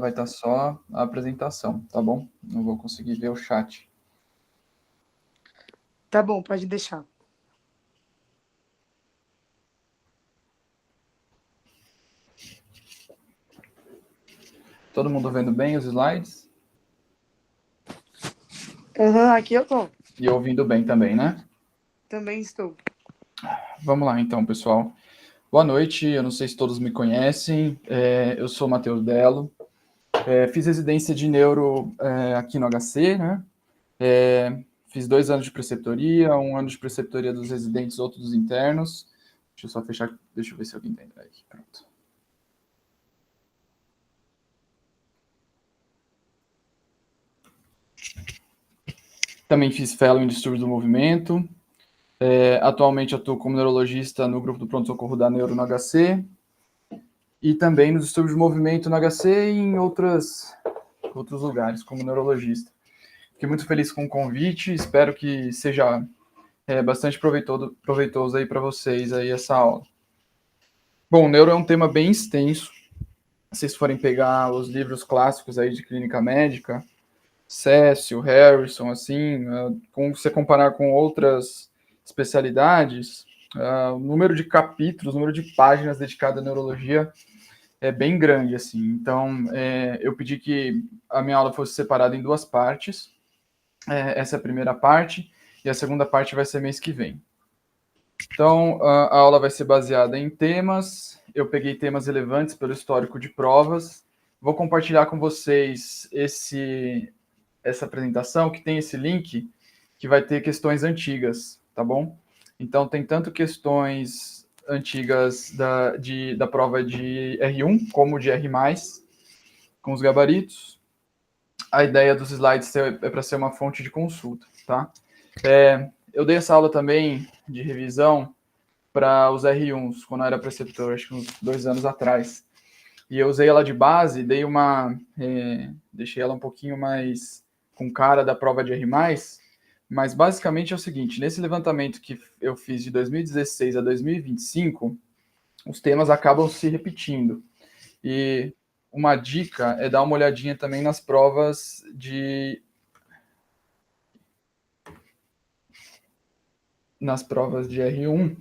vai estar só a apresentação, tá bom? Não vou conseguir ver o chat. Tá bom, pode deixar. Todo mundo vendo bem os slides? Aqui eu tô. E ouvindo bem também, né? Também estou. Vamos lá então, pessoal. Boa noite, eu não sei se todos me conhecem, eu sou o Matheus Delo, fiz residência de neuro aqui no HC, né? Fiz 2 anos de preceptoria, 1 ano de preceptoria dos residentes, outro dos internos. Deixa eu só fechar, deixa eu ver se alguém está entrando aqui, pronto. Também fiz fellow em distúrbios do movimento. Atualmente atuo como neurologista no grupo do pronto-socorro da Neuro no HC e também nos distúrbios de movimento no HC e em outros lugares, como neurologista. Fiquei muito feliz com o convite, espero que seja bastante proveitoso aí para vocês aí essa aula. Bom, neuro é um tema bem extenso. Se vocês forem pegar os livros clássicos aí de clínica médica, Cécio, Harrison, assim, com você comparar com outras especialidades, o número de capítulos, o número de páginas dedicadas à neurologia é bem grande, assim. Então, eu pedi que a minha aula fosse separada em 2 partes. Essa é a primeira parte, e a segunda parte vai ser mês que vem. Então, a aula vai ser baseada em temas. Eu peguei temas relevantes pelo histórico de provas. Vou compartilhar com vocês essa apresentação, que tem esse link, que vai ter questões antigas, tá bom? Então, tem tanto questões antigas da prova de R1, como de R+, com os gabaritos. A ideia dos slides é para ser uma fonte de consulta, tá? Eu dei essa aula também de revisão para os R1s, quando eu era preceptor, acho que uns 2 anos atrás. E eu usei ela de base, deixei ela um pouquinho mais com cara da prova de R+, mas basicamente é o seguinte, nesse levantamento que eu fiz de 2016 a 2025, os temas acabam se repetindo. E uma dica é dar uma olhadinha também nas provas de R1,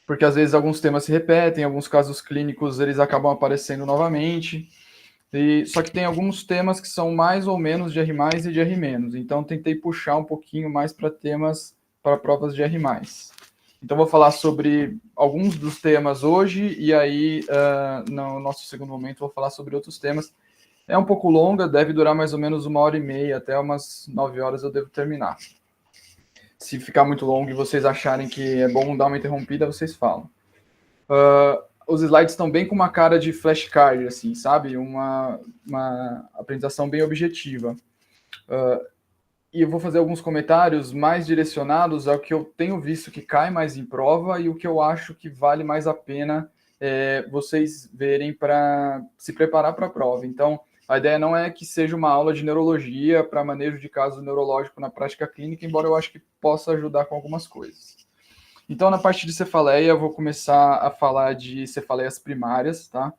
porque às vezes alguns temas se repetem, alguns casos clínicos eles acabam aparecendo novamente, só que tem alguns temas que são mais ou menos de R+, e de R-, então tentei puxar um pouquinho mais para provas de R+. Então vou falar sobre alguns dos temas hoje, e aí no nosso segundo momento vou falar sobre outros temas. É um pouco longa, deve durar mais ou menos 1h30, até umas 9 horas eu devo terminar. Se ficar muito longo e vocês acharem que é bom dar uma interrompida, vocês falam. Os slides estão bem com uma cara de flashcard, assim, sabe? Uma apresentação bem objetiva. E eu vou fazer alguns comentários mais direcionados ao que eu tenho visto que cai mais em prova e o que eu acho que vale mais a pena vocês verem para se preparar para a prova. Então, a ideia não é que seja uma aula de neurologia para manejo de caso neurológico na prática clínica, embora eu acho que possa ajudar com algumas coisas. Então, na parte de cefaleia, eu vou começar a falar de cefaleias primárias, tá?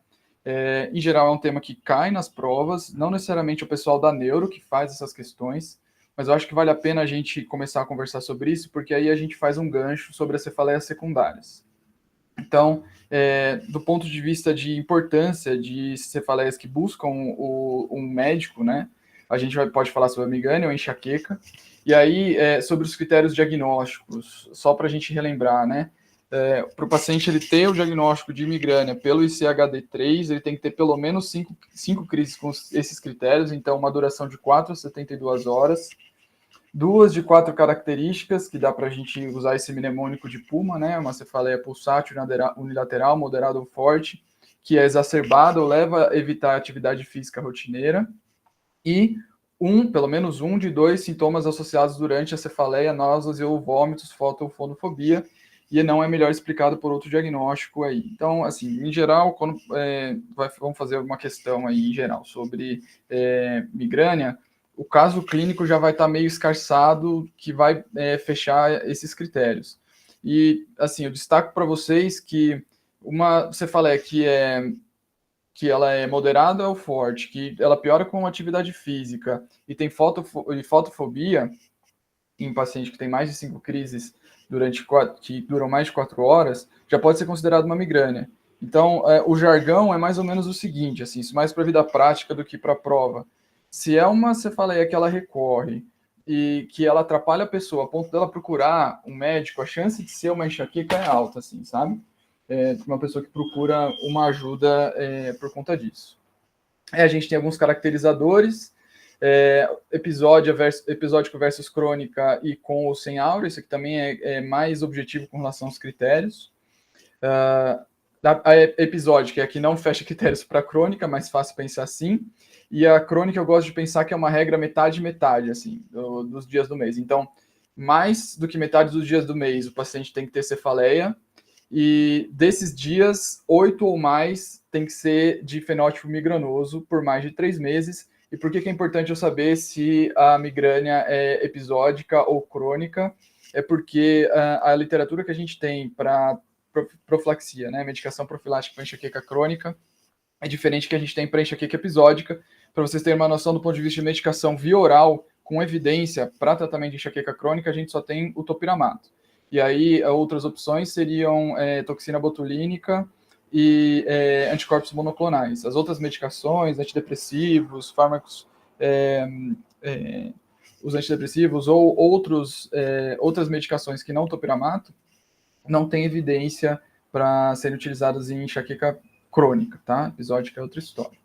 Em geral, é um tema que cai nas provas, não necessariamente o pessoal da neuro que faz essas questões, mas eu acho que vale a pena a gente começar a conversar sobre isso, porque aí a gente faz um gancho sobre as cefaleias secundárias. Então, do ponto de vista de importância de cefaleias que buscam um médico, né? A gente pode falar sobre a migrânia ou enxaqueca. E aí, sobre os critérios diagnósticos, só para a gente relembrar, né? Para o paciente ele ter o diagnóstico de migrânia pelo ICHD3, ele tem que ter pelo menos 5 crises com esses critérios, então uma duração de 4 a 72 horas, 2 de 4 características, que dá para a gente usar esse mnemônico de PUMA, né? Uma cefaleia pulsátil unilateral, moderada ou forte, que é exacerbada ou leva a evitar a atividade física rotineira, e pelo menos um de 2 sintomas associados durante a cefaleia, náuseas ou vômitos, fotofonofobia, e não é melhor explicado por outro diagnóstico aí. Então, assim, em geral, quando vamos fazer uma questão aí em geral sobre migrânia, o caso clínico já vai estar meio escarçado, que vai fechar esses critérios. E, assim, eu destaco para vocês que uma cefaleia que é que ela é moderada ou forte, que ela piora com atividade física e tem fotofobia em paciente que tem mais de 5 crises que duram mais de 4 horas, já pode ser considerado uma migrânia. Então, o jargão é mais ou menos o seguinte, assim, isso mais para a vida prática do que para a prova. Se é uma cefaleia que ela recorre e que ela atrapalha a pessoa a ponto dela procurar um médico, a chance de ser uma enxaqueca é alta, assim, sabe? Uma pessoa que procura uma ajuda por conta disso. A gente tem alguns caracterizadores, episódico versus crônica e com ou sem aura, isso aqui também é mais objetivo com relação aos critérios. A episódica é a que não fecha critérios para crônica, mais fácil pensar assim, e a crônica eu gosto de pensar que é uma regra metade-metade, assim, dos dias do mês. Então, mais do que metade dos dias do mês, o paciente tem que ter cefaleia, e desses dias, 8 ou mais tem que ser de fenótipo migranoso por mais de 3 meses. E por que é importante eu saber se a migrânia é episódica ou crônica? É porque a literatura que a gente tem para profilaxia, né, medicação profilática para enxaqueca crônica, é diferente que a gente tem para enxaqueca episódica. Para vocês terem uma noção do ponto de vista de medicação via oral, com evidência para tratamento de enxaqueca crônica, a gente só tem o topiramato. E aí, outras opções seriam toxina botulínica e anticorpos monoclonais. As outras medicações, antidepressivos, fármacos, os antidepressivos ou outras medicações que não topiramato, não tem evidência para serem utilizadas em enxaqueca crônica, tá? Episódica é outra história.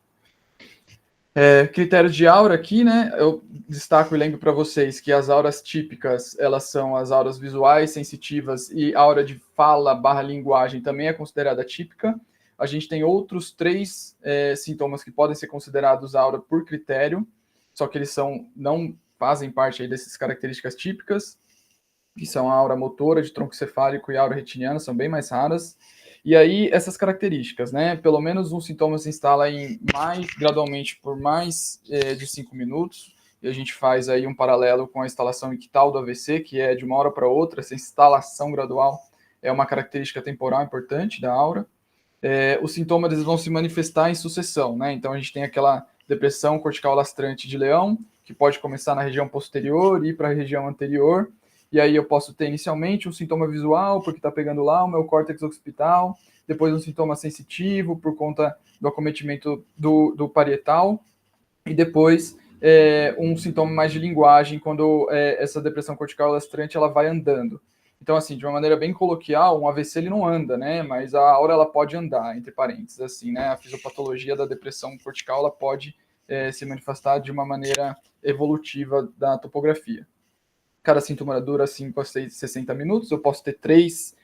Critérios de aura aqui, né? Eu destaco e lembro para vocês que as auras típicas, elas são as auras visuais, sensitivas e aura de fala / linguagem também é considerada típica. A gente tem outros 3 sintomas que podem ser considerados aura por critério, só que eles não fazem parte aí dessas características típicas, que são a aura motora de tronco cefálico e a aura retiniana, são bem mais raras. E aí, essas características, né? Pelo menos um sintoma se instala gradualmente por mais de 5 minutos, e a gente faz aí um paralelo com a instalação ictal do AVC, que é de uma hora para outra, essa instalação gradual é uma característica temporal importante da aura. Os sintomas eles vão se manifestar em sucessão, né? Então, a gente tem aquela depressão cortical lastrante de Leão, que pode começar na região posterior e ir para a região anterior, e aí eu posso ter inicialmente um sintoma visual, porque está pegando lá o meu córtex occipital, depois um sintoma sensitivo, por conta do acometimento do parietal, e depois um sintoma mais de linguagem, quando essa depressão cortical lastrante ela vai andando. Então, assim, de uma maneira bem coloquial, um AVC ele não anda, né? Mas a aura ela pode andar, entre parênteses, assim, né? A fisiopatologia da depressão cortical ela pode se manifestar de uma maneira evolutiva da topografia. Cada sintoma dura 5 a 60 minutos, eu posso ter 3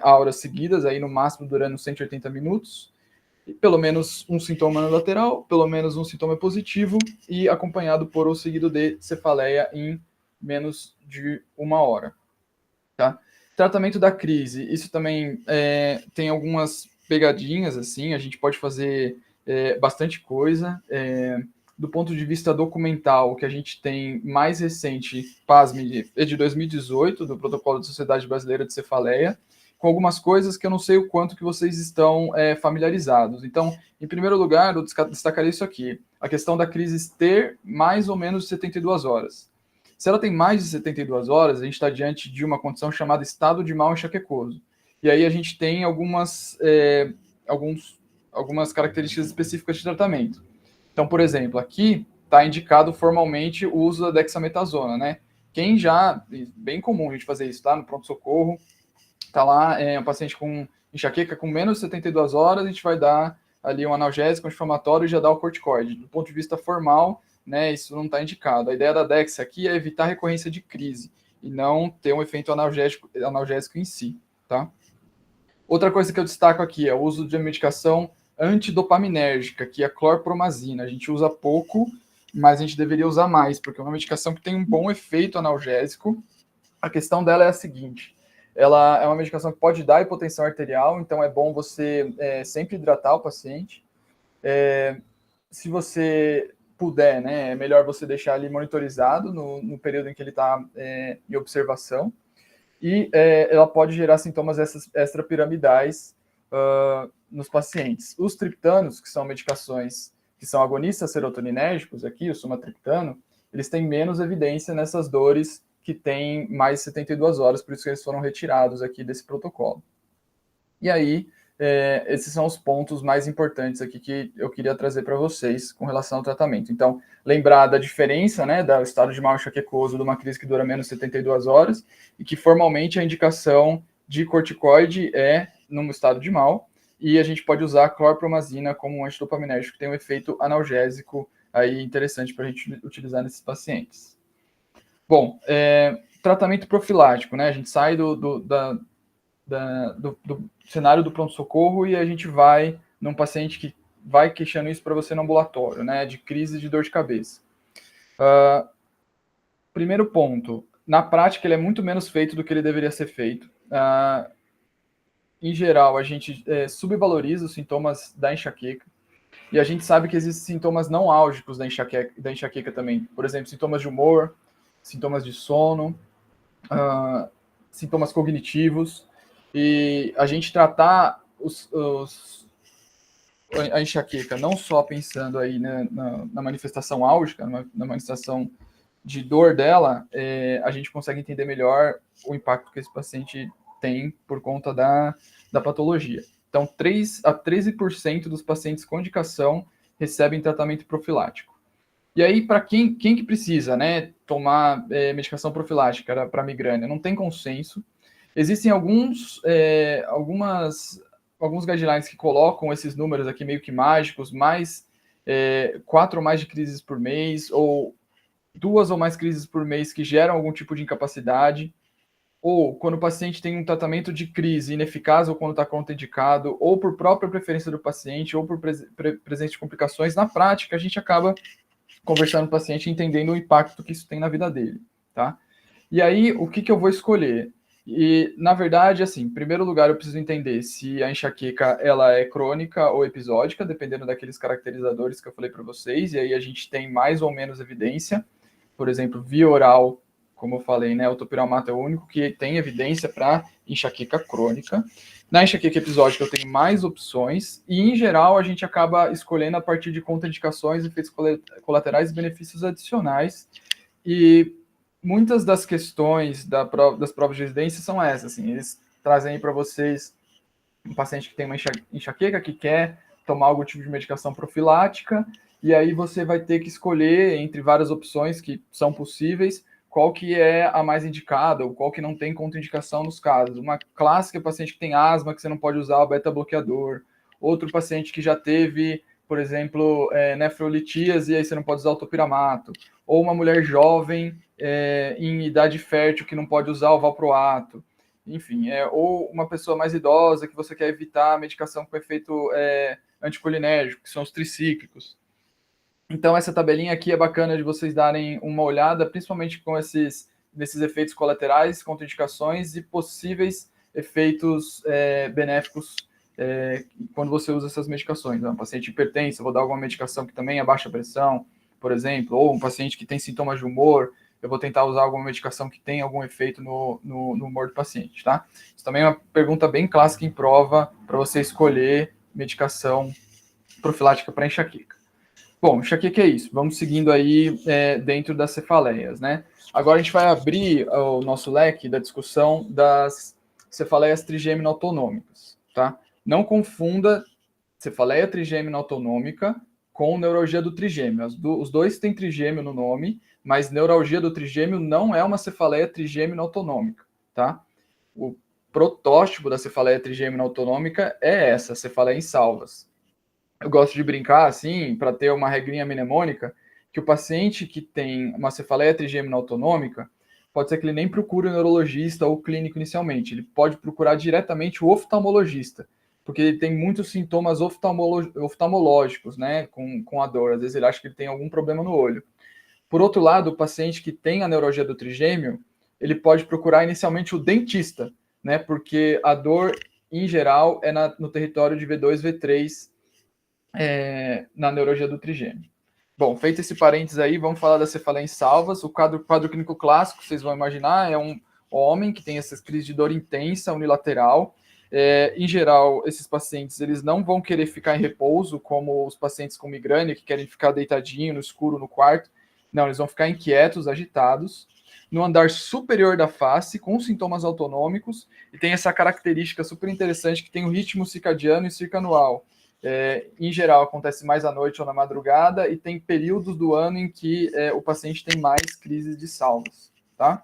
auras seguidas, aí no máximo durando 180 minutos, e pelo menos um sintoma na lateral, pelo menos um sintoma positivo, e acompanhado por ou seguido de cefaleia em menos de 1 hora. Tá? Tratamento da crise, isso também tem algumas pegadinhas, assim, a gente pode fazer bastante coisa, do ponto de vista documental, o que a gente tem mais recente, pasme, é de 2018, do Protocolo da Sociedade Brasileira de Cefaleia, com algumas coisas que eu não sei o quanto que vocês estão familiarizados. Então, em primeiro lugar, eu destacaria isso aqui, a questão da crise ter mais ou menos 72 horas. Se ela tem mais de 72 horas, a gente está diante de uma condição chamada estado de mal enxaquecoso. E aí a gente tem algumas características específicas de tratamento. Então, por exemplo, aqui está indicado formalmente o uso da dexametasona, né? Quem já, bem comum a gente fazer isso, tá? No pronto-socorro, tá lá, um paciente com enxaqueca com menos de 72 horas, a gente vai dar ali um analgésico, um anti-inflamatório e já dá o corticoide. Do ponto de vista formal, né, isso não está indicado. A ideia da Dex aqui é evitar a recorrência de crise e não ter um efeito analgésico em si, tá? Outra coisa que eu destaco aqui é o uso de uma medicação antidopaminérgica, que é a clorpromazina. A gente usa pouco, mas a gente deveria usar mais, porque é uma medicação que tem um bom efeito analgésico. A questão dela é a seguinte: ela é uma medicação que pode dar hipotensão arterial, então é bom você sempre hidratar o paciente. Se você puder, né, é melhor você deixar ele monitorizado no período em que ele está em observação. E ela pode gerar sintomas extrapiramidais, nos pacientes. Os triptanos, que são medicações que são agonistas serotoninérgicos, aqui, o sumatriptano, eles têm menos evidência nessas dores que têm mais de 72 horas, por isso que eles foram retirados aqui desse protocolo. E aí, esses são os pontos mais importantes aqui que eu queria trazer para vocês com relação ao tratamento. Então, lembrar da diferença, né, do estado de mal enxaquecoso de uma crise que dura menos de 72 horas e que formalmente a indicação de corticoide é num estado de mal, e a gente pode usar a clorpromazina como um antidopaminérgico que tem um efeito analgésico aí interessante para a gente utilizar nesses pacientes. Bom, tratamento profilático, né? A gente sai do cenário do pronto-socorro e a gente vai num paciente que vai queixando isso para você no ambulatório, né? De crise de dor de cabeça. Primeiro ponto, na prática ele é muito menos feito do que ele deveria ser feito. Em geral, a gente subvaloriza os sintomas da enxaqueca, e a gente sabe que existem sintomas não álgicos da enxaqueca também. Por exemplo, sintomas de humor, sintomas de sono, sintomas cognitivos, e a gente tratar a enxaqueca não só pensando aí, né, na manifestação álgica, na manifestação de dor dela, a gente consegue entender melhor o impacto que esse paciente tem por conta da patologia. Então, 3 a 13% dos pacientes com indicação recebem tratamento profilático. E aí, para quem que precisa, né, tomar medicação profilática para migrânia? Não tem consenso. Existem alguns guidelines que colocam esses números aqui meio que mágicos, mais 4 ou mais de crises por mês, ou 2 ou mais crises por mês que geram algum tipo de incapacidade, ou quando o paciente tem um tratamento de crise ineficaz ou quando está contraindicado, ou por própria preferência do paciente, ou por presença de complicações. Na prática, a gente acaba conversando com o paciente e entendendo o impacto que isso tem na vida dele, tá? E aí, o que eu vou escolher? E, na verdade, assim, em primeiro lugar, eu preciso entender se a enxaqueca ela é crônica ou episódica, dependendo daqueles caracterizadores que eu falei para vocês, e aí a gente tem mais ou menos evidência. Por exemplo, via oral, como eu falei, né, o topiramato é o único que tem evidência para enxaqueca crônica. Na enxaqueca episódica eu tenho mais opções, e em geral a gente acaba escolhendo a partir de contraindicações, efeitos colaterais e benefícios adicionais. E muitas das questões das provas de residência são essas, assim, eles trazem aí para vocês um paciente que tem uma enxaqueca, que quer tomar algum tipo de medicação profilática, e aí você vai ter que escolher entre várias opções que são possíveis, qual que é a mais indicada, ou qual que não tem contraindicação nos casos. Uma clássica é paciente que tem asma, que você não pode usar o beta-bloqueador. Outro paciente que já teve, por exemplo, nefrolitíase, e aí você não pode usar o topiramato. Ou uma mulher jovem em idade fértil que não pode usar o valproato. Enfim, ou uma pessoa mais idosa que você quer evitar a medicação com efeito anticolinérgico, que são os tricíclicos. Então, essa tabelinha aqui é bacana de vocês darem uma olhada, principalmente com nesses efeitos colaterais, contraindicações e possíveis efeitos benéficos quando você usa essas medicações. Um paciente hipertenso, eu vou dar alguma medicação que também é baixa pressão, por exemplo, ou um paciente que tem sintomas de humor, eu vou tentar usar alguma medicação que tem algum efeito no humor do paciente, tá? Isso também é uma pergunta bem clássica em prova para você escolher medicação profilática para enxaqueca. Bom, enxaqueca é isso. Vamos seguindo aí dentro das cefaleias, né? Agora a gente vai abrir o nosso leque da discussão das cefaleias trigêmino autonômicas, tá? Não confunda cefaleia trigêmino autonômica com neuralgia do trigêmeo. Os dois têm trigêmeo no nome, mas neuralgia do trigêmeo não é uma cefaleia trigêmino autonômica, tá? O protótipo da cefaleia trigêmino autonômica é essa, cefaleia em salvas. Eu gosto de brincar, assim, para ter uma regrinha mnemônica, que o paciente que tem uma cefaleia trigêmino autonômica, pode ser que ele nem procure o neurologista ou clínico inicialmente, ele pode procurar diretamente o oftalmologista, porque ele tem muitos sintomas oftalmológicos, né, com a dor. Às vezes ele acha que ele tem algum problema no olho. Por outro lado, o paciente que tem a neuralgia do trigêmeo, ele pode procurar inicialmente o dentista, né, porque a dor, em geral, é no território de V2, V3, na neuralgia do trigêmeo. Bom, feito esse parênteses aí, vamos falar da cefaleia em salvas. O quadro clínico clássico, vocês vão imaginar, é um homem que tem essas crises de dor intensa, unilateral, Em geral, esses pacientes eles não vão querer ficar em repouso, como os pacientes com migrânia, que querem ficar deitadinho no escuro no quarto. Não, eles vão ficar inquietos, agitados, no andar superior da face, com sintomas autonômicos, e tem essa característica super interessante que tem o ritmo circadiano e circanual. Em geral, acontece mais à noite ou na madrugada, e tem períodos do ano em que o paciente tem mais crises de salvas, tá?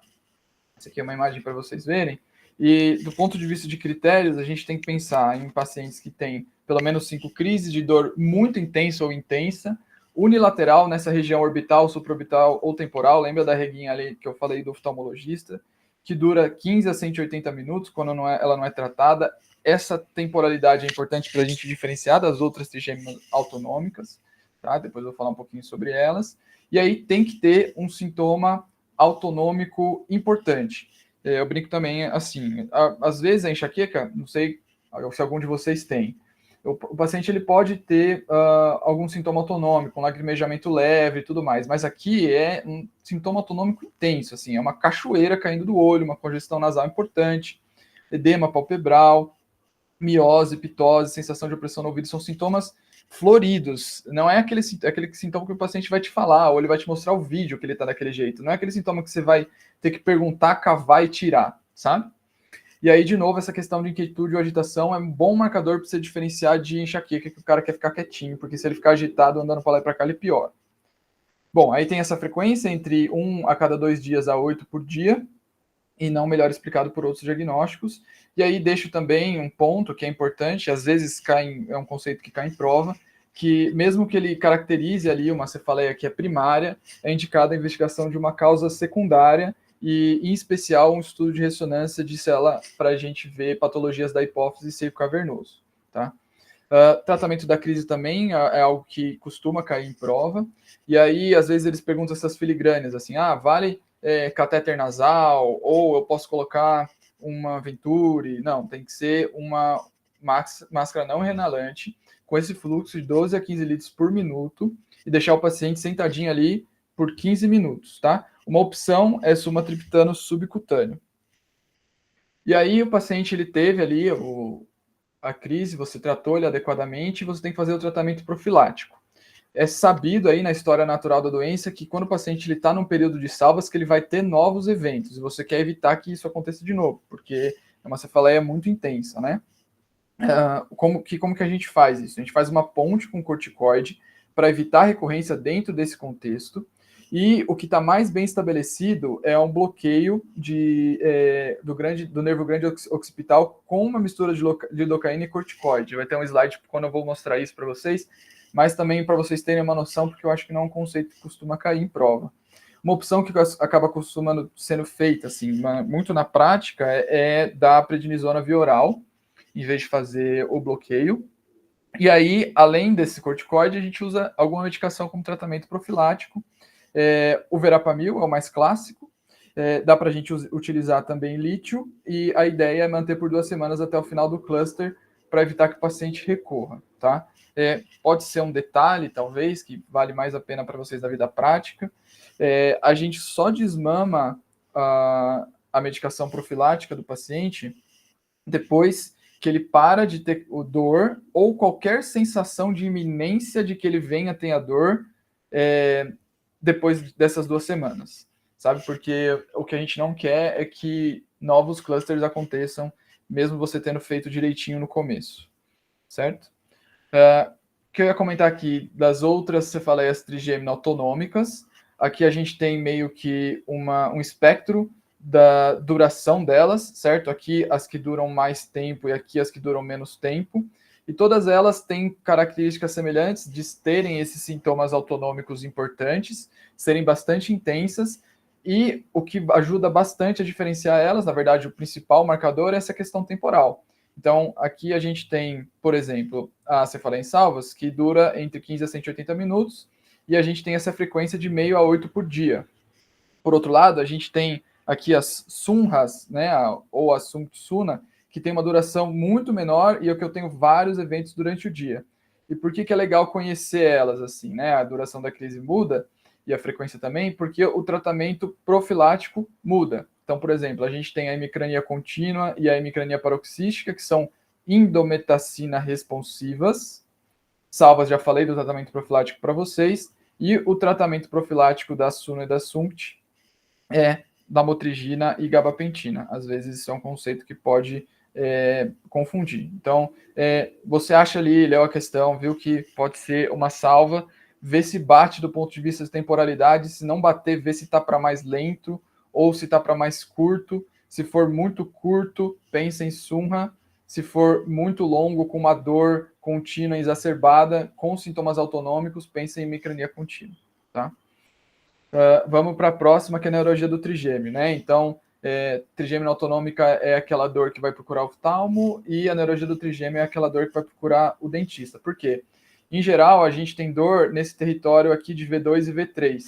Essa aqui é uma imagem para vocês verem. E do ponto de vista de critérios, a gente tem que pensar em pacientes que têm pelo menos 5 crises de dor muito intensa ou intensa, unilateral nessa região orbital, supraorbital ou temporal. Lembra da reguinha ali que eu falei do oftalmologista? Que dura 15 a 180 minutos quando ela não é tratada. Essa temporalidade é importante para a gente diferenciar das outras trigêmeas autonômicas, tá? Depois eu vou falar um pouquinho sobre elas. E aí tem que ter um sintoma autonômico importante. Eu brinco também assim, às vezes a enxaqueca, não sei se algum de vocês tem, o paciente ele pode ter algum sintoma autonômico, um lacrimejamento leve e tudo mais, mas aqui é um sintoma autonômico intenso, assim, é uma cachoeira caindo do olho, uma congestão nasal importante, edema palpebral, miose, pitose, sensação de opressão no ouvido, são sintomas floridos. Não é aquele sintoma que o paciente vai te falar, ou ele vai te mostrar o vídeo que ele está daquele jeito. Não é aquele sintoma que você vai ter que perguntar, cavar e tirar, sabe? E aí, de novo, essa questão de inquietude ou agitação é um bom marcador para você diferenciar de enxaqueca, que o cara quer ficar quietinho, porque se ele ficar agitado, andando para lá e para cá, ele piora. Bom, aí tem essa frequência entre 1 a cada 2 dias a 8 por dia, e não melhor explicado por outros diagnósticos. E aí deixo também um ponto que é importante, às vezes é um conceito que cai em prova, que mesmo que ele caracterize ali uma cefaleia que é primária, é indicada a investigação de uma causa secundária e, em especial, um estudo de ressonância de célula para a gente ver patologias da hipófise e seio cavernoso, tá? Tratamento da crise também é algo que costuma cair em prova, e aí, às vezes, eles perguntam essas filigrâneas, assim, vale catéter nasal, ou eu posso colocar uma Venturi? Não, tem que ser uma máscara não renalante, com esse fluxo de 12 a 15 litros por minuto, e deixar o paciente sentadinho ali por 15 minutos, tá? Uma opção é sumatriptano subcutâneo. E aí, o paciente, ele teve ali a crise, você tratou ele adequadamente, você tem que fazer o tratamento profilático. É sabido aí na história natural da doença que quando o paciente está num período de salvas, que ele vai ter novos eventos, e você quer evitar que isso aconteça de novo, porque é uma cefaleia muito intensa, né? Como que a gente faz isso? A gente faz uma ponte com corticoide para evitar a recorrência dentro desse contexto, e o que está mais bem estabelecido é um bloqueio do nervo grande occipital com uma mistura de lidocaína e corticoide. Vai ter um slide quando eu vou mostrar isso para vocês, mas também para vocês terem uma noção, porque eu acho que não é um conceito que costuma cair em prova. Uma opção que acaba costumando sendo feita assim, muito na prática é dar a prednisona via oral, em vez de fazer o bloqueio. E aí, além desse corticoide, a gente usa alguma medicação como tratamento profilático. O verapamil é o mais clássico. Dá para a gente utilizar também lítio, e a ideia é manter por 2 semanas até o final do cluster, para evitar que o paciente recorra, tá? Pode ser um detalhe, talvez, que vale mais a pena para vocês da vida prática. A gente só desmama a medicação profilática do paciente depois que ele para de ter dor ou qualquer sensação de iminência de que ele venha ter a dor depois dessas 2 semanas, sabe? Porque o que a gente não quer é que novos clusters aconteçam, mesmo você tendo feito direitinho no começo, certo? O que eu ia comentar aqui das outras cefaleias trigêmeo autonômicas, aqui a gente tem meio que um espectro da duração delas, certo? Aqui as que duram mais tempo e aqui as que duram menos tempo. E todas elas têm características semelhantes de terem esses sintomas autonômicos importantes, serem bastante intensas, e o que ajuda bastante a diferenciar elas, na verdade, o principal marcador é essa questão temporal. Então, aqui a gente tem, por exemplo, a cefaleia em salvas, que dura entre 15 a 180 minutos, e a gente tem essa frequência de meio a 8 por dia. Por outro lado, a gente tem aqui as sunras, né, ou a sumtsuna, que tem uma duração muito menor, e é que eu tenho vários eventos durante o dia. E por que é legal conhecer elas assim, né? A duração da crise muda, e a frequência também, porque o tratamento profilático muda. Então, por exemplo, a gente tem a hemicrania contínua e a hemicrania paroxística, que são indometacina responsivas, salvas, já falei do tratamento profilático para vocês, e o tratamento profilático da Suno e da Sumpt é lamotrigina e gabapentina. Às vezes isso é um conceito que pode confundir. Então, você acha ali, leu a questão, viu que pode ser uma salva, vê se bate do ponto de vista de temporalidade, se não bater, vê se está para mais lento ou se está para mais curto. Se for muito curto, pensa em Sunra. Se for muito longo, com uma dor contínua exacerbada, com sintomas autonômicos, pensa em hemicrania contínua, tá? Vamos para a próxima, que é a neurologia do trigêmeo, né? Então, trigêmeo autonômica é aquela dor que vai procurar o oftalmo e a neurologia do trigêmeo é aquela dor que vai procurar o dentista. Por quê? Em geral, a gente tem dor nesse território aqui de V2 e V3.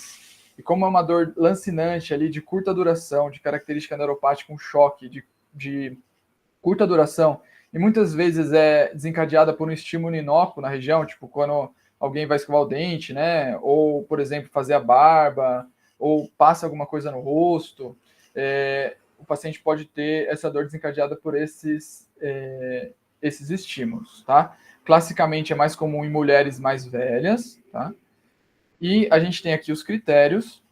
E como é uma dor lancinante ali, de curta duração, de característica neuropática, um choque de curta duração, e muitas vezes é desencadeada por um estímulo inócuo na região, tipo quando alguém vai escovar o dente, né? Ou, por exemplo, fazer a barba, ou passa alguma coisa no rosto, o paciente pode ter essa dor desencadeada por esses estímulos, tá? Classicamente é mais comum em mulheres mais velhas, tá? E a gente tem aqui os critérios,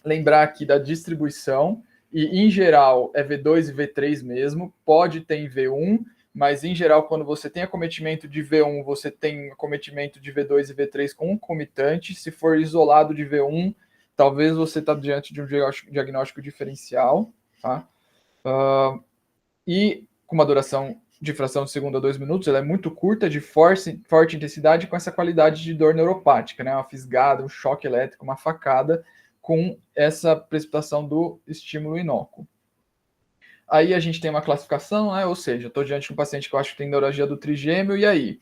lembrar aqui da distribuição, e em geral é V2 e V3 mesmo, pode ter em V1, mas em geral quando você tem acometimento de V1, você tem acometimento de V2 e V3 concomitante. Se for isolado de V1, talvez você está diante de um diagnóstico diferencial, tá? E com uma duração de fração de segundo a 2 minutos, ela é muito curta, de forte intensidade, com essa qualidade de dor neuropática, né? Uma fisgada, um choque elétrico, uma facada, com essa precipitação do estímulo inócuo. Aí a gente tem uma classificação, né? Ou seja, eu estou diante de um paciente que eu acho que tem neuralgia do trigêmeo, e aí?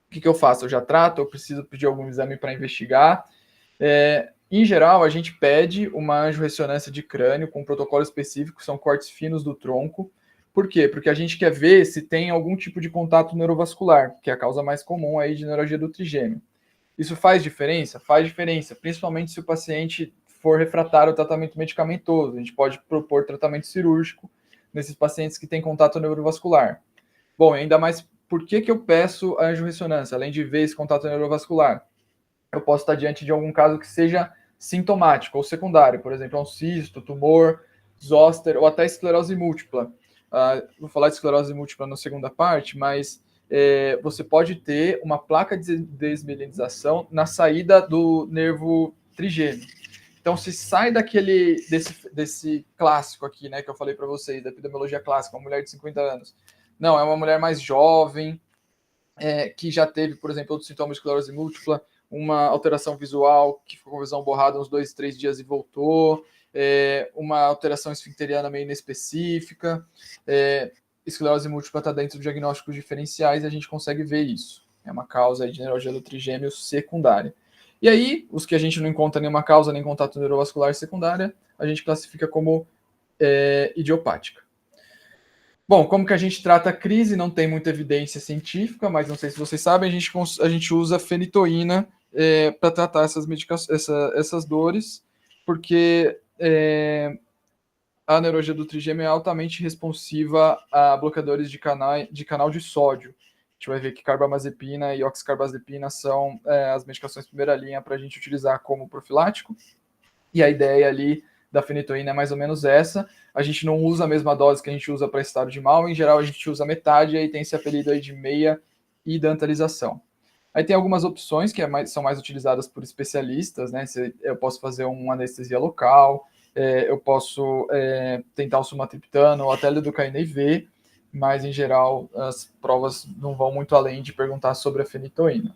O que eu faço? Eu já trato? Eu preciso pedir algum exame para investigar? Em geral, a gente pede uma angiorressonância de crânio com um protocolo específico, são cortes finos do tronco. Por quê? Porque a gente quer ver se tem algum tipo de contato neurovascular, que é a causa mais comum aí de neuralgia do trigêmeo. Isso faz diferença? Faz diferença, principalmente se o paciente for refratário ao tratamento medicamentoso. A gente pode propor tratamento cirúrgico nesses pacientes que têm contato neurovascular. Bom, ainda mais, por que eu peço a angiorressonância? Além de ver esse contato neurovascular, eu posso estar diante de algum caso que seja sintomático ou secundário, por exemplo, um cisto, tumor, zóster ou até esclerose múltipla. Vou falar de esclerose múltipla na segunda parte, mas você pode ter uma placa de desmielinização na saída do nervo trigêmeo. Então, se sai desse clássico aqui, né, que eu falei para vocês, da epidemiologia clássica, uma mulher de 50 anos. Não, é uma mulher mais jovem, que já teve, por exemplo, outros sintomas de esclerose múltipla, uma alteração visual, que ficou com visão borrada uns 2, 3 dias e voltou, uma alteração esfincteriana meio inespecífica, esclerose múltipla está dentro de diagnósticos diferenciais e a gente consegue ver isso. É uma causa de neuralgia do trigêmeo secundária. E aí, os que a gente não encontra nenhuma causa, nem contato neurovascular secundária, a gente classifica como idiopática. Bom, como que a gente trata a crise? Não tem muita evidência científica, mas não sei se vocês sabem, a gente usa fenitoína para tratar essas dores, porque a neurologia do trigêmeo é altamente responsiva a bloqueadores de canal de sódio. A gente vai ver que carbamazepina e oxcarbazepina são as medicações de primeira linha para a gente utilizar como profilático. E a ideia ali da fenitoína é mais ou menos essa. A gente não usa a mesma dose que a gente usa para estado de mal. Em geral, a gente usa metade e aí tem esse apelido aí de meia hidantalização. Aí tem algumas opções que são mais utilizadas por especialistas, né? Eu posso fazer uma anestesia local, eu posso tentar o sumatriptano ou até lidocaína IV, mas em geral as provas não vão muito além de perguntar sobre a fenitoína.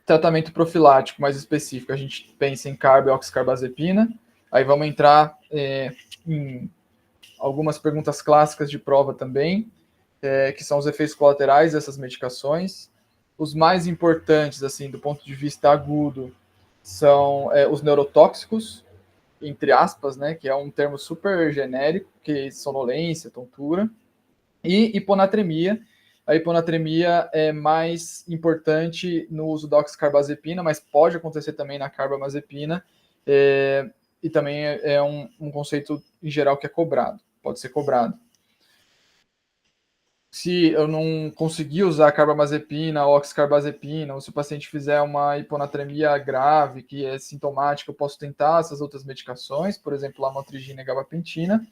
Tratamento profilático mais específico, a gente pensa em carbo e oxcarbazepina. Aí vamos entrar em algumas perguntas clássicas de prova também, que são os efeitos colaterais dessas medicações. Os mais importantes, assim, do ponto de vista agudo, são os neurotóxicos, entre aspas, né, que é um termo super genérico, que é sonolência, tontura, e hiponatremia. A hiponatremia é mais importante no uso da oxcarbazepina, mas pode acontecer também na carbamazepina. e também é um conceito em geral que é cobrado, pode ser cobrado. Se eu não conseguir usar carbamazepina, oxcarbazepina, ou se o paciente fizer uma hiponatremia grave, que é sintomática, eu posso tentar essas outras medicações, por exemplo, lamotrigina e gabapentina.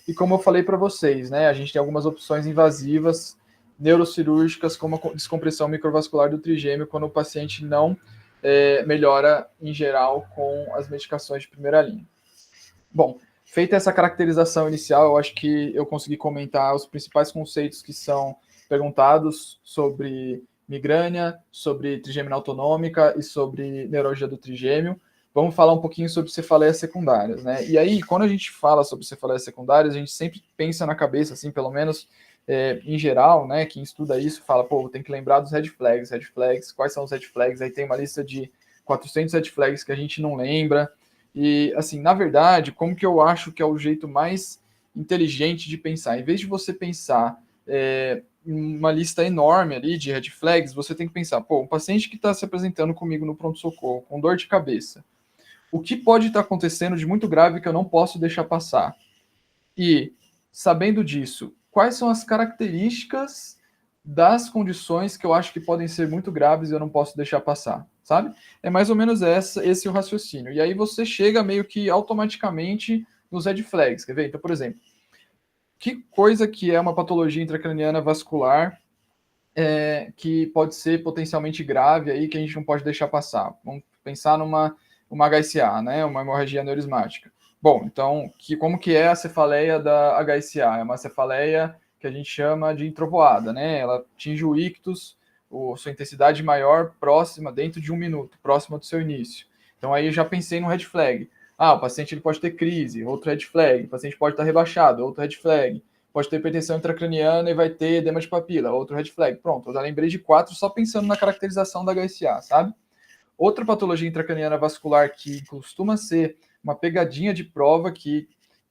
E como eu falei para vocês, né, a gente tem algumas opções invasivas neurocirúrgicas, como a descompressão microvascular do trigêmeo, quando o paciente não melhora, em geral, com as medicações de primeira linha. Bom, feita essa caracterização inicial, eu acho que eu consegui comentar os principais conceitos que são perguntados sobre migrânia, sobre trigêmeo autonômica e sobre neurologia do trigêmeo. Vamos falar um pouquinho sobre cefaleias secundárias, né? E aí, quando a gente fala sobre cefaleias secundárias, a gente sempre pensa na cabeça, assim, pelo menos em geral, né? Quem estuda isso fala, pô, tem que lembrar dos red flags. Red flags, quais são os red flags? Aí tem uma lista de 400 red flags que a gente não lembra. E, assim, na verdade, como que eu acho que é o jeito mais inteligente de pensar? Em vez de você pensar uma lista enorme ali de red flags, você tem que pensar, pô, um paciente que está se apresentando comigo no pronto-socorro com dor de cabeça, o que pode estar acontecendo de muito grave que eu não posso deixar passar? E, sabendo disso, quais são as características das condições que eu acho que podem ser muito graves e eu não posso deixar passar, sabe? É mais ou menos esse o raciocínio. E aí você chega meio que automaticamente nos red flags, quer ver? Então, por exemplo, que coisa que é uma patologia intracraniana vascular que pode ser potencialmente grave aí, que a gente não pode deixar passar? Vamos pensar uma HSA, né? Uma hemorragia aneurismática. Bom, então, como que é a cefaleia da HSA? É uma cefaleia que a gente chama de introvoada, né? Ela atinge o ictus, sua intensidade maior, próxima, dentro de 1 minuto, próxima do seu início. Então, aí eu já pensei no red flag. Ah, o paciente ele pode ter crise, outro red flag. O paciente pode estar rebaixado, outro red flag. Pode ter hipertensão intracraniana e vai ter edema de papila, outro red flag. Pronto, eu já lembrei de 4 só pensando na caracterização da HSA, sabe? Outra patologia intracraniana vascular que costuma ser uma pegadinha de prova, que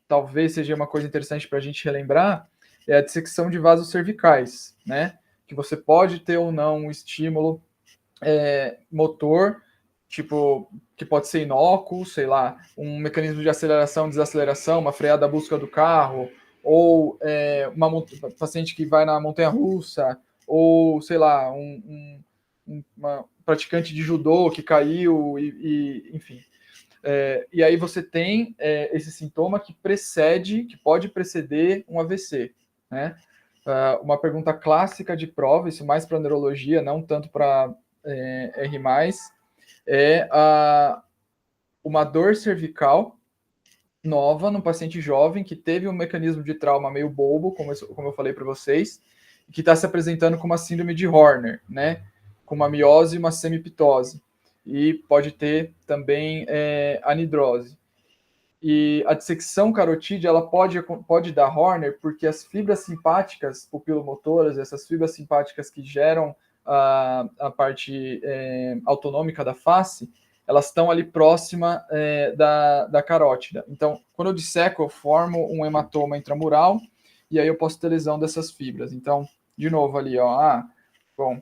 talvez seja uma coisa interessante para a gente relembrar, é a dissecção de vasos cervicais, né? Que você pode ter ou não um estímulo motor, tipo, que pode ser inócuo, sei lá, um mecanismo de aceleração, desaceleração, uma freada busca do carro, ou uma paciente que vai na montanha-russa, ou, sei lá, uma praticante de judô que caiu, enfim. E aí você tem esse sintoma que pode preceder um AVC, né? Uma pergunta clássica de prova, isso mais para neurologia, não tanto para R+, é uma dor cervical nova num paciente jovem que teve um mecanismo de trauma meio bobo, como eu falei para vocês, que está se apresentando com uma síndrome de Horner, né? Com uma miose e uma semiptose. E pode ter também anidrose. E a dissecção carotídea ela pode dar Horner porque as fibras simpáticas pupilomotoras, essas fibras simpáticas que geram a parte autonômica da face, elas estão ali próxima da carótida. Então, quando eu disseco, eu formo um hematoma intramural e aí eu posso ter lesão dessas fibras. Então, de novo ali, ó, bom,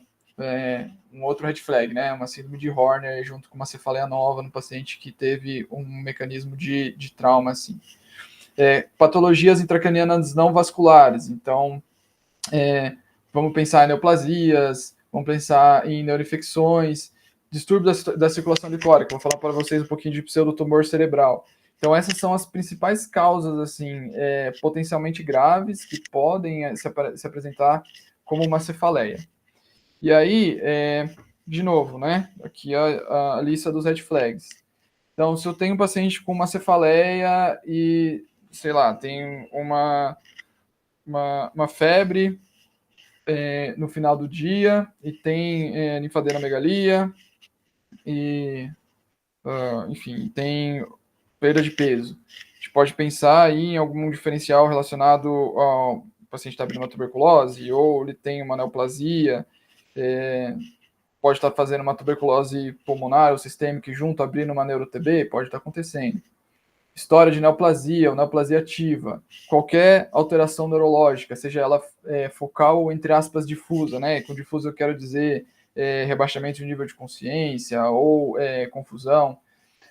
um outro red flag, né? Uma síndrome de Horner junto com uma cefaleia nova no paciente que teve um mecanismo de trauma, assim. Patologias intracranianas não vasculares. Então, vamos pensar em neoplasias, vamos pensar em neuroinfecções, distúrbio da circulação licórica. Vou falar para vocês um pouquinho de pseudotumor cerebral. Então, essas são as principais causas, assim, potencialmente graves que podem se apresentar como uma cefaleia. E aí, de novo, né? Aqui a lista dos red flags. Então, se eu tenho um paciente com uma cefaleia e, sei lá, tem uma febre no final do dia e tem linfadenomegalia e, enfim, tem perda de peso. A gente pode pensar aí em algum diferencial relacionado ao paciente estar abrindo uma tuberculose ou ele tem uma neoplasia, pode estar fazendo uma tuberculose pulmonar ou sistêmica e junto abrindo uma neuro-TB, pode estar acontecendo. História de neoplasia ou neoplasia ativa, qualquer alteração neurológica, seja ela focal ou, entre aspas, difusa, né? Com difusa eu quero dizer rebaixamento de nível de consciência ou confusão.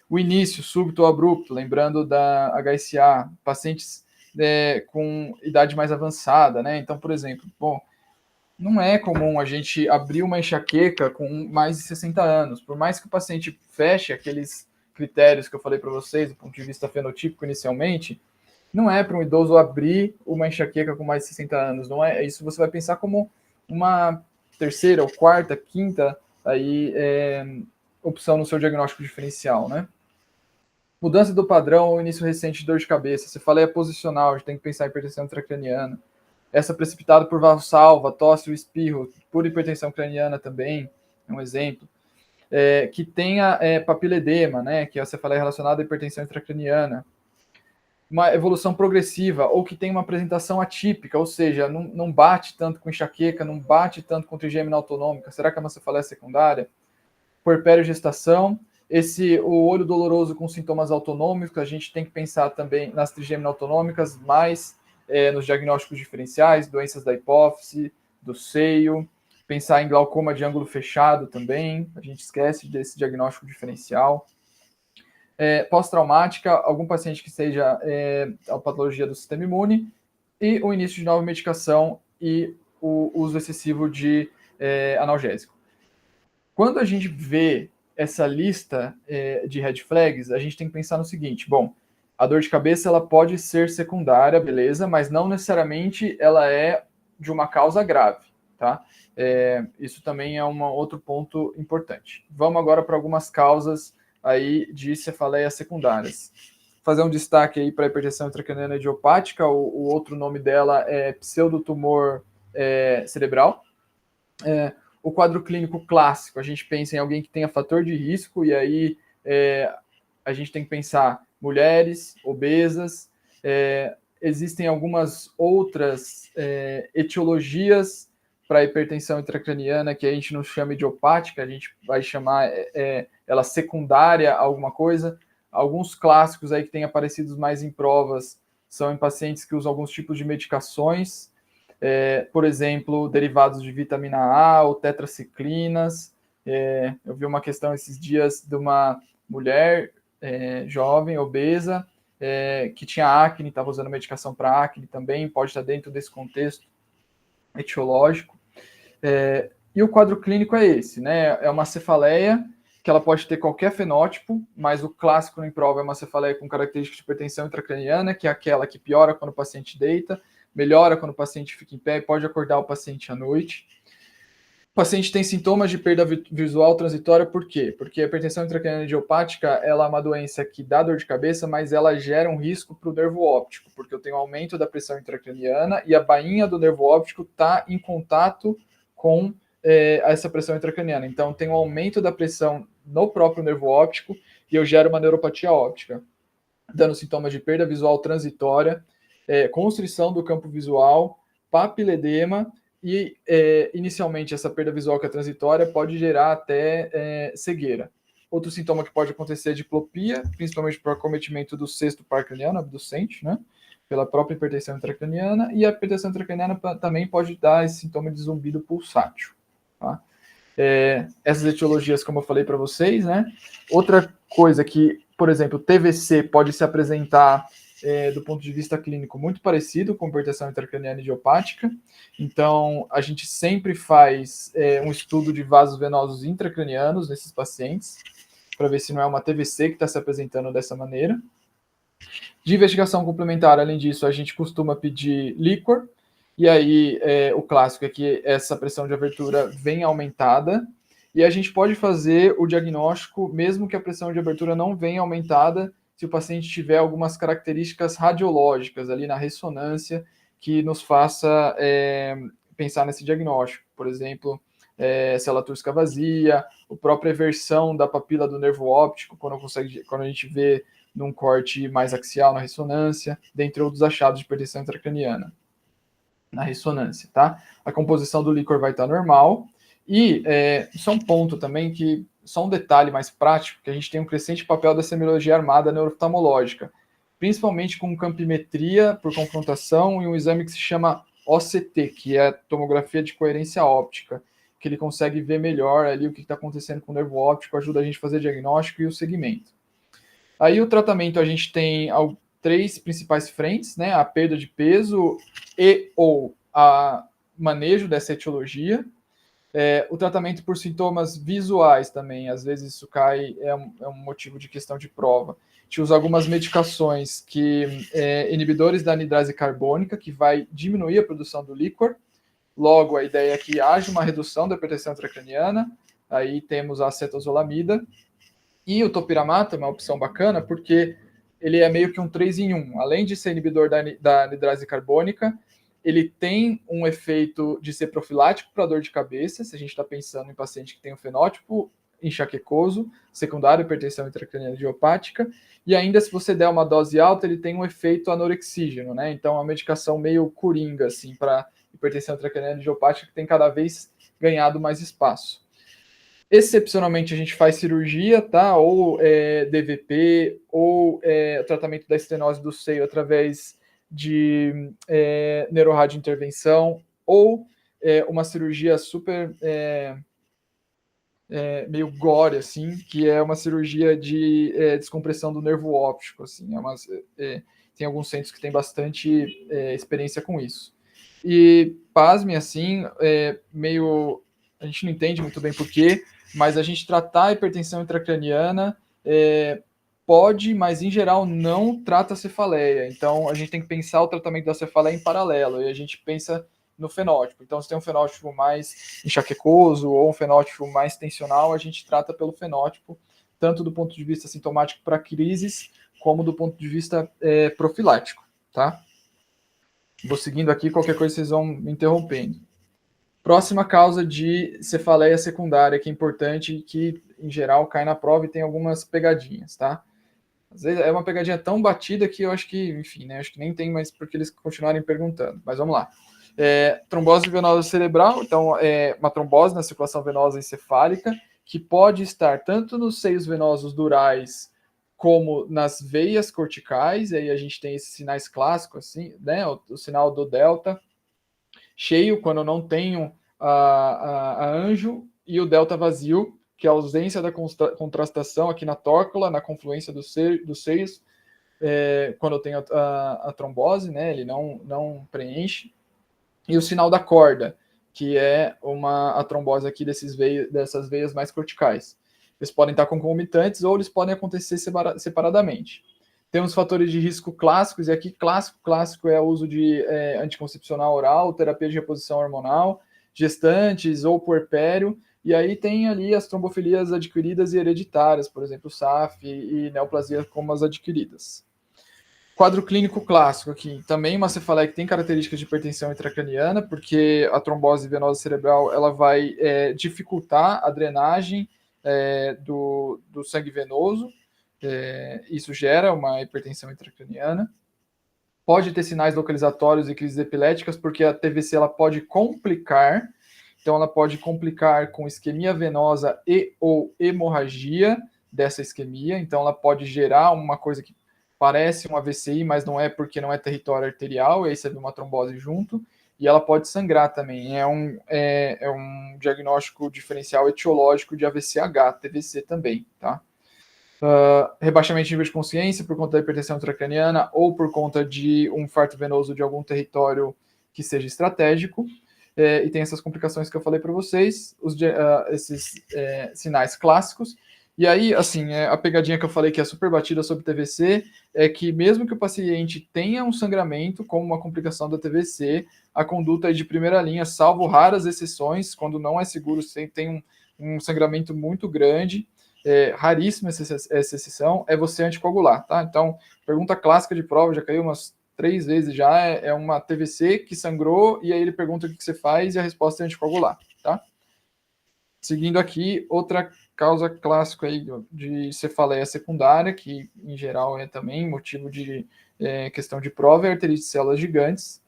O início, súbito ou abrupto, lembrando da HSA, pacientes com idade mais avançada, né? Então, por exemplo, bom, não é comum a gente abrir uma enxaqueca com mais de 60 anos. Por mais que o paciente feche aqueles critérios que eu falei para vocês, do ponto de vista fenotípico inicialmente, não é para um idoso abrir uma enxaqueca com mais de 60 anos. Não é isso. Você vai pensar como uma terceira ou quarta, quinta aí, opção no seu diagnóstico diferencial, né? Mudança do padrão ou início recente de dor de cabeça. Você fala é posicional, a gente tem que pensar em hipertensão intracraniana. Essa precipitada por valsalva, tosse ou espirro, por hipertensão craniana também, é um exemplo. Que tenha papiledema, né, que é a cefaleia relacionada à hipertensão intracraniana. Uma evolução progressiva, ou que tem uma apresentação atípica, ou seja, não bate tanto com enxaqueca, não bate tanto com trigêmina autonômica. Será que é uma cefaleia secundária? Puerpério gestação. O olho doloroso com sintomas autonômicos, a gente tem que pensar também nas trigêmina autonômicas, mais nos diagnósticos diferenciais, doenças da hipófise, do seio, pensar em glaucoma de ângulo fechado também, a gente esquece desse diagnóstico diferencial. Pós-traumática, algum paciente que seja a patologia do sistema imune, e o início de nova medicação e o uso excessivo de analgésico. Quando a gente vê essa lista de red flags, a gente tem que pensar no seguinte, bom, a dor de cabeça ela pode ser secundária, beleza, mas não necessariamente ela é de uma causa grave, tá? Isso também é outro ponto importante. Vamos agora para algumas causas aí de cefaleias secundárias. Fazer um destaque aí para a hipertensão intracraniana idiopática, o outro nome dela é pseudotumor cerebral. O quadro clínico clássico, a gente pensa em alguém que tenha fator de risco, e aí a gente tem que pensar mulheres, obesas, existem algumas outras etiologias para a hipertensão intracraniana que a gente não chama idiopática, a gente vai chamar ela secundária a alguma coisa. Alguns clássicos aí que têm aparecido mais em provas são em pacientes que usam alguns tipos de medicações, por exemplo, derivados de vitamina A ou tetraciclinas. Eu vi uma questão esses dias de uma mulher jovem, obesa, que tinha acne, estava usando medicação para acne também, pode estar dentro desse contexto etiológico. E o quadro clínico é esse, né? É uma cefaleia que ela pode ter qualquer fenótipo, mas o clássico em prova é uma cefaleia com características de hipertensão intracraniana, que é aquela que piora quando o paciente deita, melhora quando o paciente fica em pé e pode acordar o paciente à noite. O paciente tem sintomas de perda visual transitória, por quê? Porque a hipertensão intracraniana idiopática ela é uma doença que dá dor de cabeça, mas ela gera um risco para o nervo óptico, porque eu tenho um aumento da pressão intracraniana e a bainha do nervo óptico está em contato com essa pressão intracraniana. Então, tem um aumento da pressão no próprio nervo óptico e eu gero uma neuropatia óptica, dando sintomas de perda visual transitória, constrição do campo visual, papiledema e, inicialmente, essa perda visual que é transitória pode gerar até cegueira. Outro sintoma que pode acontecer é diplopia, principalmente por acometimento do sexto par craniano, abducente, né? Pela própria hipertensão intracraniana, e a hipertensão intracraniana também pode dar esse sintoma de zumbido pulsátil, tá? Essas etiologias, como eu falei para vocês, né? Outra coisa que, por exemplo, TVC pode se apresentar do ponto de vista clínico muito parecido com hipertensão intracraniana idiopática. Então, a gente sempre faz um estudo de vasos venosos intracranianos nesses pacientes, para ver se não é uma TVC que está se apresentando dessa maneira. De investigação complementar, além disso, a gente costuma pedir líquor, e aí o clássico é que essa pressão de abertura vem aumentada, e a gente pode fazer o diagnóstico, mesmo que a pressão de abertura não venha aumentada, se o paciente tiver algumas características radiológicas ali na ressonância que nos faça pensar nesse diagnóstico. Por exemplo, célula túrcica vazia, a própria eversão da papila do nervo óptico, quando a gente vê num corte mais axial na ressonância, dentre outros achados de hipertensão intracraniana na ressonância, tá? A composição do líquor vai estar normal, e isso é um ponto também que, só um detalhe mais prático, que a gente tem um crescente papel da semiologia armada neurooftalmológica, principalmente com campimetria por confrontação e um exame que se chama OCT, que é a tomografia de coerência óptica, que ele consegue ver melhor ali o que está acontecendo com o nervo óptico, ajuda a gente a fazer diagnóstico e o segmento. Aí o tratamento, a gente tem 3 principais frentes, né? A perda de peso e ou a manejo dessa etiologia. O tratamento por sintomas visuais também, às vezes isso cai, é um motivo de questão de prova. A gente usa algumas medicações inibidores da anidrase carbônica, que vai diminuir a produção do líquor. Logo, a ideia é que haja uma redução da hipertensão intracraniana. Aí temos a acetazolamida. E o topiramate é uma opção bacana, porque ele é meio que um 3 em 1. Além de ser inibidor da anidrase carbônica, ele tem um efeito de ser profilático para dor de cabeça, se a gente está pensando em paciente que tem um fenótipo enxaquecoso, secundário hipertensão intracraniana idiopática, e ainda se você der uma dose alta, ele tem um efeito anorexígeno, né? Então, é uma medicação meio coringa, assim, para hipertensão intracraniana idiopática, que tem cada vez ganhado mais espaço. Excepcionalmente, a gente faz cirurgia, tá? Ou DVP, ou tratamento da estenose do seio através de neuroradiointervenção, ou uma cirurgia super meio gore, assim, que é uma cirurgia de descompressão do nervo óptico, assim. Tem alguns centros que têm bastante experiência com isso. E, pasme, assim, a gente não entende muito bem por quê, mas a gente tratar a hipertensão intracraniana pode, mas em geral não trata a cefaleia. Então a gente tem que pensar o tratamento da cefaleia em paralelo, e a gente pensa no fenótipo. Então, se tem um fenótipo mais enxaquecoso ou um fenótipo mais tensional, a gente trata pelo fenótipo, tanto do ponto de vista sintomático para crises, como do ponto de vista profilático, tá? Vou seguindo aqui, qualquer coisa vocês vão me interrompendo. Próxima causa de cefaleia secundária, que é importante, que em geral cai na prova e tem algumas pegadinhas, tá? Às vezes é uma pegadinha tão batida que eu acho que, enfim, né? Acho que nem tem mais porque eles continuarem perguntando. Mas vamos lá. Trombose venosa cerebral, então é uma trombose na circulação venosa encefálica, que pode estar tanto nos seios venosos durais como nas veias corticais, e aí a gente tem esses sinais clássicos, assim, né? O sinal do delta cheio, quando eu não tenho a anjo, e o delta vazio, que é a ausência da contrastação aqui na tórcula, na confluência dos seios, quando eu tenho a trombose, né? Ele não preenche. E o sinal da corda, que é a trombose aqui dessas veias mais corticais. Eles podem estar concomitantes ou eles podem acontecer separadamente. Temos fatores de risco clássicos, e aqui clássico é o uso de anticoncepcional oral, terapia de reposição hormonal, gestantes ou puerpério, e aí tem ali as trombofilias adquiridas e hereditárias, por exemplo, SAF e neoplasia como as adquiridas. Quadro clínico clássico aqui, também uma cefaleia que tem características de hipertensão intracraniana, porque a trombose venosa cerebral ela vai dificultar a drenagem do sangue venoso, isso gera uma hipertensão intracraniana. Pode ter sinais localizatórios e crises epiléticas, porque a TVC ela pode complicar, então ela pode complicar com isquemia venosa e ou hemorragia dessa isquemia, então ela pode gerar uma coisa que parece um AVCI, mas não é porque não é território arterial, e aí você vê uma trombose junto, e ela pode sangrar também. É um diagnóstico diferencial etiológico de AVCH, TVC também, tá? Rebaixamento de nível de consciência por conta da hipertensão intracraniana ou por conta de um infarto venoso de algum território que seja estratégico. E tem essas complicações que eu falei para vocês, esses sinais clássicos. E aí, assim, a pegadinha que eu falei que é super batida sobre TVC é que mesmo que o paciente tenha um sangramento como uma complicação da TVC, a conduta é de primeira linha, salvo raras exceções, quando não é seguro, tem um sangramento muito grande, raríssima essa exceção, é você anticoagular, tá? Então, pergunta clássica de prova, já caiu umas 3 vezes já, é uma TVC que sangrou, e aí ele pergunta o que você faz, e a resposta é anticoagular, tá? Seguindo aqui, outra causa clássica aí de cefaleia secundária, que em geral é também motivo de questão de prova, é a arterite de células gigantes.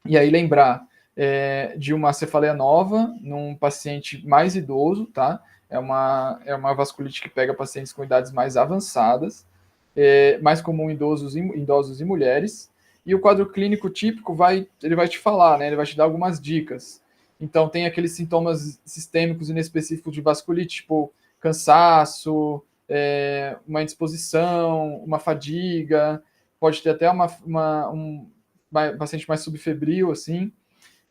E aí lembrar de uma cefaleia nova num paciente mais idoso, tá? É uma vasculite que pega pacientes com idades mais avançadas, mais comum em idosos e mulheres. E o quadro clínico típico ele vai te falar, né? Ele vai te dar algumas dicas. Então, tem aqueles sintomas sistêmicos inespecíficos de vasculite, tipo cansaço, uma indisposição, uma fadiga, pode ter até um paciente mais subfebril, assim.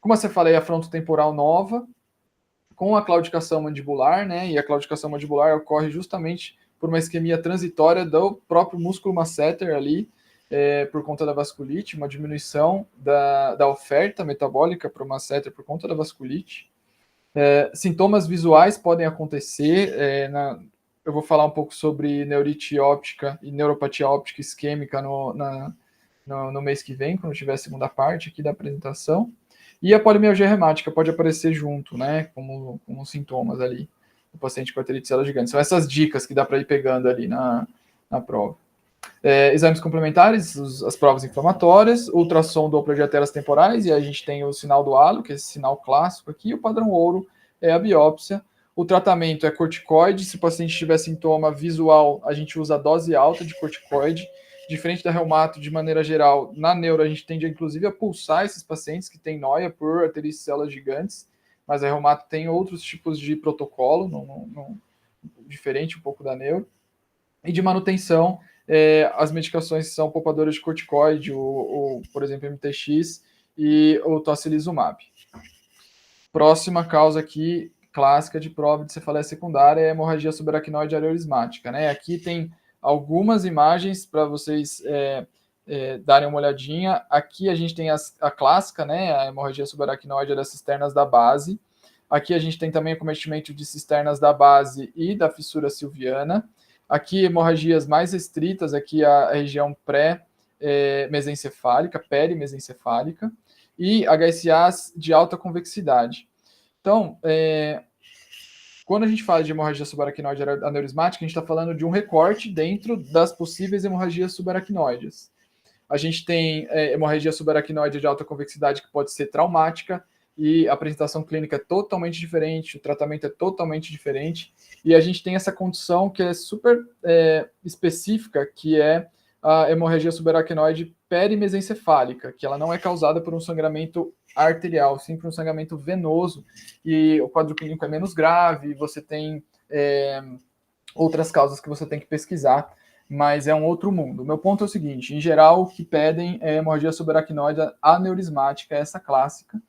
Como você falei, a frontotemporal nova, com a claudicação mandibular, né? E a claudicação mandibular ocorre justamente por uma isquemia transitória do próprio músculo masseter ali, por conta da vasculite, uma diminuição da oferta metabólica para o masseter por conta da vasculite. Sintomas visuais podem acontecer, eu vou falar um pouco sobre neurite óptica e neuropatia óptica isquêmica no mês que vem, quando tiver a segunda parte aqui da apresentação. E a polimialgia reumática pode aparecer junto, né, como sintomas ali do paciente com arterite de célula gigante. São essas dicas que dá para ir pegando ali na prova. Exames complementares, as provas inflamatórias, ultrassom Doppler de artérias temporais, e a gente tem o sinal do halo, que é esse sinal clássico aqui, e o padrão ouro é a biópsia. O tratamento é corticoide, se o paciente tiver sintoma visual, a gente usa a dose alta de corticoide. Diferente da reumato, de maneira geral, na neuro a gente tende, inclusive, a pulsar esses pacientes que têm noia por arterite de células gigantes, mas a reumato tem outros tipos de protocolo, diferente um pouco da neuro. E de manutenção, as medicações são poupadoras de corticoide, por exemplo, MTX e o tocilizumab. Próxima causa aqui, clássica de prova de cefaleia secundária, é a hemorragia subaracnoide aneurismática, né? Aqui tem algumas imagens para vocês darem uma olhadinha. Aqui a gente tem a clássica, né? A hemorragia subaracnoide das cisternas da base. Aqui a gente tem também o cometimento de cisternas da base e da fissura silviana. Aqui hemorragias mais restritas, aqui a região pré-mesencefálica, perimesencefálica, e HSAs de alta convexidade. Então, quando a gente fala de hemorragia subaracnoide aneurismática, a gente está falando de um recorte dentro das possíveis hemorragias subaracnoides. A gente tem hemorragia subaracnoide de alta convexidade que pode ser traumática, e a apresentação clínica é totalmente diferente, o tratamento é totalmente diferente, e a gente tem essa condição que é super específica, que é a hemorragia subaracnoide perimesencefálica, que ela não é causada por um sangramento arterial, sim por um sangramento venoso, e o quadro clínico é menos grave, você tem outras causas que você tem que pesquisar, mas é um outro mundo. O meu ponto é o seguinte, em geral, o que pedem é hemorragia subaracnoide aneurismática, essa clássica.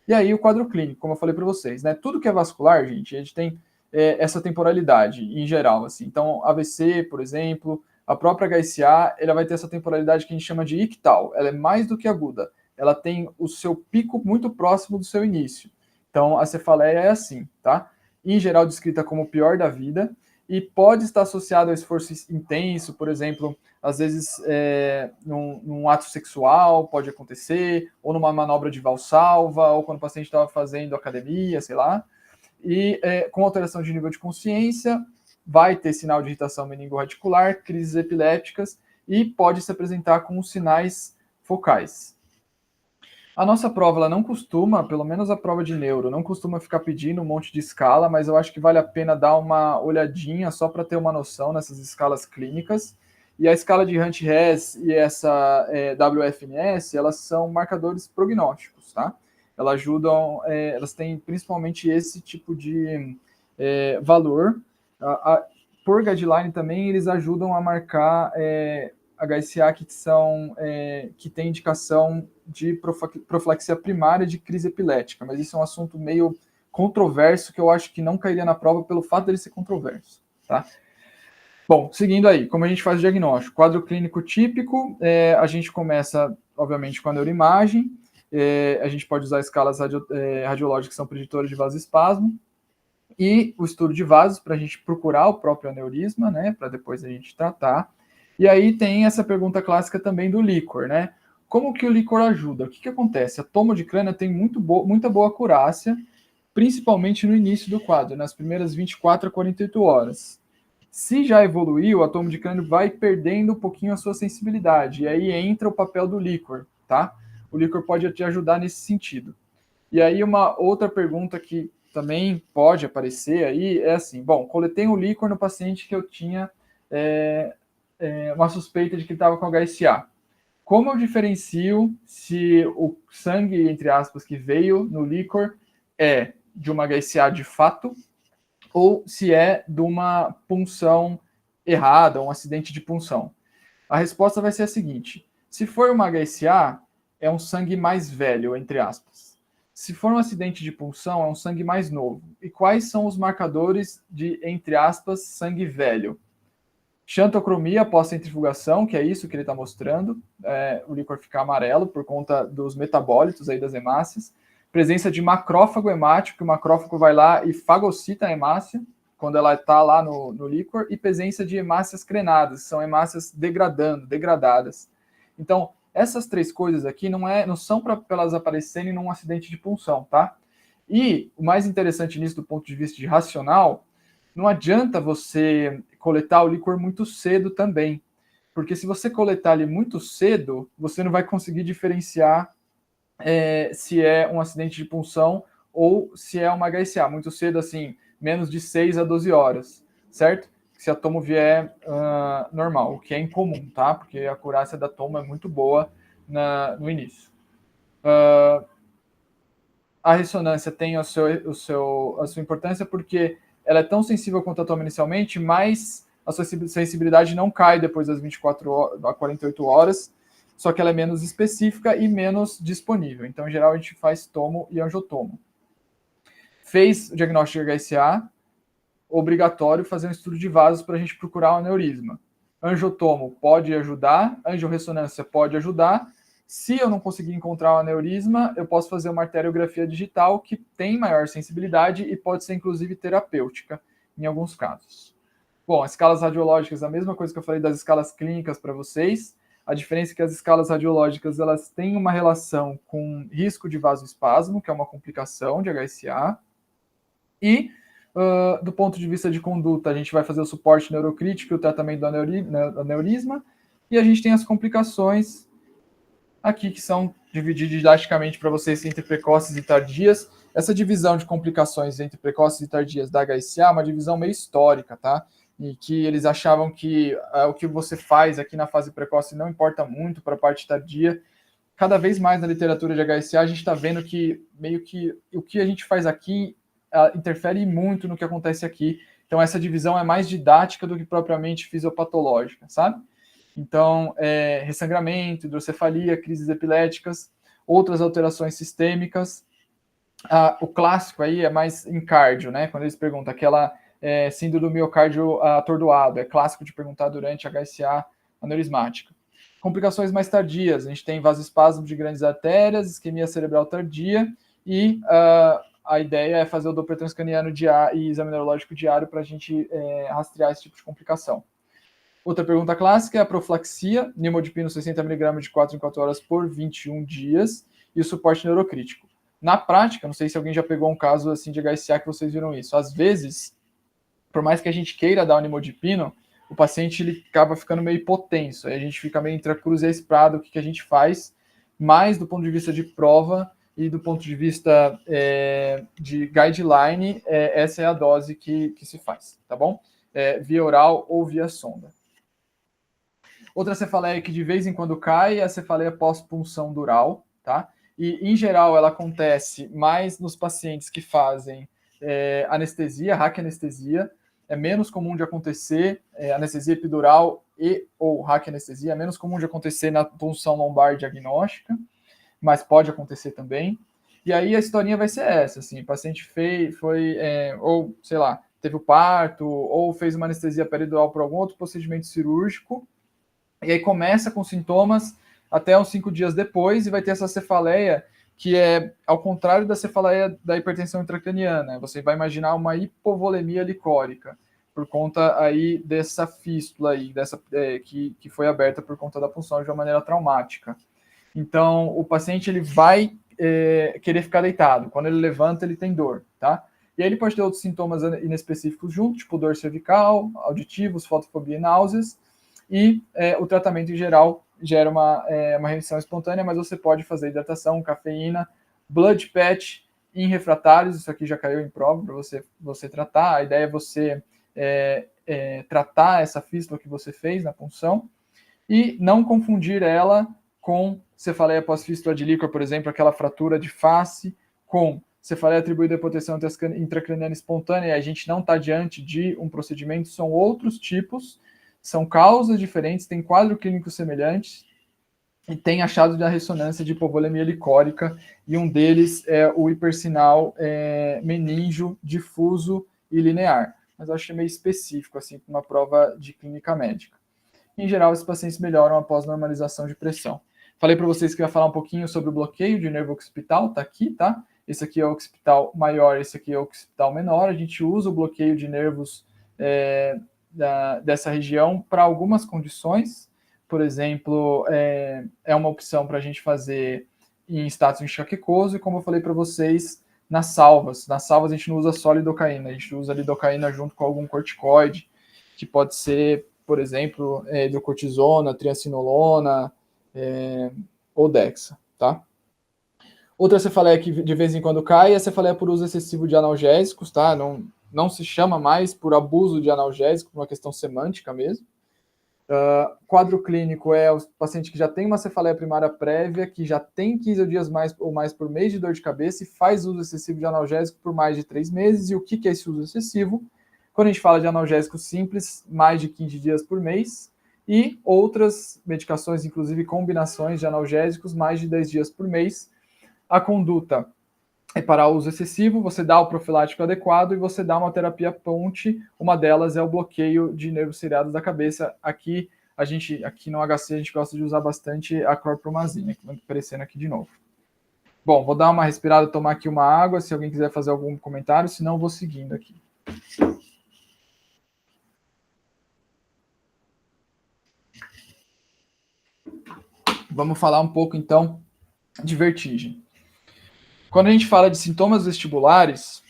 E aí o quadro clínico, como eu falei para vocês, né? Tudo que é vascular, gente, a gente tem essa temporalidade em geral, assim. Então, AVC, por exemplo, a própria HSA, ela vai ter essa temporalidade que a gente chama de ictal. Ela é mais do que aguda. Ela tem o seu pico muito próximo do seu início. Então, a cefaleia é assim, tá? Em geral, descrita como o pior da vida, e pode estar associado a esforço intenso, por exemplo, às vezes num ato sexual pode acontecer, ou numa manobra de valsalva, ou quando o paciente estava fazendo academia, sei lá. E com alteração de nível de consciência, vai ter sinal de irritação meningorradicular, crises epilépticas, e pode se apresentar com os sinais focais. A nossa prova, ela não costuma, pelo menos a prova de neuro, não costuma ficar pedindo um monte de escala, mas eu acho que vale a pena dar uma olhadinha só para ter uma noção nessas escalas clínicas. E a escala de Hunt-Hess e essa WFNS, elas são marcadores prognósticos, tá? Elas ajudam, elas têm principalmente esse tipo de valor. Por guideline também, eles ajudam a marcar HSA que tem indicação de profilaxia primária de crise epilética, mas isso é um assunto meio controverso que eu acho que não cairia na prova pelo fato dele ser controverso, tá? Bom, seguindo aí, como a gente faz o diagnóstico? Quadro clínico típico, a gente começa, obviamente, com a neuroimagem, a gente pode usar escalas radiológicas que são preditoras de vasoespasmo, e o estudo de vasos para a gente procurar o próprio aneurisma, né, para depois a gente tratar. E aí tem essa pergunta clássica também do líquor, né? Como que o líquor ajuda? O que acontece? A tomo de crânio tem muita boa acurácia, principalmente no início do quadro, nas primeiras 24 a 48 horas. Se já evoluiu, a tomo de crânio vai perdendo um pouquinho a sua sensibilidade, e aí entra o papel do líquor, tá? O líquor pode te ajudar nesse sentido. E aí uma outra pergunta que também pode aparecer aí é assim, bom, coletei um líquor no paciente que eu tinha uma suspeita de que estava com HSA. Como eu diferencio se o sangue, entre aspas, que veio no líquor é de uma HSA de fato ou se é de uma punção errada, um acidente de punção? A resposta vai ser a seguinte: se for uma HSA, é um sangue mais velho, entre aspas. Se for um acidente de punção, é um sangue mais novo. E quais são os marcadores de, entre aspas, sangue velho? Xantocromia pós-centrifugação, que é isso que ele está mostrando, o líquor ficar amarelo por conta dos metabólitos aí das hemácias. Presença de macrófago hemático, que o macrófago vai lá e fagocita a hemácia, quando ela está lá no líquor, e presença de hemácias crenadas, são hemácias degradadas. Então, essas três coisas aqui não são para elas aparecerem num acidente de punção, tá? E o mais interessante nisso do ponto de vista de racional, não adianta você coletar o líquor muito cedo também, porque se você coletar ele muito cedo, você não vai conseguir diferenciar se é um acidente de punção ou se é uma HSA. Muito cedo, assim, menos de 6 a 12 horas, certo? Se a tomo vier normal, o que é incomum, tá? Porque a acurácia da tomo é muito boa no início. A ressonância tem a sua importância porque ela é tão sensível quanto a toma inicialmente, mas a sua sensibilidade não cai depois das 24 horas, a 48 horas, só que ela é menos específica e menos disponível. Então, em geral, a gente faz tomo e angiotomo. Fez o diagnóstico de HSA, obrigatório fazer um estudo de vasos para a gente procurar o aneurisma. Angiotomo pode ajudar, angiorressonância pode ajudar. Se eu não conseguir encontrar o aneurisma, eu posso fazer uma arteriografia digital que tem maior sensibilidade e pode ser, inclusive, terapêutica em alguns casos. Bom, as escalas radiológicas, a mesma coisa que eu falei das escalas clínicas para vocês. A diferença é que as escalas radiológicas elas têm uma relação com risco de vasoespasmo, que é uma complicação de HSA. E, do ponto de vista de conduta, a gente vai fazer o suporte neurocrítico e o tratamento do aneurisma. E a gente tem as complicações aqui, que são divididas didaticamente para vocês entre precoces e tardias. Essa divisão de complicações entre precoces e tardias da HSA é uma divisão meio histórica, tá? E que eles achavam que o que você faz aqui na fase precoce não importa muito para a parte tardia. Cada vez mais na literatura de HSA a gente está vendo que meio que o que a gente faz aqui interfere muito no que acontece aqui. Então essa divisão é mais didática do que propriamente fisiopatológica, sabe? Então, ressangramento, hidrocefalia, crises epiléticas, outras alterações sistêmicas. O clássico aí é mais em cardio, né? Quando eles perguntam aquela síndrome do miocárdio atordoado, é clássico de perguntar durante a HSA aneurismática. Complicações mais tardias, a gente tem vasoespasmo de grandes artérias, isquemia cerebral tardia e a ideia é fazer o Doppler transcraniano e exame neurológico diário para a gente rastrear esse tipo de complicação. Outra pergunta clássica é a profilaxia, nimodipino 60mg de 4 em 4 horas por 21 dias e o suporte neurocrítico. Na prática, não sei se alguém já pegou um caso assim de HSA que vocês viram isso. Às vezes, por mais que a gente queira dar o nimodipino, o paciente ele acaba ficando meio hipotenso. Aí a gente fica meio entre a cruz e a espada, o que a gente faz, mas do ponto de vista de prova e do ponto de vista de guideline, essa é a dose que se faz, tá bom? Via oral ou via sonda. Outra cefaleia que de vez em quando cai é a cefaleia pós-punção dural, tá? E, em geral, ela acontece mais nos pacientes que fazem anestesia, raquianestesia. É menos comum de acontecer anestesia epidural ou raquianestesia. É menos comum de acontecer na punção lombar diagnóstica, mas pode acontecer também. E aí a historinha vai ser essa, assim, o paciente ou, sei lá, teve o parto, ou fez uma anestesia peridural por algum outro procedimento cirúrgico, e aí começa com sintomas até uns 5 dias depois, e vai ter essa cefaleia que é ao contrário da cefaleia da hipertensão intracraniana. Você vai imaginar uma hipovolemia licórica, por conta aí dessa fístula aí, que foi aberta por conta da punção de uma maneira traumática. Então, o paciente ele vai querer ficar deitado. Quando ele levanta, ele tem dor, tá? E aí ele pode ter outros sintomas inespecíficos junto, tipo dor cervical, auditivos, fotofobia e náuseas. E o tratamento em geral gera uma remissão espontânea, mas você pode fazer hidratação, cafeína, blood patch em refratários. Isso aqui já caiu em prova para você tratar. A ideia é você tratar essa fístula que você fez na punção e não confundir ela com cefaleia pós-fístula de líquor, por exemplo, aquela fratura de face com cefaleia atribuída à hipotensão intracraniana espontânea, e a gente não está diante de um procedimento, são outros tipos, são causas diferentes, tem quadro clínico semelhante, e tem achado da ressonância de hipovolemia licórica, e um deles é o hipersinal meníngeo difuso e linear. Mas eu achei meio específico, assim, para uma prova de clínica médica. Em geral, esses pacientes melhoram após normalização de pressão. Falei para vocês que eu ia falar um pouquinho sobre o bloqueio de nervo occipital, tá aqui, tá? Esse aqui é o occipital maior, esse aqui é o occipital menor. A gente usa o bloqueio de nervos dessa região para algumas condições. Por exemplo, é uma opção para a gente fazer em status enxaquecoso, e como eu falei para vocês, nas salvas. Nas salvas a gente não usa só lidocaína, a gente usa lidocaína junto com algum corticoide, que pode ser, por exemplo, hidrocortisona, triacinolona ou dexa, tá? Outra cefaleia que de vez em quando cai é a cefaleia por uso excessivo de analgésicos, tá? Não se chama mais por abuso de analgésico, por uma questão semântica mesmo. Quadro clínico é o paciente que já tem uma cefaleia primária prévia, que já tem 15 dias ou mais por mês de dor de cabeça e faz uso excessivo de analgésico por mais de 3 meses. E o que é esse uso excessivo? Quando a gente fala de analgésico simples, mais de 15 dias por mês, e outras medicações, inclusive combinações de analgésicos, mais de 10 dias por mês. A conduta é para uso excessivo, você dá o profilático adequado e você dá uma terapia ponte. Uma delas é o bloqueio de nervos seriados da cabeça. Aqui no HC a gente gosta de usar bastante a clorpromazina, que vai aparecendo aqui de novo. Bom, vou dar uma respirada, tomar aqui uma água, se alguém quiser fazer algum comentário, senão eu vou seguindo aqui. Vamos falar um pouco, então, de vertigem. Quando a gente fala de sintomas vestibulares,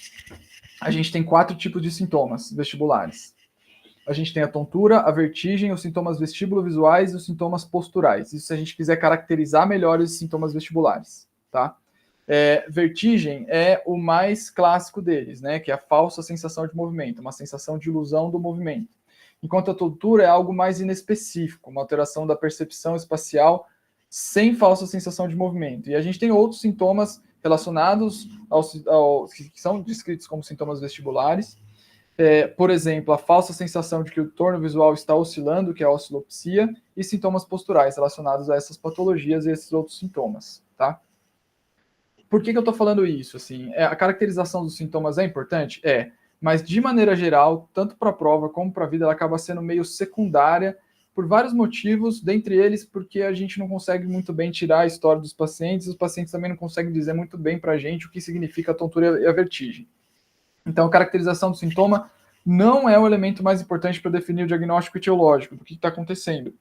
a gente tem 4 tipos de sintomas vestibulares. A gente tem a tontura, a vertigem, os sintomas vestíbulo-visuais e os sintomas posturais. Isso se a gente quiser caracterizar melhor esses sintomas vestibulares, tá? Vertigem é o mais clássico deles, né? Que é a falsa sensação de movimento, uma sensação de ilusão do movimento. Enquanto a tontura é algo mais inespecífico, uma alteração da percepção espacial sem falsa sensação de movimento. E a gente tem outros sintomas relacionados que são descritos como sintomas vestibulares. Por exemplo, a falsa sensação de que o torno visual está oscilando, que é a oscilopsia, e sintomas posturais relacionados a essas patologias e esses outros sintomas, tá? Por que eu estou falando isso? Assim, a caracterização dos sintomas é importante? Mas de maneira geral, tanto para a prova como para a vida, ela acaba sendo meio secundária por vários motivos, dentre eles porque a gente não consegue muito bem tirar a história dos pacientes, os pacientes também não conseguem dizer muito bem para a gente o que significa a tontura e a vertigem. Então, a caracterização do sintoma não é o elemento mais importante para definir o diagnóstico etiológico do que está acontecendo,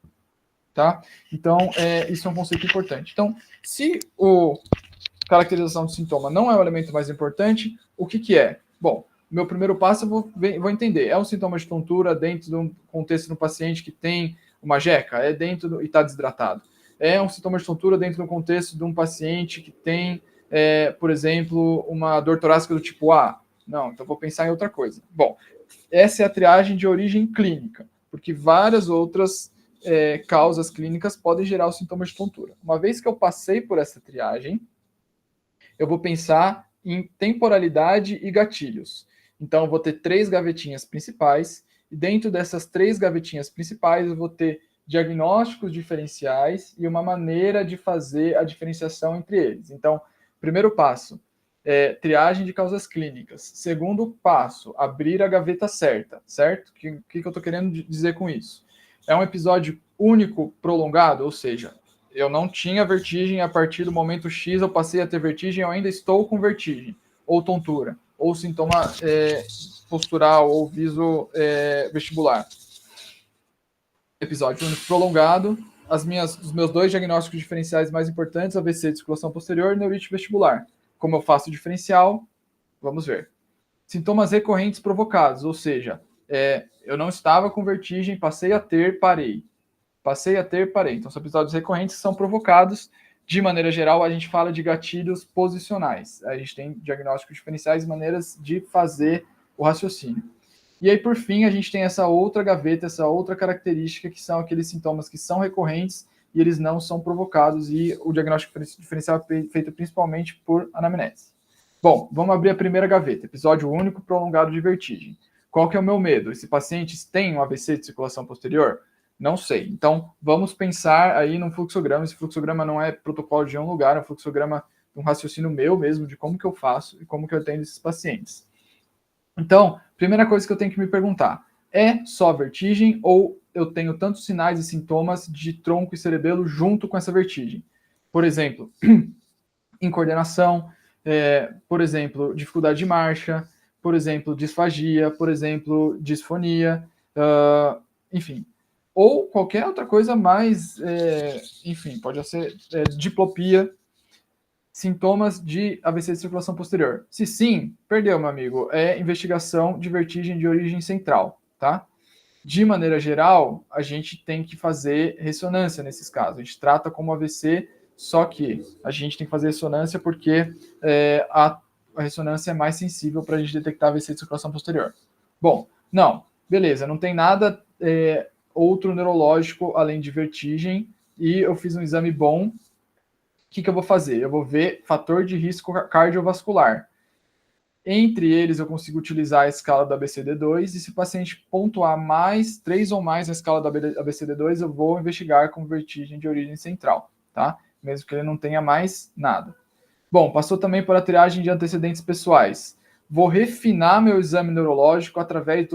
tá? Então, isso é um conceito importante. Então, se a caracterização do sintoma não é o elemento mais importante, o que é? Bom, meu primeiro passo eu vou entender. É um sintoma de tontura dentro de um contexto de um paciente que tem uma jeca? E está desidratado? É um sintoma de tontura dentro de um contexto de um paciente que tem, por exemplo, uma dor torácica do tipo A? Não, então vou pensar em outra coisa. Bom, essa é a triagem de origem clínica, porque várias outras causas clínicas podem gerar os sintomas de tontura. Uma vez que eu passei por essa triagem, eu vou pensar em temporalidade e gatilhos. Então, eu vou ter 3 gavetinhas principais, e dentro dessas 3 gavetinhas principais, eu vou ter diagnósticos diferenciais e uma maneira de fazer a diferenciação entre eles. Então, primeiro passo, triagem de causas clínicas. Segundo passo, abrir a gaveta certa, certo? O que eu estou querendo dizer com isso? É um episódio único prolongado, ou seja, eu não tinha vertigem, a partir do momento X eu passei a ter vertigem, eu ainda estou com vertigem, ou tontura, ou sintoma postural, ou viso vestibular. Episódio único prolongado, os meus 2 diagnósticos diferenciais mais importantes, AVC de circulação posterior e neurite vestibular. Como eu faço o diferencial? Vamos ver. Sintomas recorrentes provocados, ou seja, eu não estava com vertigem, passei a ter, parei. Passei a ter, parei. Então, são episódios recorrentes que são provocados. De maneira geral, a gente fala de gatilhos posicionais. A gente tem diagnósticos diferenciais, maneiras de fazer o raciocínio. E aí, por fim, a gente tem essa outra gaveta, essa outra característica, que são aqueles sintomas que são recorrentes e eles não são provocados, e o diagnóstico diferencial é feito principalmente por anamnese. Bom, vamos abrir a primeira gaveta, episódio único prolongado de vertigem. Qual que é o meu medo? Esse paciente tem um AVC de circulação posterior? Não sei. Então, vamos pensar aí num fluxograma. Esse fluxograma não é protocolo de um lugar, é um fluxograma de um raciocínio meu mesmo, de como que eu faço e como que eu atendo esses pacientes. Então, primeira coisa que eu tenho que me perguntar, é só vertigem ou eu tenho tantos sinais e sintomas de tronco e cerebelo junto com essa vertigem? Por exemplo, incoordenação, por exemplo, dificuldade de marcha, por exemplo, disfagia, por exemplo, disfonia, enfim. Ou qualquer outra coisa mais, enfim, pode ser diplopia, sintomas de AVC de circulação posterior. Se sim, perdeu, meu amigo, é investigação de vertigem de origem central, tá? De maneira geral, a gente tem que fazer ressonância nesses casos. A gente trata como AVC, só que a gente tem que fazer ressonância porque a ressonância é mais sensível para a gente detectar AVC de circulação posterior. Bom, não, beleza, não tem nada outro neurológico além de vertigem e eu fiz um exame bom. O que eu vou fazer? Eu vou ver fator de risco cardiovascular. Entre eles, eu consigo utilizar a escala do ABCD2 e se o paciente pontuar mais, 3 ou mais na escala do ABCD2, eu vou investigar com vertigem de origem central, tá? Mesmo que ele não tenha mais nada. Bom, passou também por a triagem de antecedentes pessoais. Vou refinar meu exame neurológico através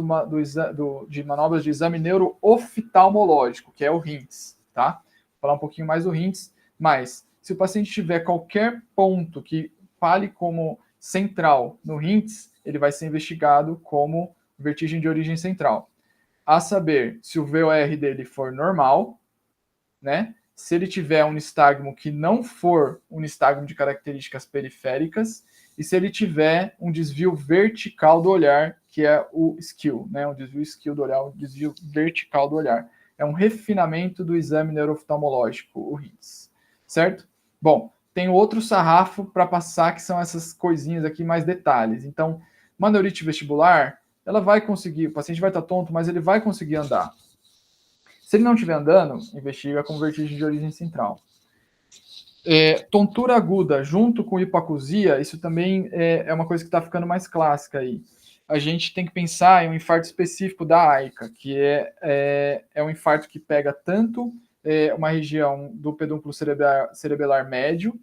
de manobras de exame neurooftalmológico, que é o RINTS, tá? Vou falar um pouquinho mais do RINTS, mas se o paciente tiver qualquer ponto que fale como central no RINTS, ele vai ser investigado como vertigem de origem central. A saber, se o VOR dele for normal, né? Se ele tiver um nistagmo que não for um nistagmo de características periféricas e se ele tiver um desvio vertical do olhar, que é o SKIL, né? Um desvio SKIL do olhar, um desvio vertical do olhar. É um refinamento do exame neurooftalmológico, o RINTS, certo? Bom, tem outro sarrafo para passar, que são essas coisinhas aqui, mais detalhes. Então, uma neurite vestibular, ela vai conseguir, o paciente vai estar tonto, mas ele vai conseguir andar. Se ele não estiver andando, investiga com vertigem de origem central. Tontura aguda junto com hipoacusia, isso também é uma coisa que está ficando mais clássica aí. A gente tem que pensar em um infarto específico da AICA, que é um infarto que pega tanto uma região do pedúnculo cerebelar médio,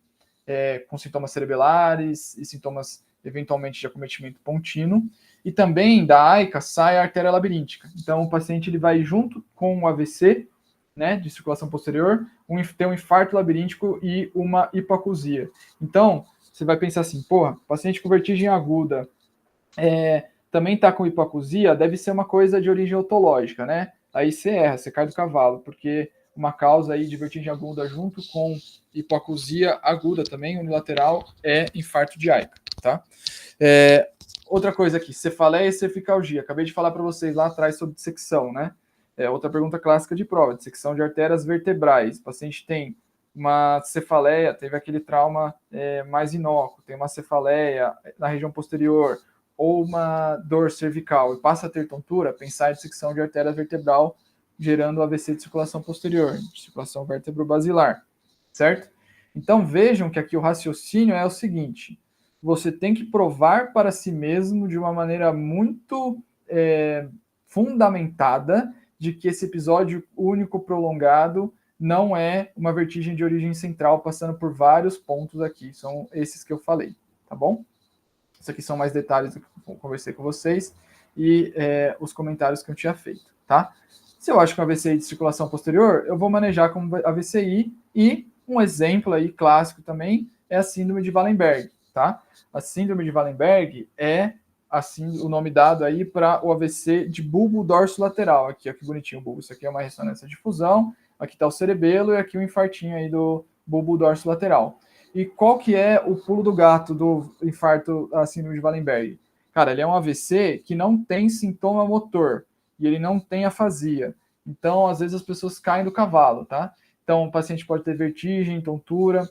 com sintomas cerebelares e sintomas eventualmente de acometimento pontínuo, e também da AICA sai a artéria labiríntica. Então o paciente ele vai junto com o AVC, né, de circulação posterior, tem um infarto labiríntico e uma hipoacusia. Então você vai pensar assim, porra, paciente com vertigem aguda, também está com hipoacusia, deve ser uma coisa de origem otológica, né? Aí você erra, você cai do cavalo, porque uma causa aí de vertigem aguda junto com hipoacusia aguda também, unilateral, é infarto de AICA, tá? Outra coisa aqui, cefaleia e cervicalgia. Acabei de falar para vocês lá atrás sobre dissecção, né? Outra pergunta clássica de prova, dissecção de artérias vertebrais. O paciente tem uma cefaleia, teve aquele trauma mais inócuo, tem uma cefaleia na região posterior, ou uma dor cervical e passa a ter tontura, pensar em dissecção de artéria vertebral, gerando AVC de circulação posterior, de circulação vertebrobasilar, certo? Então vejam que aqui o raciocínio é o seguinte, você tem que provar para si mesmo de uma maneira muito fundamentada de que esse episódio único prolongado não é uma vertigem de origem central, passando por vários pontos aqui, são esses que eu falei, tá bom? Isso aqui são mais detalhes que eu conversei com vocês e os comentários que eu tinha feito, tá? Se eu acho que é um AVCI de circulação posterior, eu vou manejar como AVCI e um exemplo aí clássico também é a síndrome de Wallenberg, tá? A síndrome de Wallenberg é assim o nome dado aí para o AVC de bulbo dorsolateral. Aqui, ó, que bonitinho o bulbo. Isso aqui é uma ressonância de fusão. Aqui está o cerebelo e aqui o infartinho aí do bulbo dorsolateral. E qual que é o pulo do gato do infarto da síndrome de Wallenberg? Cara, ele é um AVC que não tem sintoma motor e ele não tem afasia. Então, às vezes as pessoas caem do cavalo, tá? Então, o paciente pode ter vertigem, tontura,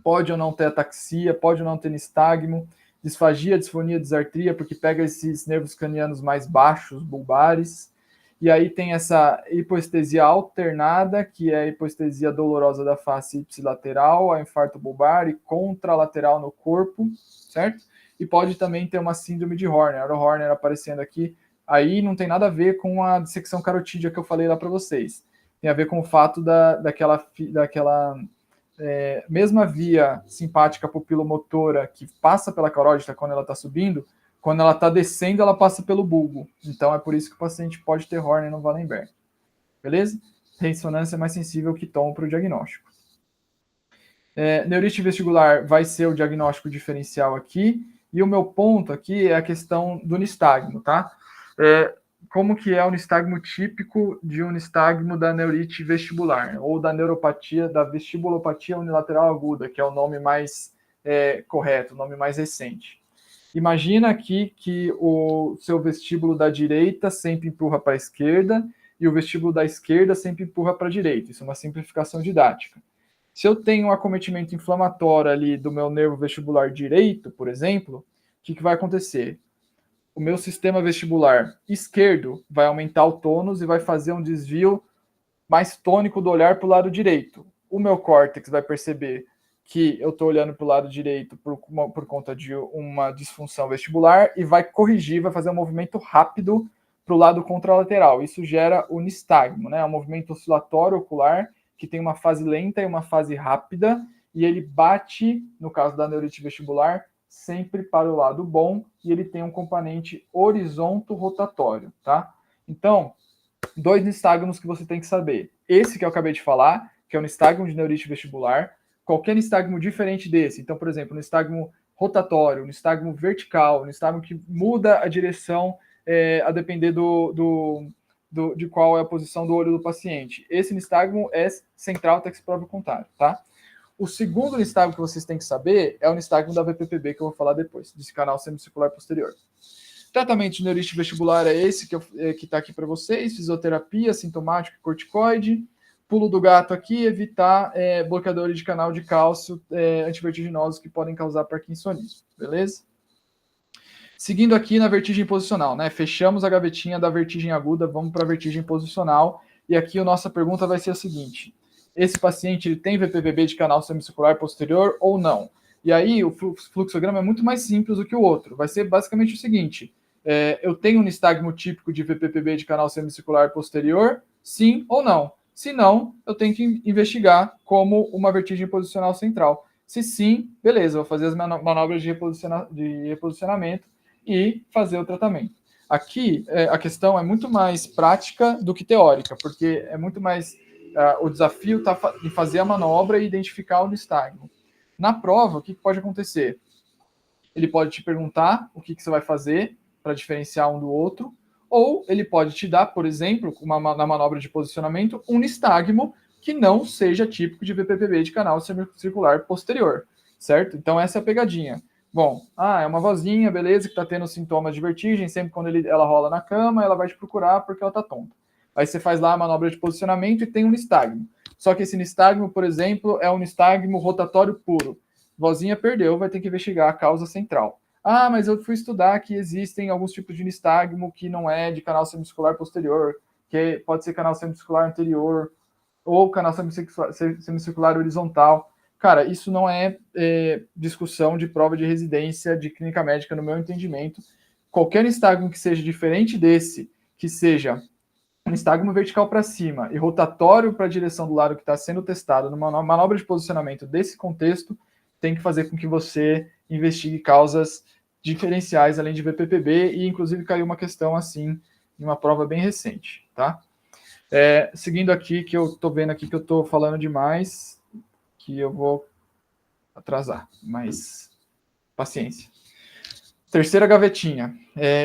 pode ou não ter ataxia, pode ou não ter nistagmo, disfagia, disfonia, disartria, porque pega esses nervos cranianos mais baixos, bulbares. E aí tem essa hipoestesia alternada, que é a hipoestesia dolorosa da face ipsilateral, a infarto bulbar e contralateral no corpo, certo? e pode também ter uma síndrome de Horner. Olha o Horner aparecendo aqui. Aí não tem nada a ver com a dissecção carotídea que eu falei lá para vocês. Tem a ver com o fato daquela mesma via simpática pupilomotora que passa pela carótida quando ela está subindo, quando ela está descendo, ela passa pelo bulbo. Então é por isso que o paciente pode ter Horner no Wallenberg. Beleza? Ressonância mais sensível que tom para o diagnóstico. Neurite vestibular vai ser o diagnóstico diferencial aqui. E o meu ponto aqui é a questão do nistagmo, tá? Como que é o nistagmo típico de um nistagmo da neurite vestibular, ou da neuropatia, da vestibulopatia unilateral aguda, que é o nome mais correto, o nome mais recente. Imagina aqui que o seu vestíbulo da direita sempre empurra para a esquerda e o vestíbulo da esquerda sempre empurra para a direita. Isso é uma simplificação didática. Se eu tenho um acometimento inflamatório ali do meu nervo vestibular direito, por exemplo, o que vai acontecer? O meu sistema vestibular esquerdo vai aumentar o tônus e vai fazer um desvio mais tônico do olhar para o lado direito. O meu córtex vai perceber que eu estou olhando para o lado direito por conta de uma disfunção vestibular e vai corrigir, vai fazer um movimento rápido para o lado contralateral. Isso gera o nistagmo, né? Um movimento oscilatório ocular que tem uma fase lenta e uma fase rápida, e ele bate, no caso da neurite vestibular, sempre para o lado bom, e ele tem um componente horizonto rotatório, tá? Então, 2 nistagmos que você tem que saber. Esse que eu acabei de falar, que é o nistagmo de neurite vestibular, qualquer nistagmo diferente desse, então, por exemplo, nistagmo rotatório, nistagmo vertical, nistagmo que muda a direção a depender de qual é a posição do olho do paciente. Esse nistagmo é central textprove contrário, tá? O segundo nistagmo que vocês têm que saber é o nistagmo da VPPB, que eu vou falar depois, desse canal semicircular posterior. Tratamento de neurite vestibular é esse que está aqui para vocês, fisioterapia, sintomático e corticoide. Pulo do gato aqui, evitar bloqueadores de canal de cálcio antivertiginosos que podem causar parkinsonismo, beleza? Seguindo aqui na vertigem posicional, né? Fechamos a gavetinha da vertigem aguda, vamos para a vertigem posicional. E aqui a nossa pergunta vai ser a seguinte: esse paciente ele tem VPPB de canal semicircular posterior ou não? E aí o fluxograma é muito mais simples do que o outro. Vai ser basicamente o seguinte: eu tenho um nistagmo típico de VPPB de canal semicircular posterior? Sim ou não? Se não, eu tenho que investigar como uma vertigem posicional central. Se sim, beleza, vou fazer as manobras de reposicionamento e fazer o tratamento. Aqui, a questão é muito mais prática do que teórica, porque é muito mais o desafio está em fazer a manobra e identificar o nistagmo. Na prova, o que pode acontecer? Ele pode te perguntar o que você vai fazer para diferenciar um do outro, ou ele pode te dar, por exemplo, na manobra de posicionamento, um nistagmo que não seja típico de VPPB de canal semicircular posterior, certo? Então essa é a pegadinha. Bom, é uma vozinha, beleza, que está tendo sintomas de vertigem, sempre quando ela rola na cama, ela vai te procurar porque ela está tonta. Aí você faz lá a manobra de posicionamento e tem um nistagmo. Só que esse nistagmo, por exemplo, é um nistagmo rotatório puro. Vozinha perdeu, vai ter que investigar a causa central. Mas eu fui estudar que existem alguns tipos de nistagmo que não é de canal semicircular posterior, que pode ser canal semicircular anterior ou canal semicircular horizontal. Cara, isso não é discussão de prova de residência de clínica médica, no meu entendimento. Qualquer nistagmo que seja diferente desse, que seja um nistagmo vertical para cima e rotatório para a direção do lado que está sendo testado, numa manobra de posicionamento desse contexto, tem que fazer com que você investigue causas diferenciais além de VPPB, e inclusive caiu uma questão assim em uma prova bem recente, tá? Seguindo aqui, que eu estou vendo aqui que eu estou falando demais, que eu vou atrasar, mas paciência. Terceira gavetinha,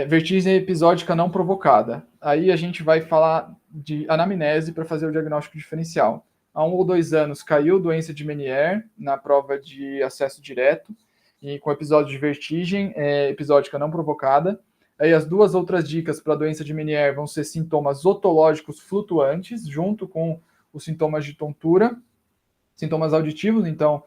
vertigem episódica não provocada. Aí a gente vai falar de anamnese para fazer o diagnóstico diferencial. Há 1 ou 2 anos caiu doença de Meniere na prova de acesso direto, e com episódio de vertigem episódica não provocada. Aí as 2 outras dicas para a doença de Meniere vão ser sintomas otológicos flutuantes, junto com os sintomas de tontura, sintomas auditivos, então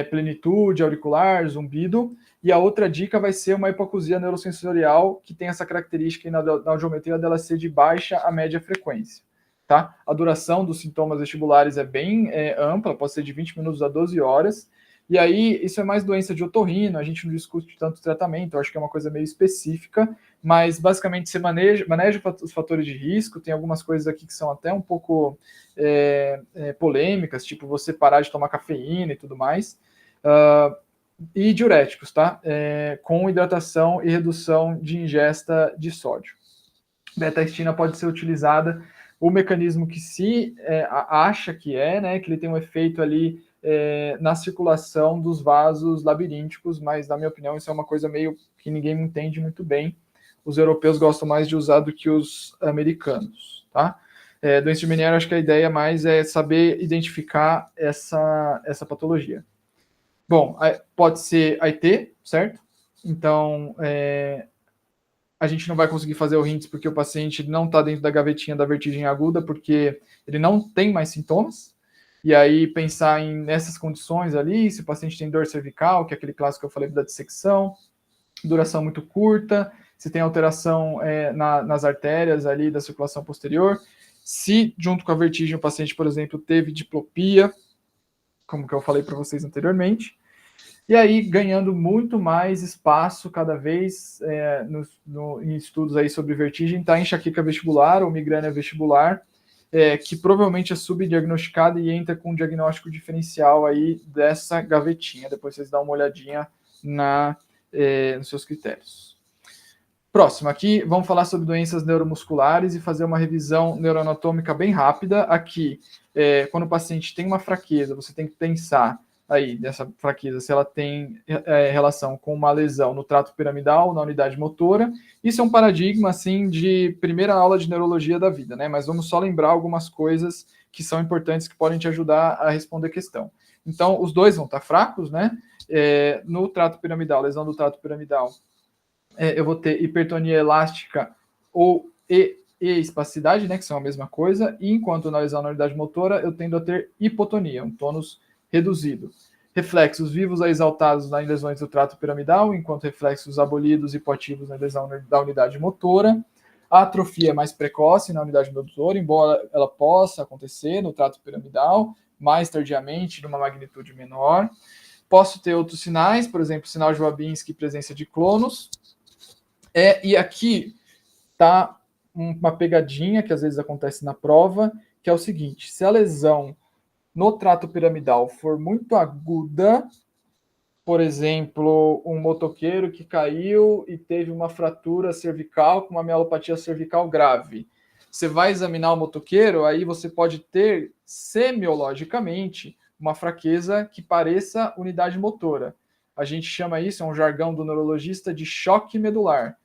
plenitude, auricular, zumbido. E a outra dica vai ser uma hipoacusia neurosensorial, que tem essa característica na audiometria dela ser de baixa a média frequência. Tá? A duração dos sintomas vestibulares é bem ampla, pode ser de 20 minutos a 12 horas, E aí, isso é mais doença de otorrino, a gente não discute tanto tratamento, eu acho que é uma coisa meio específica, mas basicamente você maneja os fatores de risco, tem algumas coisas aqui que são até um pouco polêmicas, tipo você parar de tomar cafeína e tudo mais, e diuréticos, tá? Com hidratação e redução de ingesta de sódio. Beta-estina pode ser utilizada, o mecanismo que se acha que né, que ele tem um efeito ali na circulação dos vasos labirínticos, mas na minha opinião isso é uma coisa meio que ninguém entende muito bem. Os europeus gostam mais de usar do que os americanos, tá? Doença de Meniere, acho que a ideia mais é saber identificar essa patologia. Bom, pode ser AIT, certo? Então, a gente não vai conseguir fazer o RINTS porque o paciente não está dentro da gavetinha da vertigem aguda, porque ele não tem mais sintomas. E aí, pensar nessas condições ali, se o paciente tem dor cervical, que é aquele clássico que eu falei da dissecção, duração muito curta, se tem alteração nas artérias ali da circulação posterior, se junto com a vertigem o paciente, por exemplo, teve diplopia, como que eu falei para vocês anteriormente, e aí ganhando muito mais espaço cada vez em estudos aí sobre vertigem, está enxaqueca vestibular ou migrânia vestibular, que provavelmente é subdiagnosticada e entra com um diagnóstico diferencial aí dessa gavetinha. Depois vocês dão uma olhadinha nos seus critérios. Próximo, aqui vamos falar sobre doenças neuromusculares e fazer uma revisão neuroanatômica bem rápida. Aqui, quando o paciente tem uma fraqueza, você tem que pensar aí dessa fraqueza, se ela tem relação com uma lesão no trato piramidal, na unidade motora. Isso é um paradigma, assim, de primeira aula de neurologia da vida, né? Mas vamos só lembrar algumas coisas que são importantes que podem te ajudar a responder a questão. Então, os dois vão estar fracos, né? No trato piramidal, lesão do trato piramidal, eu vou ter hipertonia elástica ou espasticidade, né, que são a mesma coisa, e enquanto na lesão na unidade motora, eu tendo a ter hipotonia, um tônus reduzido. Reflexos vivos a exaltados nas lesões do trato piramidal, enquanto reflexos abolidos e hipoativos na lesão da unidade motora. A atrofia é mais precoce na unidade motora, embora ela possa acontecer no trato piramidal, mais tardiamente, numa magnitude menor. Posso ter outros sinais, por exemplo, sinal de Babinski, presença de clonos. E aqui está uma pegadinha que às vezes acontece na prova, que é o seguinte: se a lesão no trato piramidal for muito aguda, por exemplo, um motoqueiro que caiu e teve uma fratura cervical com uma mielopatia cervical grave, você vai examinar o motoqueiro, aí você pode ter semiologicamente uma fraqueza que pareça unidade motora. A gente chama isso, é um jargão do neurologista, de choque medular.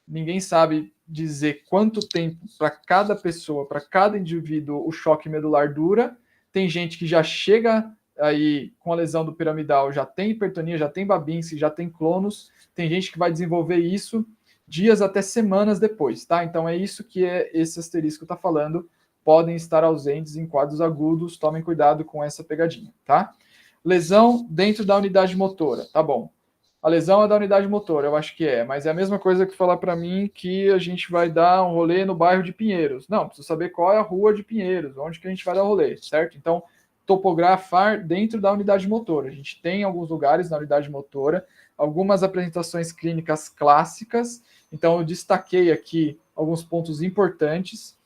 Ninguém sabe dizer quanto tempo para cada pessoa, para cada indivíduo, o choque medular dura. Tem gente que já chega aí com a lesão do piramidal, já tem hipertonia, já tem Babinski, já tem clonos. Tem gente que vai desenvolver isso dias até semanas depois, tá? Então é isso que esse asterisco está falando. Podem estar ausentes em quadros agudos, tomem cuidado com essa pegadinha, tá? Lesão dentro da unidade motora, tá bom. A lesão é da unidade motora, eu acho que mas é a mesma coisa que falar para mim que a gente vai dar um rolê no bairro de Pinheiros. Não, preciso saber qual é a rua de Pinheiros, onde que a gente vai dar o rolê, certo? Então, topografar dentro da unidade motora. A gente tem alguns lugares na unidade motora, algumas apresentações clínicas clássicas, então eu destaquei aqui alguns pontos importantes.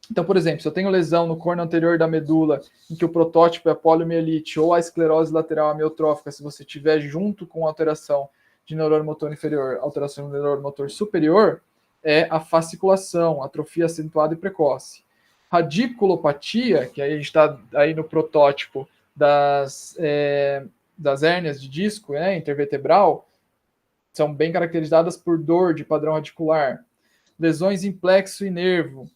Então, por exemplo, se eu tenho lesão no corno anterior da medula, em que o protótipo é a poliomielite ou a esclerose lateral amiotrófica, se você tiver junto com alteração de neurônio motor inferior, alteração do neurônio motor superior, é a fasciculação, atrofia acentuada e precoce. Radiculopatia, que aí a gente está aí no protótipo das hérnias de disco, né, intervertebral, são bem caracterizadas por dor de padrão radicular. Lesões em plexo e nervo,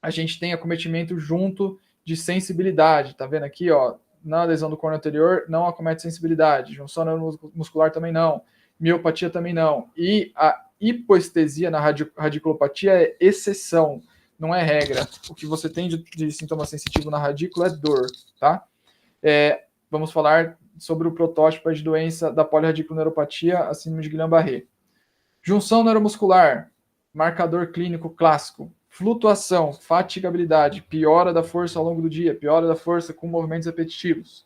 a gente tem acometimento junto de sensibilidade. Tá vendo aqui, ó, na lesão do corno anterior não acomete sensibilidade, junção neuromuscular também não, miopatia também não. E a hipoestesia na radiculopatia é exceção, não é regra. O que você tem de sintoma sensitivo na radícula é dor, tá? Vamos falar sobre o protótipo de doença da polirradiculoneuropatia, a síndrome de Guillain-Barré. Junção neuromuscular, marcador clínico clássico. Flutuação, fatigabilidade, piora da força ao longo do dia, piora da força com movimentos repetitivos.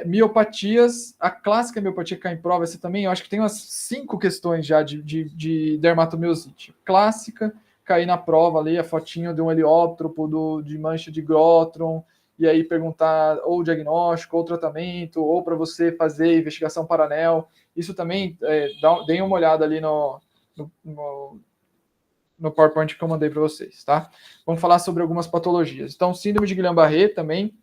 Miopatias, a clássica miopatia que cai em prova, essa também, eu acho que tem umas 5 questões já de dermatomiosite. Clássica, cair na prova ali, a fotinho de um heliótropo, de mancha de Grotron, e aí perguntar ou diagnóstico, ou tratamento, ou para você fazer investigação paranel. Isso também, deem uma olhada ali no PowerPoint que eu mandei para vocês, tá? Vamos falar sobre algumas patologias. Então, síndrome de Guillain-Barré também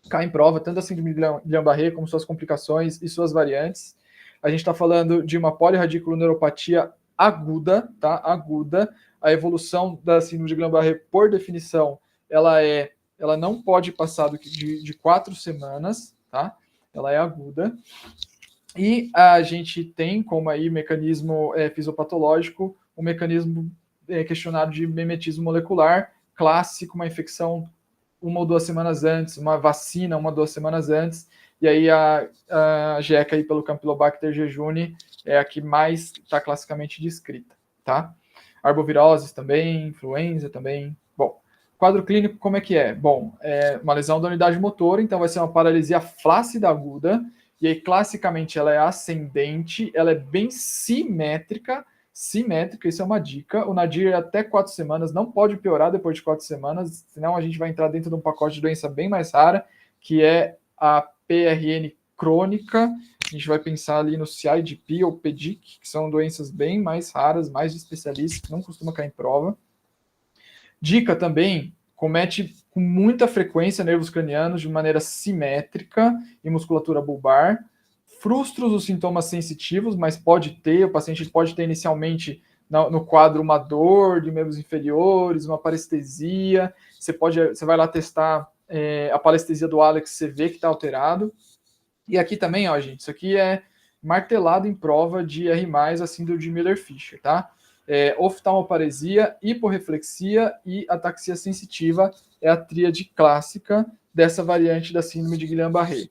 cai em prova, tanto a síndrome de Guillain-Barré como suas complicações e suas variantes. A gente está falando de uma polirradiculoneuropatia aguda, tá? Aguda. A evolução da síndrome de Guillain-Barré, por definição, ela não pode passar de 4 semanas, tá? Ela é aguda. E a gente tem como aí mecanismo fisiopatológico um mecanismo questionário de mimetismo molecular, clássico, uma infecção 1 ou 2 semanas antes, uma vacina 1 ou 2 semanas antes, e aí a jeca aí pelo Campylobacter jejuni é a que mais está classicamente descrita, tá? Arboviroses também, influenza também. Bom, quadro clínico como é que é? Bom, uma lesão da unidade motora, então vai ser uma paralisia flácida aguda, e aí classicamente ela é ascendente, ela é bem simétrica, isso é uma dica. O nadir é até 4 semanas, não pode piorar depois de 4 semanas, senão a gente vai entrar dentro de um pacote de doença bem mais rara, que é a PRN crônica. A gente vai pensar ali no CIDP ou PEDIC, que são doenças bem mais raras, mais de especialistas, que não costuma cair em prova. Dica também, comete com muita frequência nervos cranianos de maneira simétrica e musculatura bulbar. Frustros os sintomas sensitivos, mas o paciente pode ter inicialmente no quadro uma dor de membros inferiores, uma parestesia. Você vai lá testar a parestesia do Alex, você vê que está alterado. E aqui também, ó, gente, isso aqui é martelado em prova de R+, a síndrome de Miller-Fisher, tá? Oftalmoparesia, hiporreflexia e ataxia sensitiva é a tríade clássica dessa variante da síndrome de Guillain-Barré.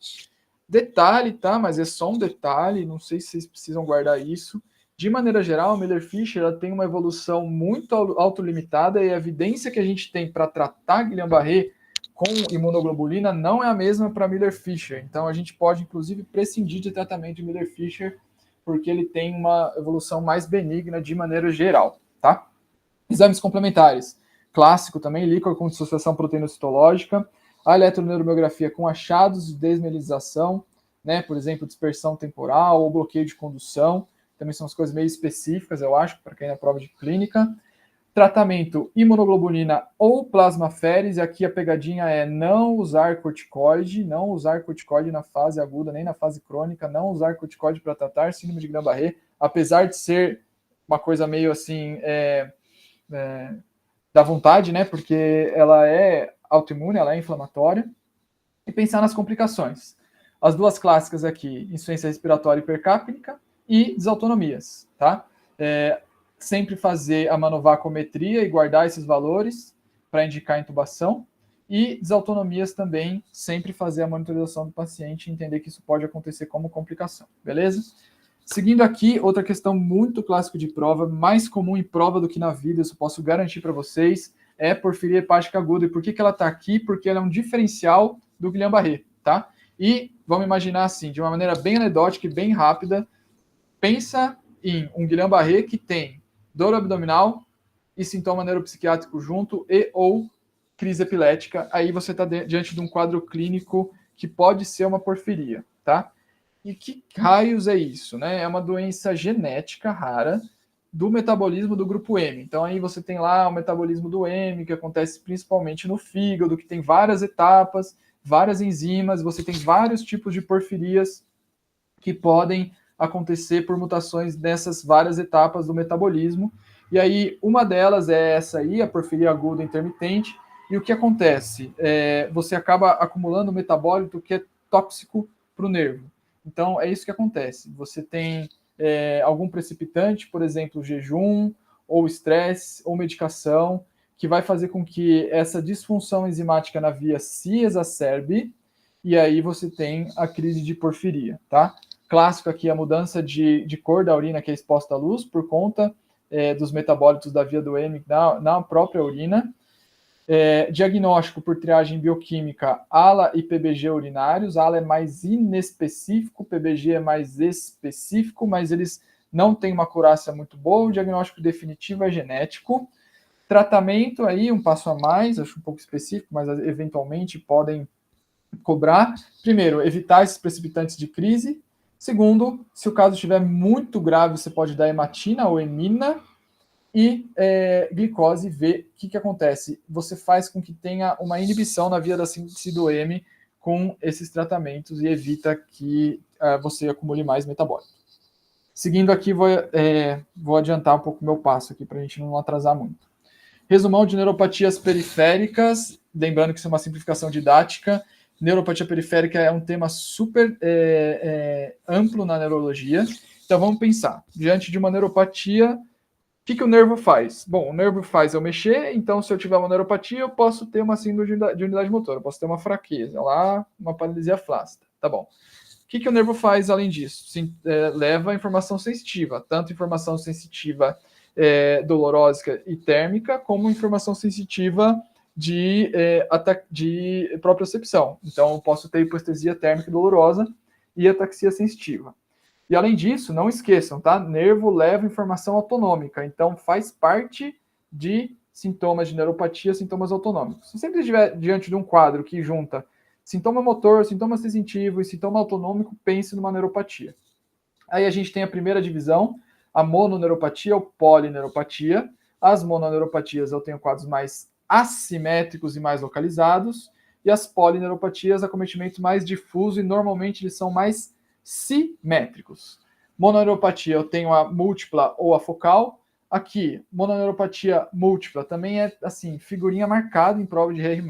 Detalhe, tá? Mas é só um detalhe, não sei se vocês precisam guardar isso. De maneira geral, a Miller-Fisher ela tem uma evolução muito autolimitada e a evidência que a gente tem para tratar Guillain-Barré com imunoglobulina não é a mesma para Miller-Fisher. Então, a gente pode, inclusive, prescindir de tratamento de Miller-Fisher porque ele tem uma evolução mais benigna de maneira geral, tá? Exames complementares. Clássico também, líquor com dissociação proteinocitológica, a eletroneuromiografia com achados de desmielinização, né, por exemplo, dispersão temporal ou bloqueio de condução, também são as coisas meio específicas, eu acho, para quem é na prova de clínica. Tratamento imunoglobulina ou plasmaférese, aqui a pegadinha é não usar corticoide na fase aguda, nem na fase crônica, não usar corticoide para tratar síndrome de Guillain-Barré, apesar de ser uma coisa meio assim, da vontade, né, porque ela é autoimune, ela é inflamatória, e pensar nas complicações. As duas clássicas aqui, insuficiência respiratória hipercápnica e desautonomias, tá? Sempre fazer a manovacometria e guardar esses valores para indicar intubação, e desautonomias também, sempre fazer a monitorização do paciente e entender que isso pode acontecer como complicação, beleza? Seguindo aqui, outra questão muito clássica de prova, mais comum em prova do que na vida, isso eu posso garantir para vocês, é porfiria hepática aguda. E por que ela está aqui? Porque ela é um diferencial do Guillain-Barré, tá? E vamos imaginar assim, de uma maneira bem anedótica e bem rápida, pensa em um Guillain-Barré que tem dor abdominal e sintoma neuropsiquiátrico junto e ou crise epilética, aí você está diante de um quadro clínico que pode ser uma porfiria, tá? E que raios é isso, né? É uma doença genética rara do metabolismo do grupo M. Então aí você tem lá o metabolismo do M, que acontece principalmente no fígado, que tem várias etapas, várias enzimas, você tem vários tipos de porfirias que podem acontecer por mutações nessas várias etapas do metabolismo. E aí, uma delas é essa aí, a porfiria aguda intermitente. E o que acontece? Você acaba acumulando um metabólito que é tóxico para o nervo. Então, é isso que acontece. Você tem algum precipitante, por exemplo, jejum, ou estresse, ou medicação, que vai fazer com que essa disfunção enzimática na via se exacerbe, e aí você tem a crise de porfiria, tá? Clássico aqui a mudança de cor da urina que é exposta à luz por conta dos metabólitos da via do M na própria urina. Diagnóstico por triagem bioquímica, ALA e PBG urinários. ALA é mais inespecífico, PBG é mais específico, mas eles não têm uma acurácia muito boa. O diagnóstico definitivo é genético. Tratamento aí, um passo a mais, acho um pouco específico, mas eventualmente podem cobrar. Primeiro, evitar esses precipitantes de crise. Segundo, se o caso estiver muito grave, você pode dar hematina ou hemina. E glicose, ver o que acontece. Você faz com que tenha uma inibição na via da síntese do M com esses tratamentos e evita que você acumule mais metabólico. Seguindo aqui, vou adiantar um pouco o meu passo aqui para a gente não atrasar muito. Resumão de neuropatias periféricas, lembrando que isso é uma simplificação didática. Neuropatia periférica é um tema super amplo na neurologia. Então vamos pensar, diante de uma neuropatia, o que o nervo faz? Bom, o nervo faz eu mexer, então se eu tiver uma neuropatia, eu posso ter uma síndrome de unidade motora, eu posso ter uma fraqueza, lá, uma paralisia flácida. Tá bom. O que o nervo faz além disso? Leva informação sensitiva, tanto informação sensitiva dolorosa e térmica, como informação sensitiva de propriocepção. Então, eu posso ter hipoestesia térmica e dolorosa e ataxia sensitiva. E além disso, não esqueçam, tá? Nervo leva informação autonômica, então faz parte de sintomas de neuropatia, sintomas autonômicos. Se sempre estiver diante de um quadro que junta sintoma motor, sintoma sensitivo e sintoma autonômico, pense numa neuropatia. Aí a gente tem a primeira divisão, a mononeuropatia ou polineuropatia. As mononeuropatias eu tenho quadros mais assimétricos e mais localizados, e as polineuropatias, acometimento mais difuso, e normalmente eles são mais simétricos. Mononeuropatia, eu tenho a múltipla ou a focal. Aqui, mononeuropatia múltipla também é, assim, figurinha marcada em prova de R+,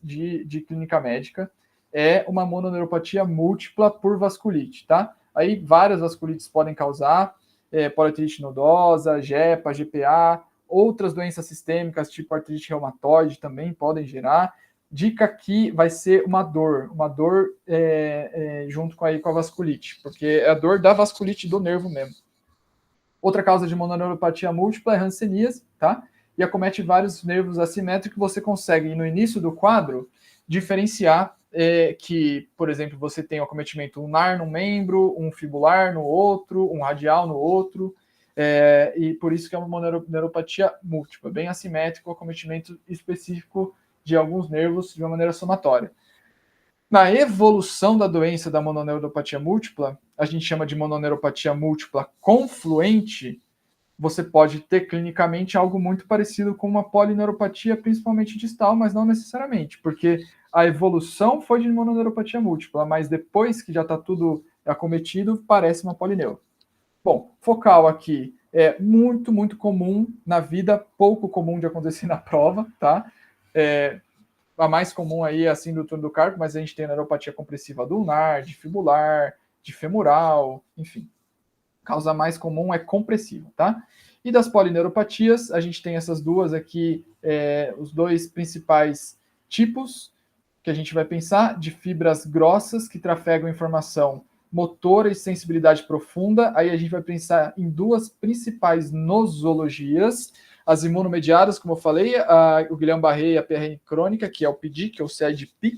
de clínica médica. É uma mononeuropatia múltipla por vasculite, tá? Aí, várias vasculites podem causar, poliartrite nodosa, GEPA, GPA, outras doenças sistêmicas, tipo artrite reumatoide, também podem gerar. Dica aqui vai ser uma dor junto com a vasculite, porque é a dor da vasculite do nervo mesmo. Outra causa de mononeuropatia múltipla é hanseníase, tá? E acomete vários nervos assimétricos. Você consegue, no início do quadro, diferenciar que, por exemplo, você tem um acometimento ulnar num membro, um fibular no outro, um radial no outro, e por isso que é uma mononeuropatia múltipla, bem assimétrico, acometimento específico de alguns nervos de uma maneira somatória. Na evolução da doença da mononeuropatia múltipla, a gente chama de mononeuropatia múltipla confluente, você pode ter clinicamente algo muito parecido com uma polineuropatia, principalmente distal, mas não necessariamente, porque a evolução foi de mononeuropatia múltipla, mas depois que já está tudo acometido, parece uma polineuro. Bom, focal aqui é muito, muito comum na vida, pouco comum de acontecer na prova, tá? A mais comum aí é a síndrome do túnel do carpo, mas a gente tem a neuropatia compressiva do ulnar, de fibular, de femoral, enfim. A causa mais comum é compressiva, tá? E das polineuropatias, a gente tem essas duas aqui, os dois principais tipos que a gente vai pensar, de fibras grossas que trafegam informação motora e sensibilidade profunda. Aí a gente vai pensar em duas principais nosologias, as imunomediadas, como eu falei, o Guillain-Barré e a PRN crônica, que é o PID, que é o CIDP,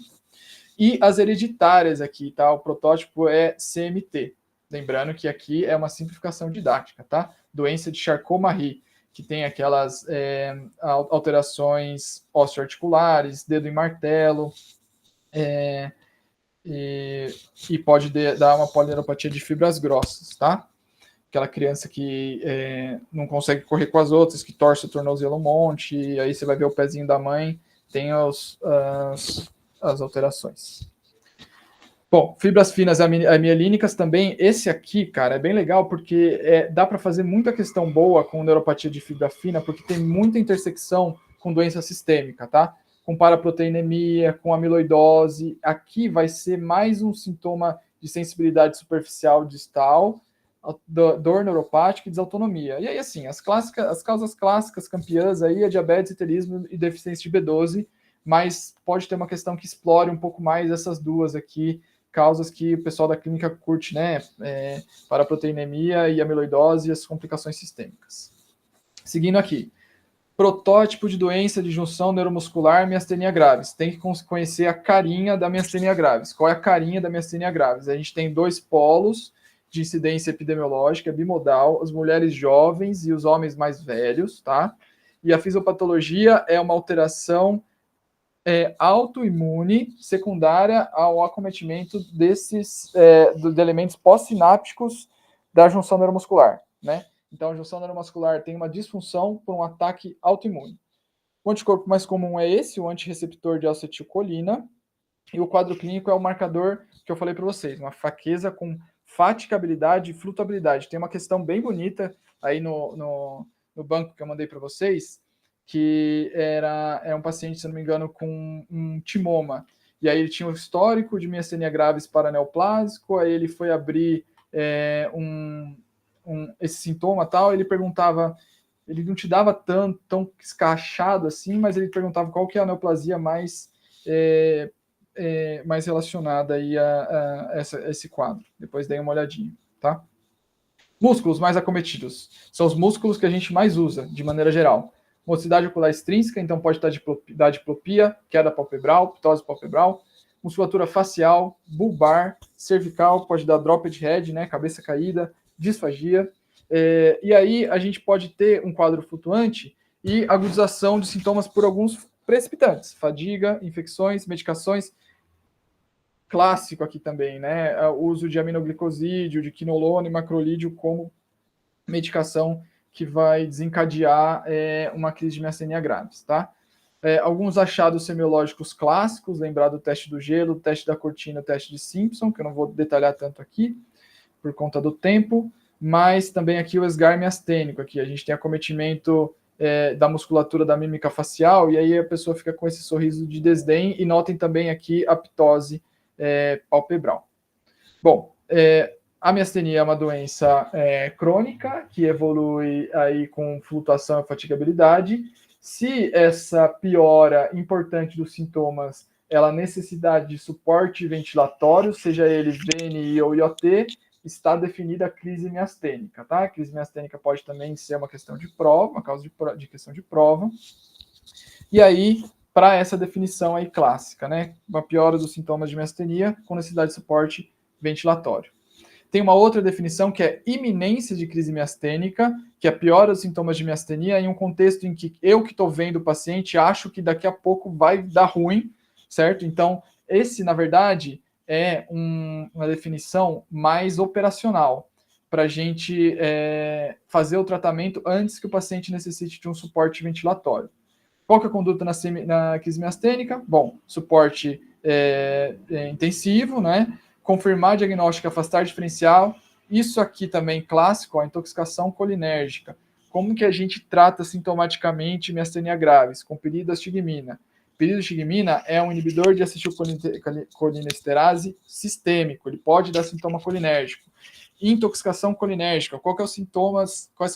e as hereditárias aqui, tá? O protótipo é CMT. Lembrando que aqui é uma simplificação didática, tá? Doença de Charcot-Marie, que tem aquelas alterações osteoarticulares, dedo em martelo, e pode dar uma polineuropatia de fibras grossas, tá? Aquela criança que não consegue correr com as outras, que torce o tornozelo um monte, e aí você vai ver o pezinho da mãe, tem as alterações. Bom, fibras finas amielínicas também, esse aqui, cara, é bem legal, porque dá para fazer muita questão boa com neuropatia de fibra fina, porque tem muita intersecção com doença sistêmica, tá? Com paraproteinemia, com amiloidose. Aqui vai ser mais um sintoma de sensibilidade superficial distal, dor neuropática e desautonomia. E aí, assim, as causas clássicas campeãs aí é diabetes, iterismo e deficiência de B12, mas pode ter uma questão que explore um pouco mais essas duas aqui, causas que o pessoal da clínica curte, né? Paraproteinemia e amiloidose e as complicações sistêmicas. Seguindo aqui. Protótipo de doença de junção neuromuscular miastenia gravis. Tem que conhecer a carinha da miastenia gravis. Qual é a carinha da miastenia gravis? A gente tem 2 polos de incidência epidemiológica bimodal, as mulheres jovens e os homens mais velhos, tá? E a fisiopatologia é uma alteração autoimune secundária ao acometimento desses de elementos pós-sinápticos da junção neuromuscular, né? Então, a junção neuromuscular tem uma disfunção por um ataque autoimune. O anticorpo mais comum é esse, o antirreceptor de acetilcolina, e o quadro clínico é o marcador que eu falei para vocês, uma fraqueza com fatigabilidade e flutuabilidade. Tem uma questão bem bonita aí no banco que eu mandei para vocês, que é um paciente, se não me engano, com um timoma. E aí ele tinha um histórico de miastenia gravis paraneoplásico, aí ele foi abrir esse sintoma tal, ele perguntava, ele não te dava tão escrachado assim, mas ele perguntava qual que é a neoplasia mais relacionada aí a esse quadro. Depois dei uma olhadinha, tá? Músculos mais acometidos. São os músculos que a gente mais usa, de maneira geral. Motricidade ocular extrínseca, então pode dar diplopia, queda palpebral, ptose palpebral. Musculatura facial, bulbar, cervical, pode dar dropped head, né, cabeça caída, disfagia. E aí a gente pode ter um quadro flutuante e agudização de sintomas por alguns precipitantes, fadiga, infecções, medicações. Clássico aqui também, né? O uso de aminoglicosídeo, de quinolona e macrolídeo como medicação que vai desencadear uma crise de miastenia gravis, tá? Alguns achados semiológicos clássicos, lembrar do teste do gelo, o teste da cortina, o teste de Simpson, que eu não vou detalhar tanto aqui, por conta do tempo, mas também aqui o esgar miastênico, aqui a gente tem acometimento da musculatura da mímica facial, e aí a pessoa fica com esse sorriso de desdém, e notem também aqui a ptose palpebral. Bom, a miastenia é uma doença crônica, que evolui aí com flutuação e fatigabilidade. Se essa piora importante dos sintomas, ela necessidade de suporte ventilatório, seja ele VNI ou IOT, está definida a crise miastênica, tá? A crise miastênica pode também ser uma questão de prova, uma causa de questão de prova. E aí, para essa definição aí clássica, né? Uma piora dos sintomas de miastenia com necessidade de suporte ventilatório. Tem uma outra definição que é iminência de crise miastênica, que é a piora dos sintomas de miastenia em um contexto em que eu que estou vendo o paciente acho que daqui a pouco vai dar ruim, certo? Então, esse, na verdade, é uma definição mais operacional para a gente fazer o tratamento antes que o paciente necessite de um suporte ventilatório. Qual que é a conduta na crise miastênica? Bom, suporte intensivo, né? Confirmar diagnóstico, afastar diferencial. Isso aqui também clássico, a intoxicação colinérgica. Como que a gente trata sintomaticamente miastenia gravis? Com piridostigmina. Piridostigmina é um inibidor de acetilcolinesterase sistêmico. Ele pode dar sintoma colinérgico. Intoxicação colinérgica. Quais são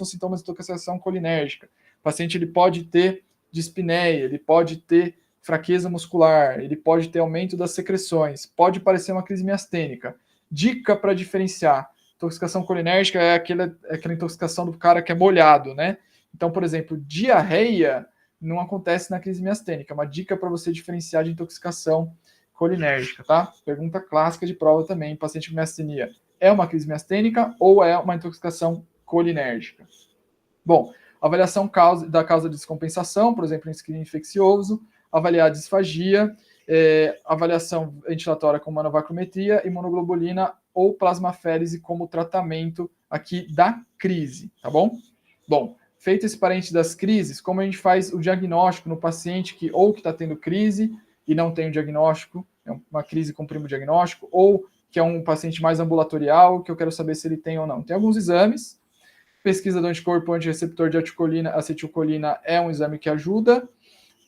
os sintomas de intoxicação colinérgica? O paciente ele pode ter dispneia, ele pode ter fraqueza muscular, ele pode ter aumento das secreções, pode parecer uma crise miastênica. Dica para diferenciar: intoxicação colinérgica é aquela intoxicação do cara que é molhado, né? Então, por exemplo, diarreia não acontece na crise miastênica. Uma dica para você diferenciar de intoxicação colinérgica, tá? Pergunta clássica de prova também: paciente com miastenia é uma crise miastênica ou é uma intoxicação colinérgica? Bom, avaliação da causa de descompensação, por exemplo, em screening infeccioso, avaliar a disfagia, avaliação ventilatória com manovacrometria, imunoglobulina ou plasmaférese como tratamento aqui da crise, tá bom? Bom, feito esse parente das crises, como a gente faz o diagnóstico no paciente que está tendo crise e não tem o diagnóstico, é uma crise com primo diagnóstico, ou que é um paciente mais ambulatorial, que eu quero saber se ele tem ou não. Tem alguns exames. Pesquisa do anticorpo antirreceptor de acetilcolina é um exame que ajuda.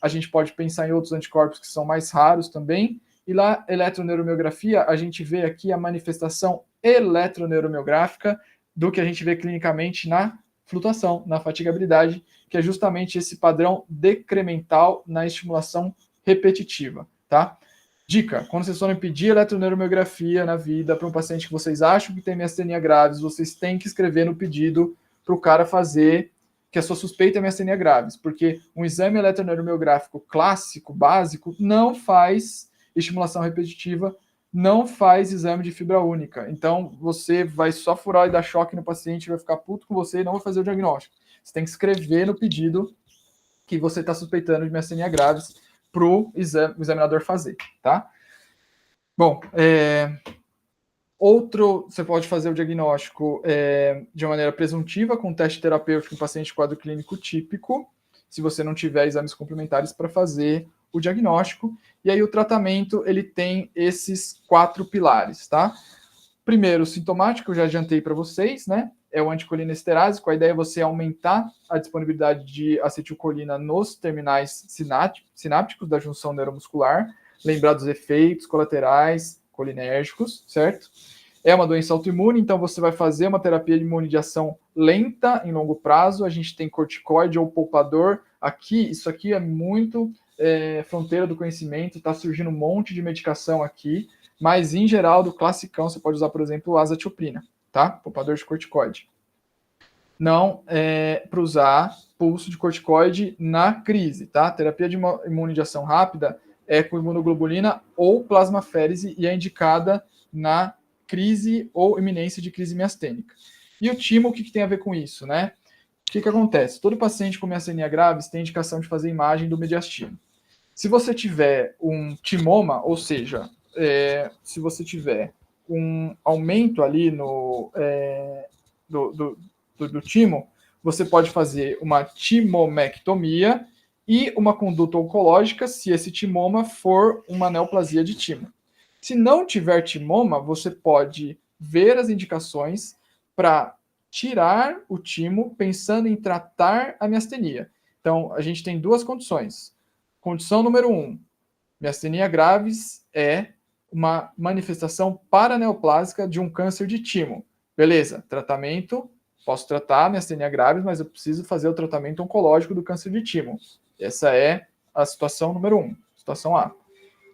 A gente pode pensar em outros anticorpos que são mais raros também. E lá, eletroneuromiografia, a gente vê aqui a manifestação eletroneuromiográfica do que a gente vê clinicamente na flutuação, na fatigabilidade, que é justamente esse padrão decremental na estimulação repetitiva, tá? Dica: quando vocês forem pedir eletroneuromiografia na vida para um paciente que vocês acham que tem miastenia graves, vocês têm que escrever no pedido para o cara fazer que a sua suspeita é miastenia gravis, porque um exame eletroneuromiográfico clássico, básico, não faz estimulação repetitiva, não faz exame de fibra única. Então, você vai só furar e dar choque no paciente, vai ficar puto com você e não vai fazer o diagnóstico. Você tem que escrever no pedido que você está suspeitando de miastenia gravis para o examinador fazer, tá? Bom, você pode fazer o diagnóstico de uma maneira presuntiva, com teste terapêutico em paciente quadro clínico típico, se você não tiver exames complementares para fazer o diagnóstico. E aí o tratamento, ele tem esses 4 pilares, tá? Primeiro, o sintomático, eu já adiantei para vocês, né? É o anticolinesterásico, a ideia é você aumentar a disponibilidade de acetilcolina nos terminais sinápticos da junção neuromuscular, lembrar dos efeitos colaterais colinérgicos, certo? É uma doença autoimune, então você vai fazer uma terapia de imune de ação lenta em longo prazo. A gente tem corticoide ou poupador. Aqui, isso aqui é muito fronteira do conhecimento, está surgindo um monte de medicação aqui, mas em geral, do classicão, você pode usar, por exemplo, azathioprina, tá? Poupador de corticoide. Não para usar pulso de corticoide na crise, tá? Terapia de imune de ação rápida é com imunoglobulina ou plasmaférese e é indicada na crise ou iminência de crise miastênica. E o timo, o que tem a ver com isso, né? O que acontece? Todo paciente com miastenia graves tem indicação de fazer imagem do mediastino. Se você tiver um timoma, ou seja, se você tiver um aumento ali do timo, você pode fazer uma timomectomia e uma conduta oncológica se esse timoma for uma neoplasia de timo. Se não tiver timoma, você pode ver as indicações para tirar o timo pensando em tratar a miastenia. Então, a gente tem 2 condições. Condição número 1, miastenia gravis é uma manifestação paraneoplásica de um câncer de timo. Beleza, tratamento, posso tratar a miastenia gravis, mas eu preciso fazer o tratamento oncológico do câncer de timo. Essa é a situação número 1, situação A.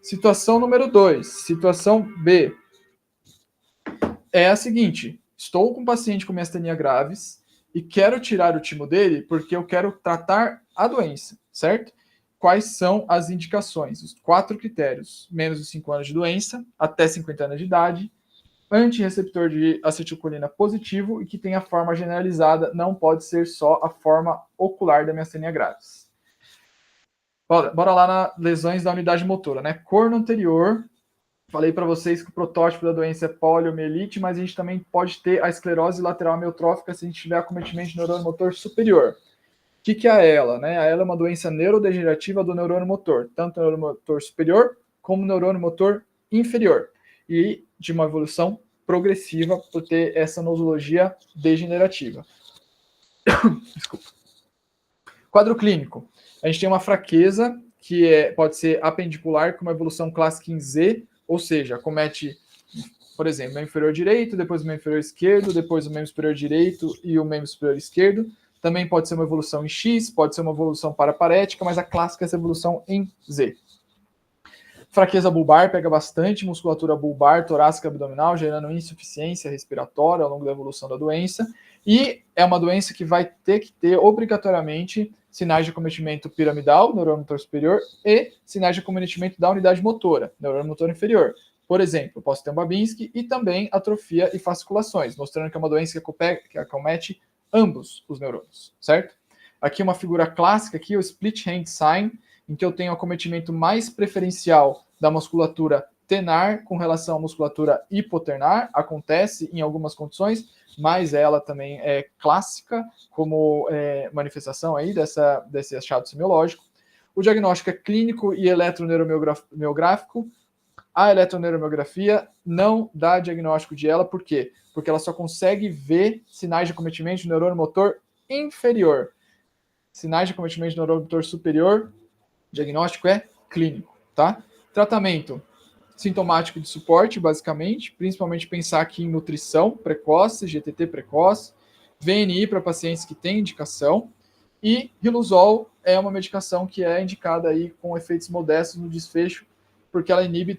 Situação número 2, situação B, é a seguinte: estou com um paciente com miastenia gravis e quero tirar o timo dele porque eu quero tratar a doença, certo? Quais são as indicações? Os 4 critérios: menos de 5 anos de doença, até 50 anos de idade, antirreceptor de acetilcolina positivo e que tenha forma generalizada, não pode ser só a forma ocular da miastenia gravis. Bora lá na lesões da unidade motora, né? Corno anterior, falei para vocês que o protótipo da doença é poliomielite, mas a gente também pode ter a esclerose lateral amiotrófica se a gente tiver acometimento de neurônio motor superior. O que é a ELA? Né? A ELA é uma doença neurodegenerativa do neurônio motor, tanto o neurônio motor superior como o neurônio motor inferior, e de uma evolução progressiva por ter essa nosologia degenerativa. Desculpa. Quadro clínico. A gente tem uma fraqueza que pode ser apendicular com uma evolução clássica em Z, ou seja, acomete, por exemplo, o membro inferior direito, depois o membro inferior esquerdo, depois o membro superior direito e o membro superior esquerdo. Também pode ser uma evolução em X, pode ser uma evolução paraparética, mas a clássica é essa evolução em Z. Fraqueza bulbar, pega bastante musculatura bulbar, torácica abdominal, gerando insuficiência respiratória ao longo da evolução da doença. E é uma doença que vai ter que ter obrigatoriamente sinais de acometimento piramidal, neurônio motor superior, e sinais de acometimento da unidade motora, neurônio motor inferior. Por exemplo, posso ter um Babinski e também atrofia e fasciculações, mostrando que é uma doença que acomete ambos os neurônios, certo? Aqui uma figura clássica, aqui, o split hand sign, em que eu tenho acometimento mais preferencial da musculatura tenar com relação à musculatura hipoternar, acontece em algumas condições, mas ela também é clássica como manifestação aí desse achado semiológico. O diagnóstico é clínico e eletroneuromiográfico. A eletroneuromiografia não dá diagnóstico de ela, por quê? Porque ela só consegue ver sinais de acometimento de neurônio motor inferior. Sinais de acometimento de neurônio motor superior, diagnóstico é clínico, tá? Tratamento sintomático de suporte, basicamente, principalmente pensar aqui em nutrição precoce, GTT precoce, VNI para pacientes que têm indicação, e Riluzol é uma medicação que é indicada aí com efeitos modestos no desfecho, porque ela inibe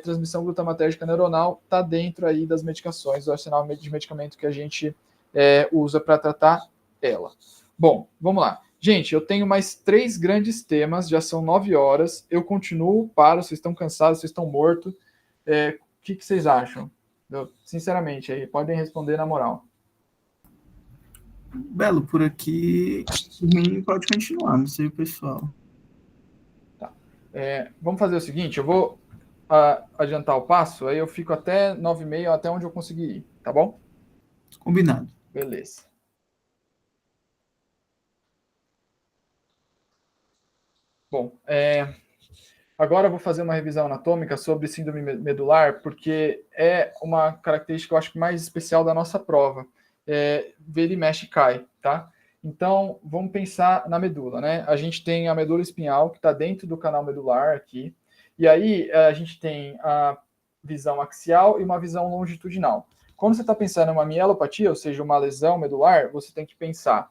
transmissão glutamatérgica neuronal, está dentro aí das medicações, do arsenal de medicamento que a gente usa para tratar ela. Bom, vamos lá. Gente, eu tenho mais 3 grandes temas, já são 9 horas. Eu continuo, paro, vocês estão cansados, vocês estão mortos. O que vocês acham? Sinceramente, aí, podem responder na moral. Belo, por aqui, por mim, pode continuar, não sei o pessoal. Tá. Vamos fazer o seguinte, eu vou adiantar o passo, aí eu fico até 9h30, até onde eu conseguir ir, tá bom? Combinado. Beleza. Bom, agora eu vou fazer uma revisão anatômica sobre síndrome medular, porque é uma característica que eu acho mais especial da nossa prova. Vira e mexe e cai, tá? Então, vamos pensar na medula, né? A gente tem a medula espinhal, que está dentro do canal medular aqui, e aí a gente tem a visão axial e uma visão longitudinal. Quando você está pensando em uma mielopatia, ou seja, uma lesão medular, você tem que pensar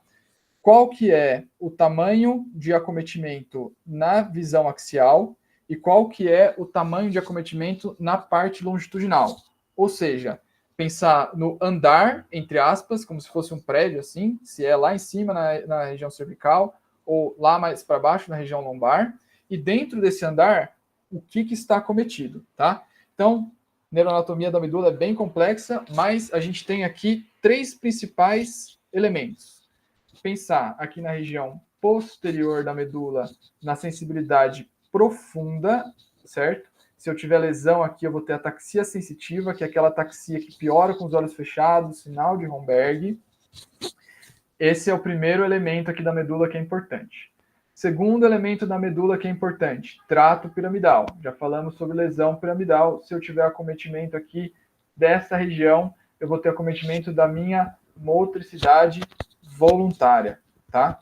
qual que é o tamanho de acometimento na visão axial e qual que é o tamanho de acometimento na parte longitudinal. Ou seja, pensar no andar, entre aspas, como se fosse um prédio, assim, se é lá em cima na região cervical ou lá mais para baixo na região lombar, e dentro desse andar, o que está acometido, tá? Então, neuroanatomia da medula é bem complexa, mas a gente tem aqui 3 principais elementos. Pensar aqui na região posterior da medula, na sensibilidade profunda, certo? Se eu tiver lesão aqui, eu vou ter ataxia sensitiva, que é aquela ataxia que piora com os olhos fechados, sinal de Romberg. Esse é o primeiro elemento aqui da medula que é importante. Segundo elemento da medula que é importante, trato piramidal. Já falamos sobre lesão piramidal. Se eu tiver acometimento aqui dessa região, eu vou ter acometimento da minha motricidade voluntária, tá?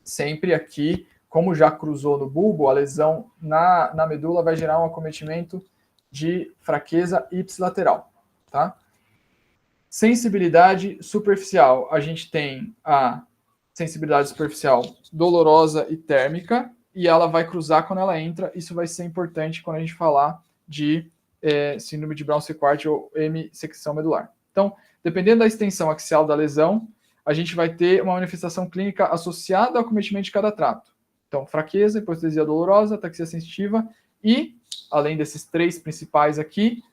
Sempre aqui, como já cruzou no bulbo, a lesão na medula vai gerar um acometimento de fraqueza ipsilateral, tá? Sensibilidade superficial. A gente tem a sensibilidade superficial dolorosa e térmica, e ela vai cruzar quando ela entra. Isso vai ser importante quando a gente falar de síndrome de Brown-Séquard ou hemissecção medular. Então, dependendo da extensão axial da lesão, a gente vai ter uma manifestação clínica associada ao acometimento de cada trato. Então, fraqueza, hipoestesia dolorosa, ataxia sensitiva e, além desses 3 principais aqui,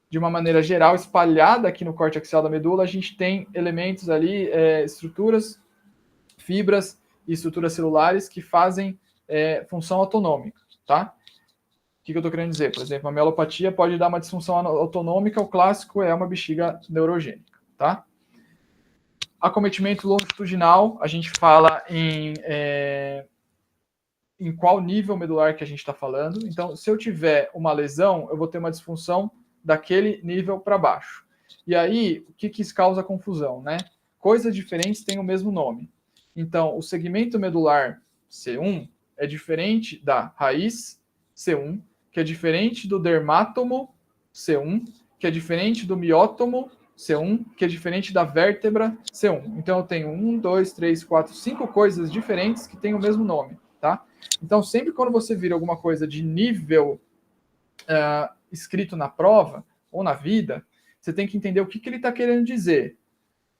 de uma maneira geral, espalhada aqui no corte axial da medula, a gente tem elementos ali, estruturas, fibras e estruturas celulares que fazem função autonômica, tá? O que eu estou querendo dizer? Por exemplo, a mielopatia pode dar uma disfunção autonômica, o clássico é uma bexiga neurogênica, tá? Acometimento longitudinal, a gente fala em qual nível medular que a gente está falando. Então, se eu tiver uma lesão, eu vou ter uma disfunção daquele nível para baixo. E aí, o que isso causa confusão, né? Coisas diferentes têm o mesmo nome. Então, o segmento medular C1 é diferente da raiz C1, que é diferente do dermátomo C1, que é diferente do miótomo C1, que é diferente da vértebra C1. Então, eu tenho 1, 2, 3, 4, 5 coisas diferentes que têm o mesmo nome, tá? Então, sempre quando você vira alguma coisa de nível escrito na prova ou na vida, você tem que entender o que ele está querendo dizer.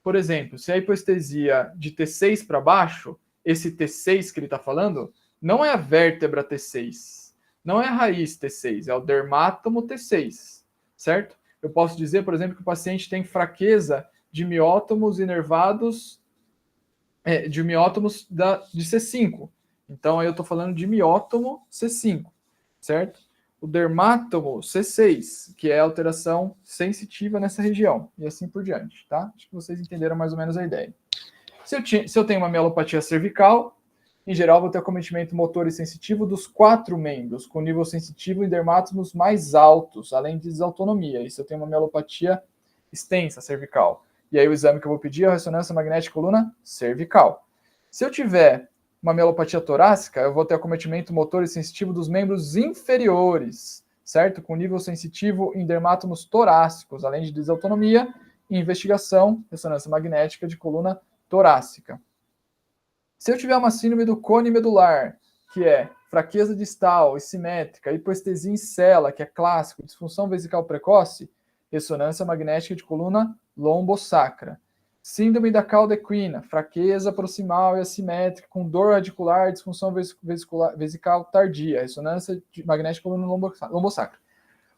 Por exemplo, se a hipoestesia de T6 para baixo, esse T6 que ele está falando, não é a vértebra T6, não é a raiz T6, é o dermátomo T6, certo? Eu posso dizer, por exemplo, que o paciente tem fraqueza de miótomos inervados, de miótomos de C5. Então, aí eu estou falando de miótomo C5, certo? O dermátomo C6, que é a alteração sensitiva nessa região, e assim por diante, tá? Acho que vocês entenderam mais ou menos a ideia. Se eu tenho uma mielopatia cervical, em geral vou ter acometimento motor e sensitivo dos 4 membros, com nível sensitivo em dermátomos mais altos, além de desautonomia. E se eu tenho uma mielopatia extensa cervical. E aí o exame que eu vou pedir é a ressonância magnética coluna cervical. Se eu tiver uma mielopatia torácica, eu vou ter acometimento motor e sensitivo dos membros inferiores, certo? Com nível sensitivo em dermátomos torácicos, além de desautonomia e investigação, ressonância magnética de coluna torácica. Se eu tiver uma síndrome do cone medular, que é fraqueza distal e simétrica, hipoestesia em cela, que é clássico, disfunção vesical precoce, ressonância magnética de coluna lombosacra. Síndrome da cauda equina, fraqueza proximal e assimétrica, com dor radicular, disfunção vesical tardia, ressonância magnética no lombosacro.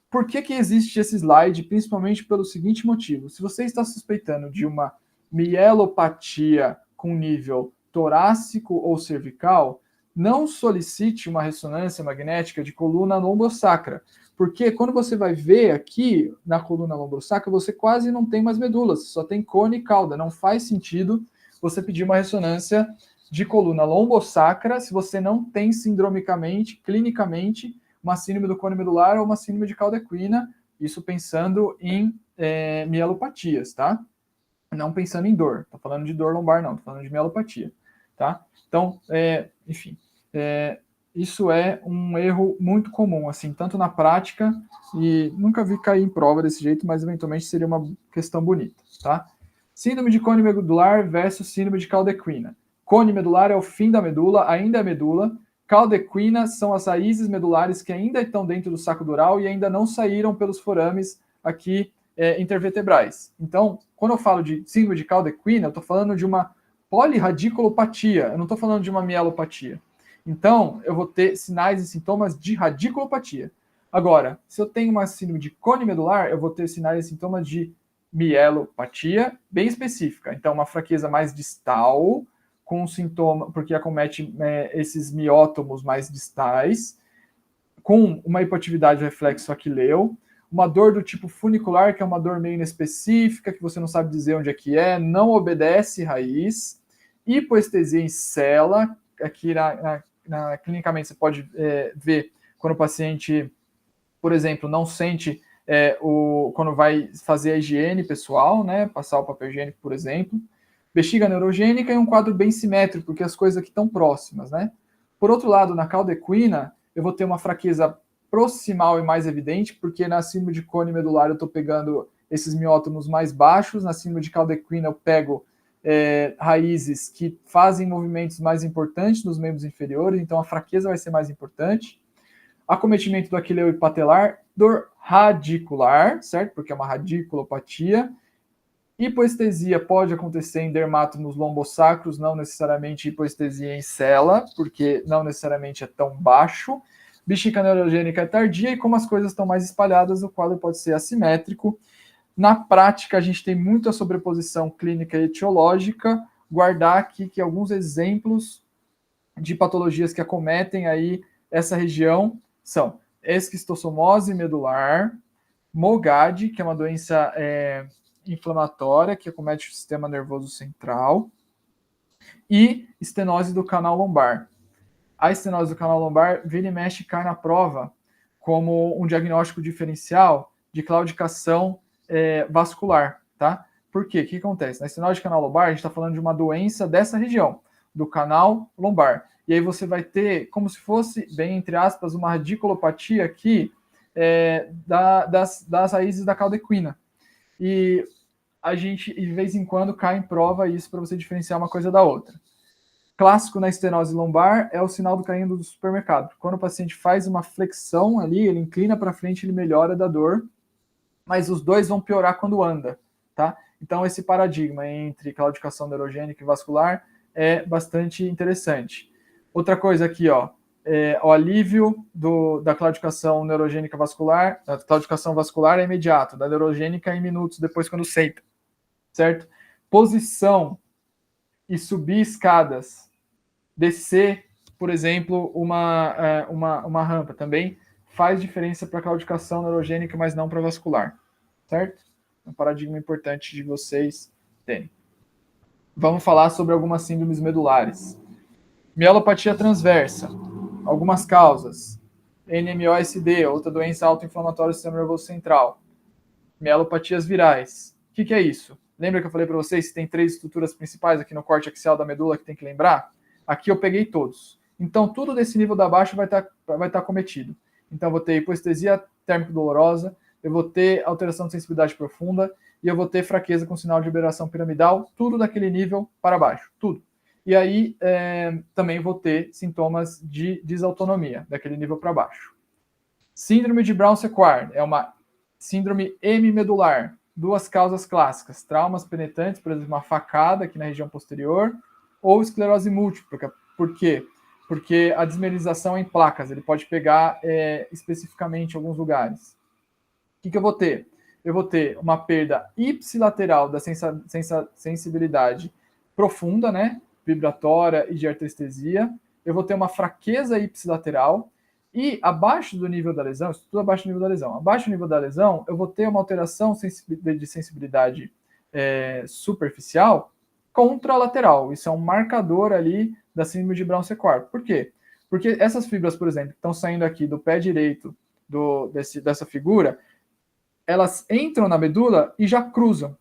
Por que existe esse slide? Principalmente pelo seguinte motivo. Se você está suspeitando de uma mielopatia com nível torácico ou cervical, não solicite uma ressonância magnética de coluna lombosacra, porque quando você vai ver aqui na coluna lombosacra, você quase não tem mais medulas, só tem cone e cauda. Não faz sentido você pedir uma ressonância de coluna lombosacra se você não tem sindromicamente, clinicamente, uma síndrome do cone medular ou uma síndrome de cauda equina, isso pensando em mielopatias, tá? Não pensando em dor, tô falando de dor lombar não, tô falando de mielopatia, tá? Então, enfim, isso é um erro muito comum, assim, tanto na prática, e nunca vi cair em prova desse jeito, mas eventualmente seria uma questão bonita, tá? Síndrome de cone medular versus síndrome de cauda equina. Cone medular é o fim da medula, ainda é medula. Cauda equina são as raízes medulares que ainda estão dentro do saco dural e ainda não saíram pelos forames aqui intervertebrais. Então, quando eu falo de síndrome de cauda equina, eu estou falando de uma polirradiculopatia, eu não estou falando de uma mielopatia. Então, eu vou ter sinais e sintomas de radiculopatia. Agora, se eu tenho uma síndrome de cone medular, eu vou ter sinais e sintomas de mielopatia bem específica. Então, uma fraqueza mais distal, com sintoma, porque acomete esses miótomos mais distais, com uma hipoatividade do reflexo aquileu, uma dor do tipo funicular, que é uma dor meio inespecífica, que você não sabe dizer onde é que é, não obedece raiz, hipoestesia em cela, aqui clinicamente você pode ver quando o paciente, por exemplo, não sente quando vai fazer a higiene pessoal, né, passar o papel higiênico, por exemplo, bexiga neurogênica e um quadro bem simétrico, porque as coisas aqui estão próximas, né? Por outro lado, na cauda equina, eu vou ter uma fraqueza proximal e mais evidente, porque na síndrome de cone medular eu estou pegando esses miótomos mais baixos, na síndrome de cauda equina eu pego raízes que fazem movimentos mais importantes nos membros inferiores, então a fraqueza vai ser mais importante. Acometimento do aquileu e patelar, dor radicular, certo? Porque é uma radiculopatia. Hipoestesia pode acontecer em dermátomos lombosacros, não necessariamente hipoestesia em cela, porque não necessariamente é tão baixo. Bexiga neurogênica tardia, e como as coisas estão mais espalhadas, o quadro pode ser assimétrico. Na prática, a gente tem muita sobreposição clínica e etiológica. Guardar aqui que alguns exemplos de patologias que acometem aí essa região são esquistossomose medular, MOGAD, que é uma doença inflamatória que acomete o sistema nervoso central, e estenose do canal lombar. A estenose do canal lombar vira e mexe cai na prova como um diagnóstico diferencial de claudicação vascular, tá? Por quê? O que acontece? Na estenose do canal lombar, a gente está falando de uma doença dessa região, do canal lombar. E aí você vai ter, como se fosse, bem entre aspas, uma radiculopatia aqui das raízes da cauda equina. E a gente, de vez em quando, cai em prova isso para você diferenciar uma coisa da outra. Clássico na estenose lombar é o sinal do carrinho do supermercado. Quando o paciente faz uma flexão ali, ele inclina para frente, ele melhora da dor, mas os dois vão piorar quando anda, tá? Então, esse paradigma entre claudicação neurogênica e vascular é bastante interessante. Outra coisa aqui, ó, o alívio da claudicação neurogênica vascular, a claudicação vascular é imediato, da neurogênica em minutos depois quando senta, certo? Posição e subir escadas, descer, por exemplo, uma rampa também faz diferença para claudicação neurogênica, mas não para vascular, certo? É um paradigma importante de vocês terem. Vamos falar sobre algumas síndromes medulares. Mielopatia transversa, algumas causas. NMOSD, outra doença autoinflamatória do sistema nervoso central. Mielopatias virais. O que é isso? Lembra que eu falei para vocês que tem 3 estruturas principais aqui no corte axial da medula que tem que lembrar? Aqui eu peguei todos. Então, tudo desse nível da baixo vai estar cometido. Então, eu vou ter hipoestesia térmico-dolorosa, eu vou ter alteração de sensibilidade profunda e eu vou ter fraqueza com sinal de aberração piramidal, tudo daquele nível para baixo, tudo. E aí, também vou ter sintomas de desautonomia, daquele nível para baixo. Síndrome de Brown-Séquard é uma síndrome hemimedular. duas causas clássicas, traumas penetrantes, por exemplo, uma facada aqui na região posterior, ou esclerose múltipla. Por quê? Porque a desmineralização é em placas, ele pode pegar especificamente alguns lugares. O que eu vou ter? Eu vou ter uma perda ipsilateral da sensibilidade profunda, né? Vibratória e de artrestesia. Eu vou ter uma fraqueza ipsilateral. E abaixo do nível da lesão, isso tudo abaixo do nível da lesão. Abaixo do nível da lesão, eu vou ter uma alteração de sensibilidade superficial contralateral. Isso é um marcador ali da síndrome de Brown-Séquard. Por quê? Porque essas fibras, por exemplo, que estão saindo aqui do pé direito dessa figura, elas entram na medula e já cruzam.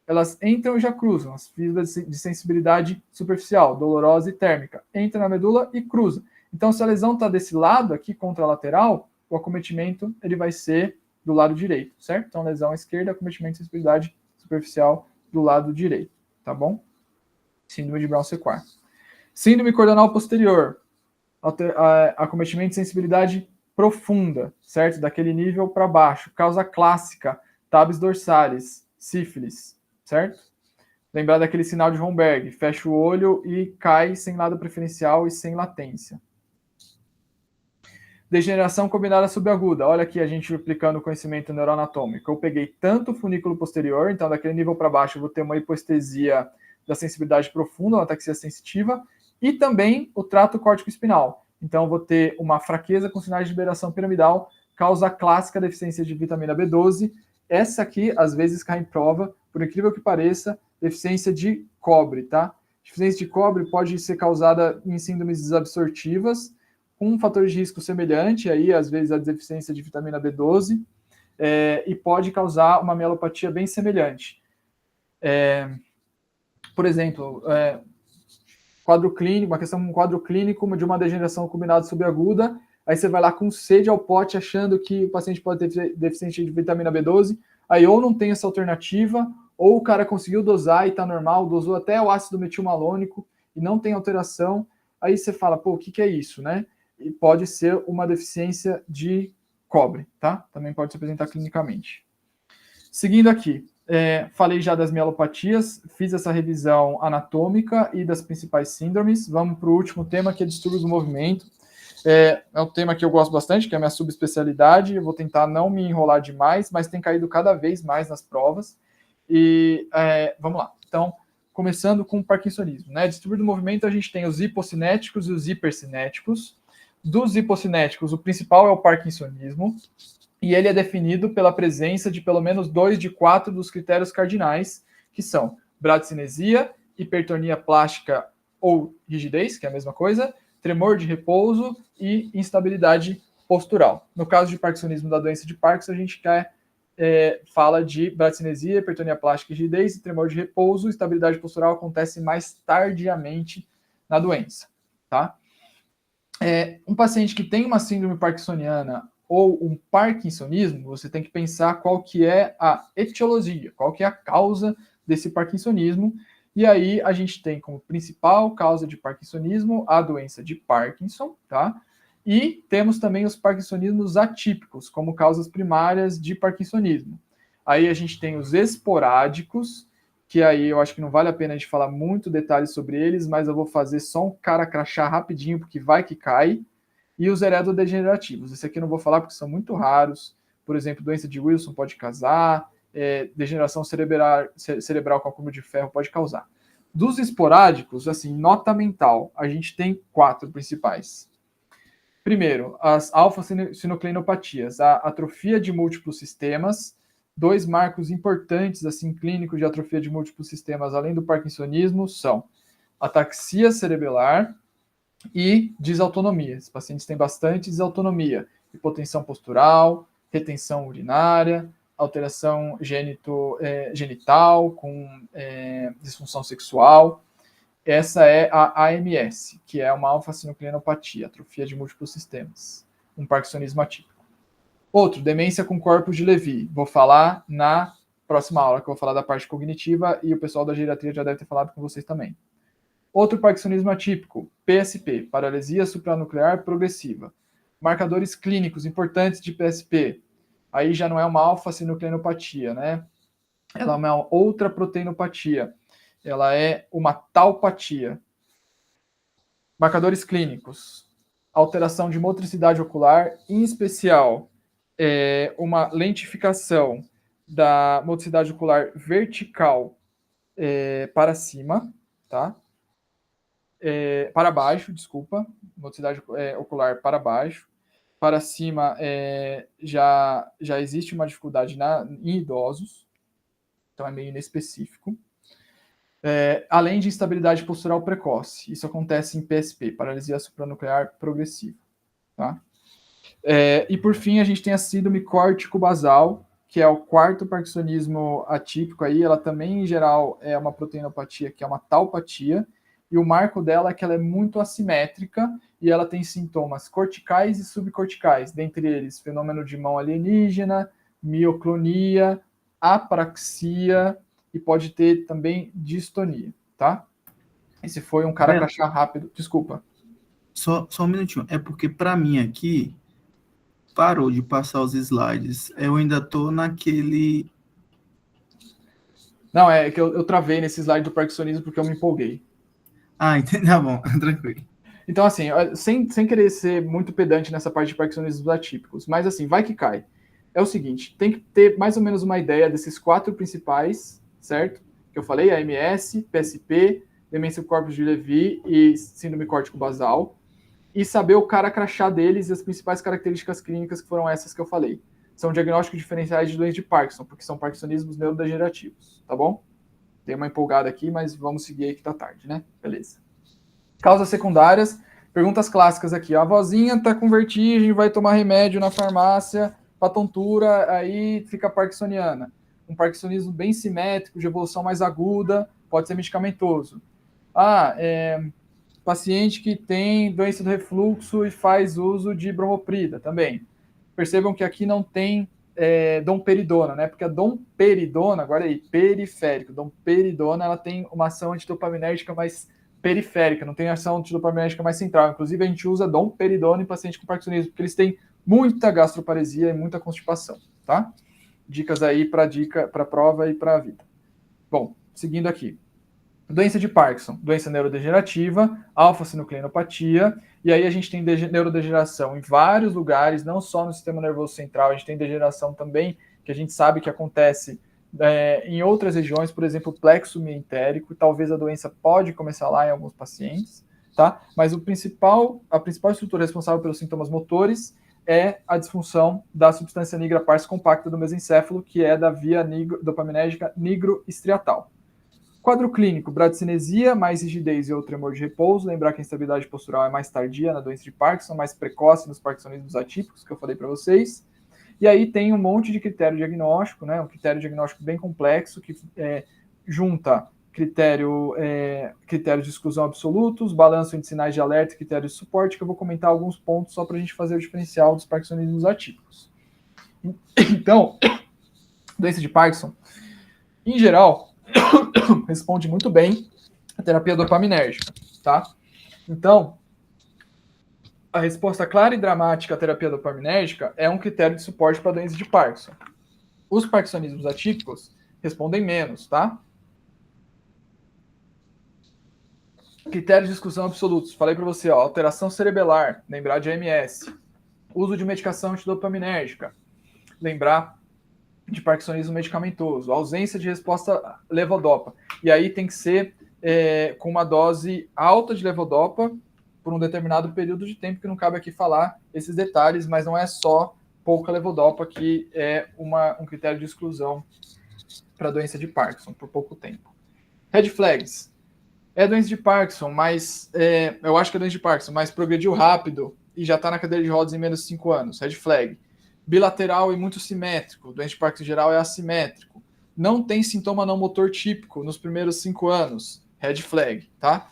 Elas entram e já cruzam. As fibras de sensibilidade superficial, dolorosa e térmica. Entram na medula e cruzam. Então, se a lesão está desse lado aqui, contralateral, o acometimento ele vai ser do lado direito, certo? Então, lesão à esquerda, acometimento de sensibilidade superficial do lado direito, tá bom? Síndrome de Brown-Séquard. Síndrome cordonal posterior, acometimento de sensibilidade profunda, certo? Daquele nível para baixo. Causa clássica, tabes dorsalis, sífilis, certo? Lembrar daquele sinal de Romberg, fecha o olho e cai sem lado preferencial e sem latência. Degeneração combinada subaguda. Olha aqui a gente aplicando o conhecimento neuroanatômico. Eu peguei tanto o funículo posterior, então daquele nível para baixo eu vou ter uma hipoestesia da sensibilidade profunda, uma ataxia sensitiva, e também o trato córtico-espinal. Então eu vou ter uma fraqueza com sinais de liberação piramidal, causa clássica deficiência de vitamina B12. Essa aqui, às vezes, cai em prova, por incrível que pareça, deficiência de cobre, tá? Deficiência de cobre pode ser causada em síndromes desabsortivas, com um fator de risco semelhante, aí, às vezes, a deficiência de vitamina B12, e pode causar uma mielopatia bem semelhante. Por exemplo, quadro clínico, uma questão com um quadro clínico de uma degeneração combinada subaguda, aí você vai lá com sede ao pote achando que o paciente pode ter deficiência de vitamina B12, aí ou não tem essa alternativa, ou o cara conseguiu dosar e está normal, dosou até o ácido metilmalônico e não tem alteração, aí você fala, pô, o que é isso, né? E pode ser uma deficiência de cobre, tá? Também pode se apresentar clinicamente. Seguindo aqui, falei já das mielopatias, fiz essa revisão anatômica e das principais síndromes. Vamos para o último tema, que é distúrbios do movimento. É um tema que eu gosto bastante, que é a minha subespecialidade. Eu vou tentar não me enrolar demais, mas tem caído cada vez mais nas provas. E vamos lá. Então, começando com o parkinsonismo, né? Distúrbio do movimento, a gente tem os hipocinéticos e os hipercinéticos. Dos hipocinéticos, o principal é o parkinsonismo, e ele é definido pela presença de pelo menos 2 de 4 dos critérios cardinais, que são bradicinesia, hipertonia plástica ou rigidez, que é a mesma coisa, tremor de repouso e instabilidade postural. No caso de parkinsonismo da doença de Parkinson, a gente fala de bradicinesia, hipertonia plástica e rigidez, e tremor de repouso. Instabilidade postural acontece mais tardiamente na doença, tá? Um paciente que tem uma síndrome parkinsoniana ou um parkinsonismo, você tem que pensar qual que é a etiologia, qual que é a causa desse parkinsonismo, e aí a gente tem como principal causa de parkinsonismo a doença de Parkinson, tá? E temos também os parkinsonismos atípicos, como causas primárias de parkinsonismo. Aí a gente tem os esporádicos, que aí eu acho que não vale a pena a gente falar muito detalhes sobre eles, mas eu vou fazer só um cara crachá rapidinho, porque vai que cai. E os heredodegenerativos. Esse aqui eu não vou falar porque são muito raros. Por exemplo, doença de Wilson pode causar, degeneração cerebral com acúmulo de ferro pode causar. Dos esporádicos, assim, nota mental, a gente tem 4 principais. Primeiro, as alfa-sinucleinopatias, a atrofia de múltiplos sistemas. 2 marcos importantes, assim, clínicos de atrofia de múltiplos sistemas, além do parkinsonismo, são ataxia cerebelar e desautonomia. Esses pacientes têm bastante desautonomia, hipotensão postural, retenção urinária, alteração genital com disfunção sexual. Essa é a AMS, que é uma alfa-sinucleinopatia, atrofia de múltiplos sistemas, um parkinsonismo atípico. Outro, demência com corpos de Levy. Vou falar na próxima aula, que eu vou falar da parte cognitiva, e o pessoal da geriatria já deve ter falado com vocês também. Outro parkinsonismo atípico, PSP, paralisia supranuclear progressiva. Marcadores clínicos importantes de PSP. Aí já não é uma alfa-sinucleinopatia, né? ela é uma outra proteinopatia. Ela é uma taupatia. Marcadores clínicos. Alteração de motricidade ocular, em especial uma lentificação da motricidade ocular vertical para cima, tá? Para baixo, desculpa, motricidade ocular para baixo. Para cima já existe uma dificuldade em idosos, então é meio inespecífico. Além de instabilidade postural precoce. Isso acontece em PSP, paralisia supranuclear progressiva. Tá? E por fim, a gente tem a síndrome córtico-basal, que é o quarto parkinsonismo atípico aí. Ela também, em geral, é uma proteinopatia, que é uma taupatia, e o marco dela é que ela é muito assimétrica e ela tem sintomas corticais e subcorticais, dentre eles fenômeno de mão alienígena, mioclonia, apraxia e pode ter também distonia, tá? Esse foi um cara crachá rápido. Desculpa. Só um minutinho. É porque para mim aqui parou de passar os slides. Eu ainda tô naquele... Não, é que eu travei nesse slide do parkinsonismo porque eu me empolguei. Entendi. Tá bom, tranquilo. Então, assim, sem querer ser muito pedante nessa parte de parkinsonismos atípicos, mas assim, vai que cai. É o seguinte, tem que ter mais ou menos uma ideia desses 4 principais, certo? Que eu falei, AMS, PSP, demência do corpus de Levy e síndrome córtico-basal, e saber o cara crachá deles e as principais características clínicas que foram essas que eu falei. São diagnósticos diferenciais de doença de Parkinson, porque são parkinsonismos neurodegenerativos, tá bom? Tem uma empolgada aqui, mas vamos seguir aí que tá tarde, né? Beleza. Causas secundárias, perguntas clássicas aqui. A vozinha tá com vertigem, vai tomar remédio na farmácia para tontura, aí fica parkinsoniana. Um parkinsonismo bem simétrico, de evolução mais aguda, pode ser medicamentoso. Paciente que tem doença do refluxo e faz uso de bromoprida também. Percebam que aqui não tem domperidona, né? Porque a domperidona, agora aí, periférico, domperidona, ela tem uma ação antidopaminérgica mais periférica, não tem ação antidopaminérgica mais central. Inclusive, a gente usa domperidona em paciente com parkinsonismo, porque eles têm muita gastroparesia e muita constipação, tá? Dicas aí para prova e para a vida. Bom, seguindo aqui. Doença de Parkinson, doença neurodegenerativa, alfa-sinucleinopatia, e aí a gente tem neurodegeneração em vários lugares, não só no sistema nervoso central, a gente tem degeneração também, que a gente sabe que acontece em outras regiões, por exemplo, plexo mientérico, talvez a doença pode começar lá em alguns pacientes, tá? Mas a principal estrutura responsável pelos sintomas motores é a disfunção da substância nigra pars compacta do mesencéfalo, que é da via dopaminérgica nigroestriatal. Quadro clínico, bradicinesia, mais rigidez e ou tremor de repouso. Lembrar que a instabilidade postural é mais tardia na doença de Parkinson, mais precoce nos parkinsonismos atípicos, que eu falei para vocês. E aí tem um monte de critério diagnóstico, né? Um critério diagnóstico bem complexo, que junta critérios de exclusão absolutos, balanço de sinais de alerta e critérios de suporte, que eu vou comentar alguns pontos só para a gente fazer o diferencial dos parkinsonismos atípicos. Então, doença de Parkinson, em geral, responde muito bem a terapia dopaminérgica, tá? Então, a resposta clara e dramática à terapia dopaminérgica é um critério de suporte para a doença de Parkinson. Os parkinsonismos atípicos respondem menos, tá? Critérios de exclusão absolutos. Falei para você, ó, alteração cerebelar, lembrar de AMS. Uso de medicação antidopaminérgica, lembrar de parkinsonismo medicamentoso. Ausência de resposta levodopa. E aí tem que ser com uma dose alta de levodopa por um determinado período de tempo, que não cabe aqui falar esses detalhes, mas não é só pouca levodopa que é um critério de exclusão para a doença de Parkinson, por pouco tempo. Red flags. É doença de Parkinson, mas eu acho que é doença de Parkinson, mas progrediu rápido e já está na cadeira de rodas em menos de 5 anos. Red flag. Bilateral e muito simétrico. Doença de Parkinson geral é assimétrico. Não tem sintoma não motor típico nos primeiros 5 anos. Red flag, tá?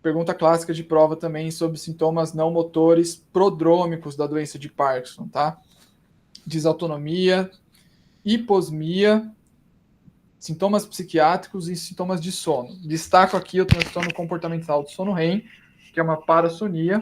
Pergunta clássica de prova também sobre sintomas não motores prodrômicos da doença de Parkinson, tá? Desautonomia, hiposmia, sintomas psiquiátricos e sintomas de sono. Destaco aqui o transtorno comportamental do sono REM, que é uma parassonia,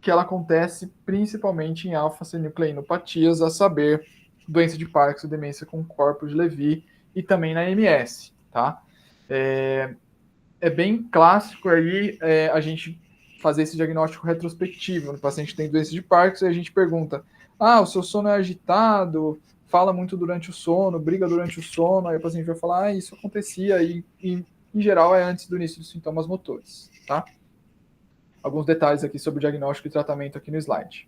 que ela acontece principalmente em alfa-sinucleinopatias, a saber, doença de Parkinson, demência com corpo de Levy e também na MS, tá? É bem clássico aí a gente fazer esse diagnóstico retrospectivo. O paciente tem doença de Parkinson e a gente pergunta: o seu sono é agitado, fala muito durante o sono, briga durante o sono. Aí o paciente vai falar: isso acontecia e em geral é antes do início dos sintomas motores, tá? Alguns detalhes aqui sobre o diagnóstico e tratamento aqui no slide.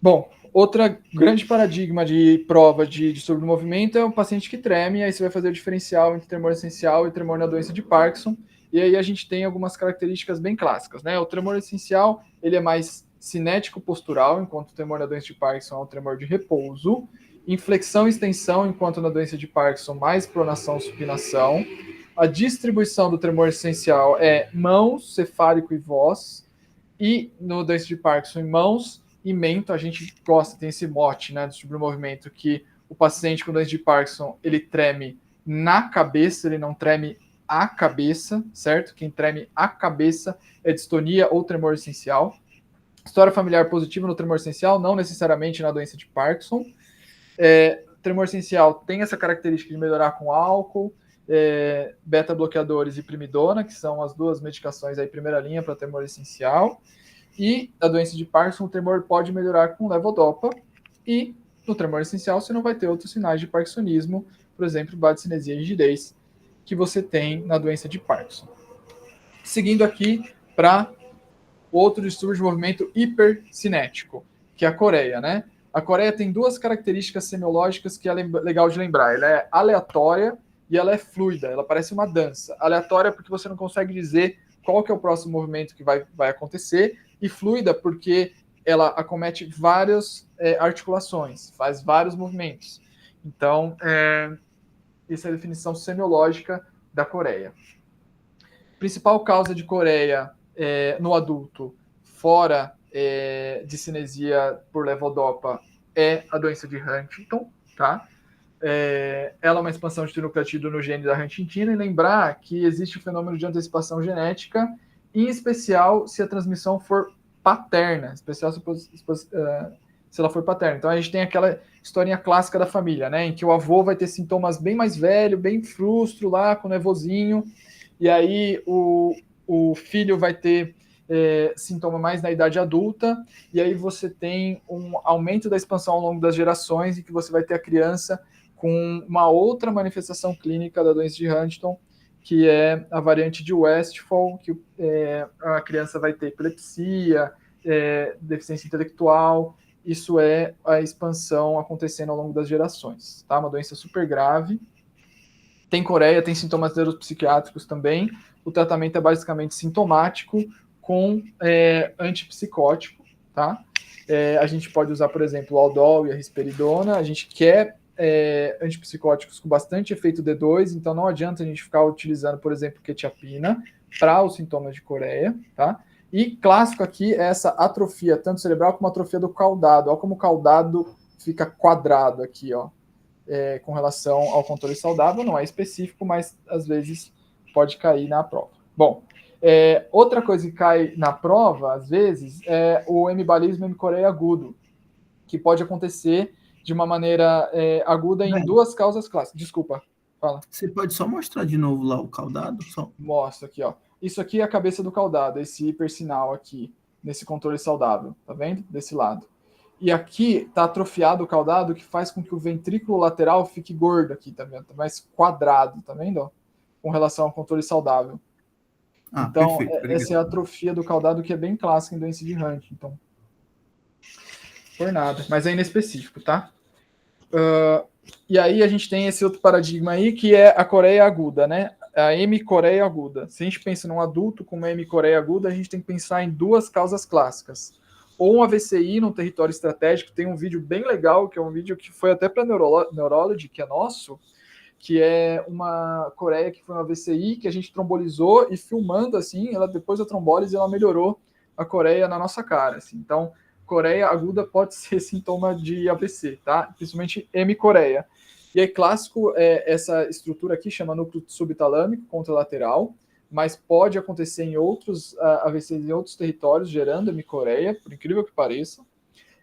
Bom, outra grande paradigma de prova de distúrbio do movimento é o paciente que treme, aí você vai fazer o diferencial entre tremor essencial e tremor na doença de Parkinson, e aí a gente tem algumas características bem clássicas, né? O tremor essencial, ele é mais cinético postural, enquanto o tremor na doença de Parkinson é um tremor de repouso, inflexão e extensão, enquanto na doença de Parkinson mais pronação, supinação. A distribuição do tremor essencial é mãos, cefálico e voz, e no doença de Parkinson em mãos e mento. A gente gosta, tem esse mote, né, sobre o movimento, que o paciente com doença de Parkinson, ele treme na cabeça, ele não treme a cabeça, certo? Quem treme a cabeça é distonia ou tremor essencial. História familiar positiva no tremor essencial, não necessariamente na doença de Parkinson. Tremor essencial tem essa característica de melhorar com álcool, beta-bloqueadores e primidona, que são as duas medicações aí, primeira linha para tremor essencial. E a doença de Parkinson, o tremor pode melhorar com levodopa, e no tremor essencial você não vai ter outros sinais de parkinsonismo, por exemplo, badicinesia e rigidez, que você tem na doença de Parkinson. Seguindo aqui para outro distúrbio de movimento hipercinético, que é a coreia, né? A coreia tem duas características semiológicas que é legal de lembrar. Ela é aleatória e ela é fluida, ela parece uma dança. Aleatória porque você não consegue dizer qual que é o próximo movimento que vai acontecer, e fluida porque ela acomete várias articulações, faz vários movimentos. Então, essa é a definição semiológica da coreia. Principal causa de coreia no adulto, fora de cinesia por levodopa, é a doença de Huntington, tá? Ela é uma expansão de trinucleotídeo no gene da huntingtina, e lembrar que existe o fenômeno de antecipação genética, em especial se a transmissão for paterna, em especial se ela for paterna. Então a gente tem aquela historinha clássica da família, né, em que o avô vai ter sintomas bem mais velho, bem frustro lá, com nervosinho, e aí o filho vai ter sintoma mais na idade adulta, e aí você tem um aumento da expansão ao longo das gerações, e que você vai ter a criança com uma outra manifestação clínica da doença de Huntington, que é a variante de Westphal, que a criança vai ter epilepsia, deficiência intelectual. Isso é a expansão acontecendo ao longo das gerações, tá? Uma doença super grave. Tem coreia, tem sintomas neuropsiquiátricos também. O tratamento é basicamente sintomático com antipsicótico, tá? A gente pode usar, por exemplo, o Aldol e a risperidona. A gente quer antipsicóticos com bastante efeito D2, então não adianta a gente ficar utilizando, por exemplo, quetiapina para os sintomas de coreia, tá? E clássico aqui é essa atrofia, tanto cerebral como atrofia do caudado. Olha como o caudado fica quadrado aqui, ó, com relação ao controle saudável. Não é específico, mas às vezes pode cair na prova. Bom, outra coisa que cai na prova, às vezes, é o hemibalismo hemicoreia agudo, que pode acontecer de uma maneira aguda em duas causas clássicas. Desculpa, fala. Você pode só mostrar de novo lá o caudado? Só. Mostra aqui, ó. Isso aqui é a cabeça do caudado, esse hipersinal aqui, nesse controle saudável, tá vendo? Desse lado. E aqui tá atrofiado o caudado, que faz com que o ventrículo lateral fique gordo aqui, tá vendo? Tá mais quadrado, tá vendo? Ó? Com relação ao controle saudável. Então, perfeito, essa é a atrofia do caudado, que é bem clássica em doença de Huntington. Por nada, mas é inespecífico, tá? E aí a gente tem esse outro paradigma aí, que é a coreia aguda, né? A hemicoreia aguda. Se a gente pensa num adulto com uma hemicoreia aguda, a gente tem que pensar em duas causas clássicas. Ou um AVCI no território estratégico. Tem um vídeo bem legal, que é um vídeo que foi até para Neurology, que é nosso, que é uma coreia que foi um AVCI, que a gente trombolizou, e filmando assim, ela depois da trombólise, ela melhorou a coreia na nossa cara, assim. Então, coreia aguda pode ser sintoma de AVC, tá? Principalmente hemicoreia. E aí, clássico, essa estrutura aqui chama núcleo subtalâmico contralateral, mas pode acontecer em outros AVCs, em outros territórios, gerando hemicoreia, por incrível que pareça.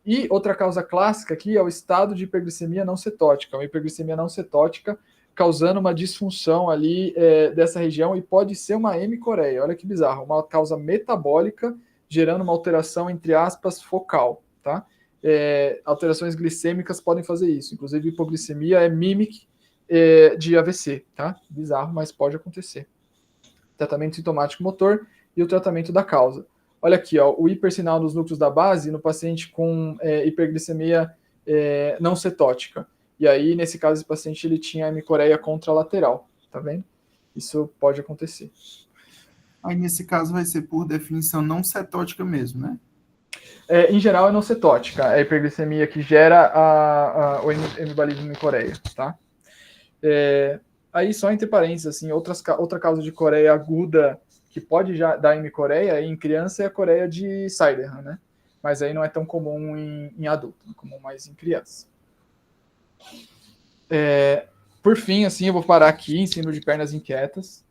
E outra causa clássica aqui é o estado de hiperglicemia não cetótica, uma hiperglicemia não cetótica causando uma disfunção ali dessa região e pode ser uma hemicoreia. Olha que bizarro, uma causa metabólica gerando uma alteração, entre aspas, focal, tá? Alterações glicêmicas podem fazer isso, inclusive hipoglicemia é mímica de AVC, tá? Bizarro, mas pode acontecer. Tratamento sintomático motor e o tratamento da causa. Olha aqui, ó, o hipersinal dos núcleos da base no paciente com hiperglicemia não cetótica. E aí, nesse caso, esse paciente ele tinha hemicoreia contralateral, tá vendo? Isso pode acontecer. Aí, nesse caso, vai ser, por definição, não cetótica mesmo, né? Em geral, é não cetótica, é a hiperglicemia que gera o hemibalismo hemicoreia, tá? Aí, só entre parênteses, assim, outra causa de coreia aguda que pode já dar hemicoreia em criança é a coreia de Sydenham, né? Mas aí não é tão comum em adulto, é comum mais em criança. Por fim, assim, eu vou parar aqui em síndrome de pernas inquietas.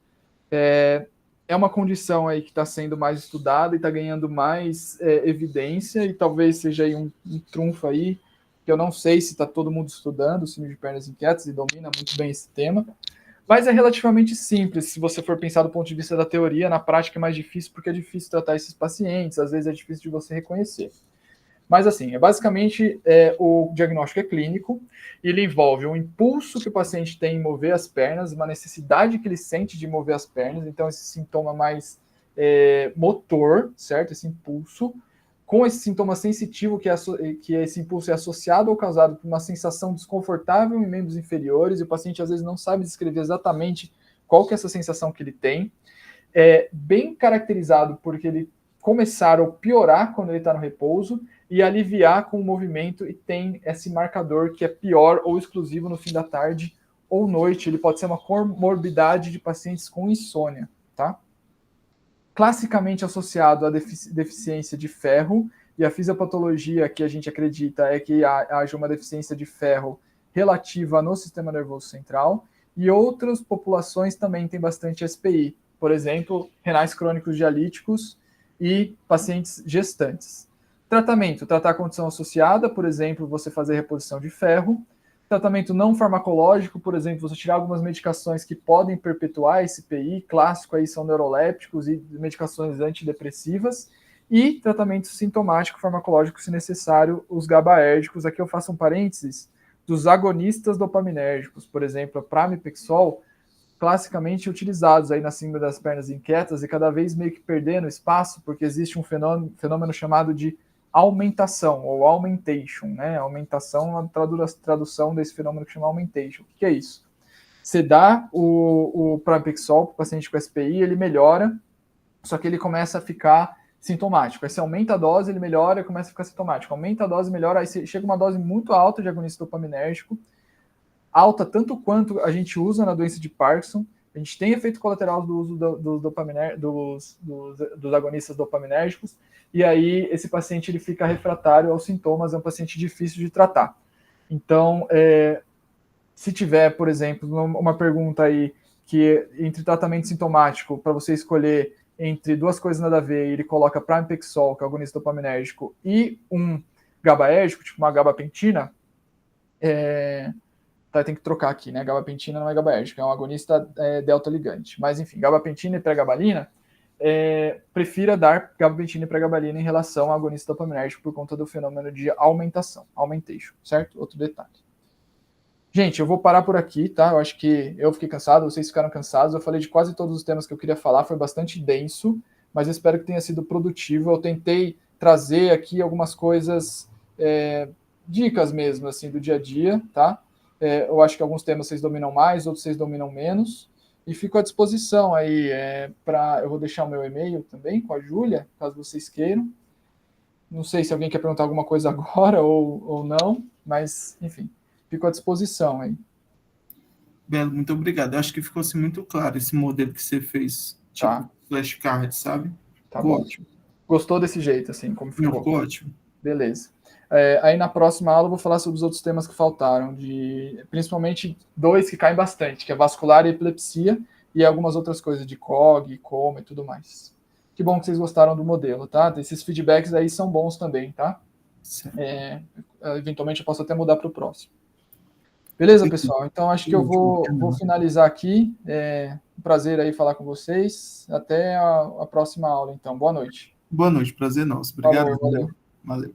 É uma condição aí que está sendo mais estudada e está ganhando mais evidência e talvez seja aí um trunfo aí, que eu não sei se está todo mundo estudando síndrome de pernas inquietas e domina muito bem esse tema, mas é relativamente simples se você for pensar do ponto de vista da teoria. Na prática é mais difícil porque é difícil tratar esses pacientes, às vezes é difícil de você reconhecer. Mas assim, basicamente o diagnóstico é clínico, ele envolve um impulso que o paciente tem em mover as pernas, uma necessidade que ele sente de mover as pernas, então esse sintoma mais motor, certo? Esse impulso, com esse sintoma sensitivo que esse impulso é associado ou causado por uma sensação desconfortável em membros inferiores, e o paciente às vezes não sabe descrever exatamente qual que é essa sensação que ele tem. É bem caracterizado porque ele começar ou piorar quando ele está no repouso, e aliviar com o movimento, e tem esse marcador que é pior ou exclusivo no fim da tarde ou noite. Ele pode ser uma comorbidade de pacientes com insônia, tá? Classicamente associado à deficiência de ferro, e a fisiopatologia que a gente acredita é que haja uma deficiência de ferro relativa no sistema nervoso central, e outras populações também têm bastante SPI, por exemplo, renais crônicos dialíticos e pacientes gestantes. Tratamento, tratar a condição associada, por exemplo, você fazer reposição de ferro. Tratamento não farmacológico, por exemplo, você tirar algumas medicações que podem perpetuar esse PI, clássico aí são neurolépticos e medicações antidepressivas. E tratamento sintomático farmacológico, se necessário, os GABAérgicos. Aqui eu faço um parênteses dos agonistas dopaminérgicos, por exemplo, a pramipexol, classicamente utilizados aí na síndrome das pernas inquietas e cada vez meio que perdendo espaço, porque existe um fenômeno chamado de aumentação, ou augmentation, né? Aumentação, a tradução desse fenômeno que chama augmentation. O que é isso? Você dá o pramipexol para o paciente com SPI, ele melhora, só que ele começa a ficar sintomático. Aí você aumenta a dose, ele melhora e começa a ficar sintomático. Aumenta a dose, melhora, aí chega uma dose muito alta de agonista dopaminérgico, alta tanto quanto a gente usa na doença de Parkinson. A gente tem efeito colateral do uso dos agonistas dopaminérgicos, e aí esse paciente ele fica refratário aos sintomas, é um paciente difícil de tratar. Então, se tiver, por exemplo, uma pergunta aí, que entre tratamento sintomático, para você escolher entre duas coisas nada a ver, ele coloca pramipexol, que é o agonista dopaminérgico, e um GABAérgico, tipo uma gabapentina, tá, tem que trocar aqui, né? Gabapentina não é GABAérgica, é um agonista delta ligante. Mas, enfim, gabapentina e pregabalina, prefira dar gabapentina e pregabalina em relação ao agonista dopaminérgico por conta do fenômeno de aumentação, augmentation, certo? Outro detalhe. Gente, eu vou parar por aqui, tá? Eu acho que eu fiquei cansado, vocês ficaram cansados. Eu falei de quase todos os temas que eu queria falar, foi bastante denso, mas eu espero que tenha sido produtivo. Eu tentei trazer aqui algumas coisas, dicas mesmo, assim, do dia a dia, tá? Eu acho que alguns temas vocês dominam mais, outros vocês dominam menos. E fico à disposição aí eu vou deixar o meu e-mail também com a Júlia, caso vocês queiram. Não sei se alguém quer perguntar alguma coisa agora ou não, mas, enfim, fico à disposição aí. Belo, muito obrigado. Eu acho que ficou assim, muito claro esse modelo que você fez, tipo Tá. flashcard, sabe? Tá bom. Ótimo. Gostou desse jeito, assim, como ficou? Não, ficou ótimo. Beleza. Aí na próxima aula eu vou falar sobre os outros temas que faltaram, principalmente dois que caem bastante, que é vascular e epilepsia, e algumas outras coisas de COG, coma e tudo mais. Que bom que vocês gostaram do modelo, tá? Esses feedbacks aí são bons também, tá? Certo. Eventualmente eu posso até mudar para o próximo. Beleza, pessoal? Então acho que eu vou finalizar aqui. Um prazer aí falar com vocês. Até a próxima aula, então. Boa noite. Boa noite, prazer nosso. Obrigado. Falou, valeu. Valeu.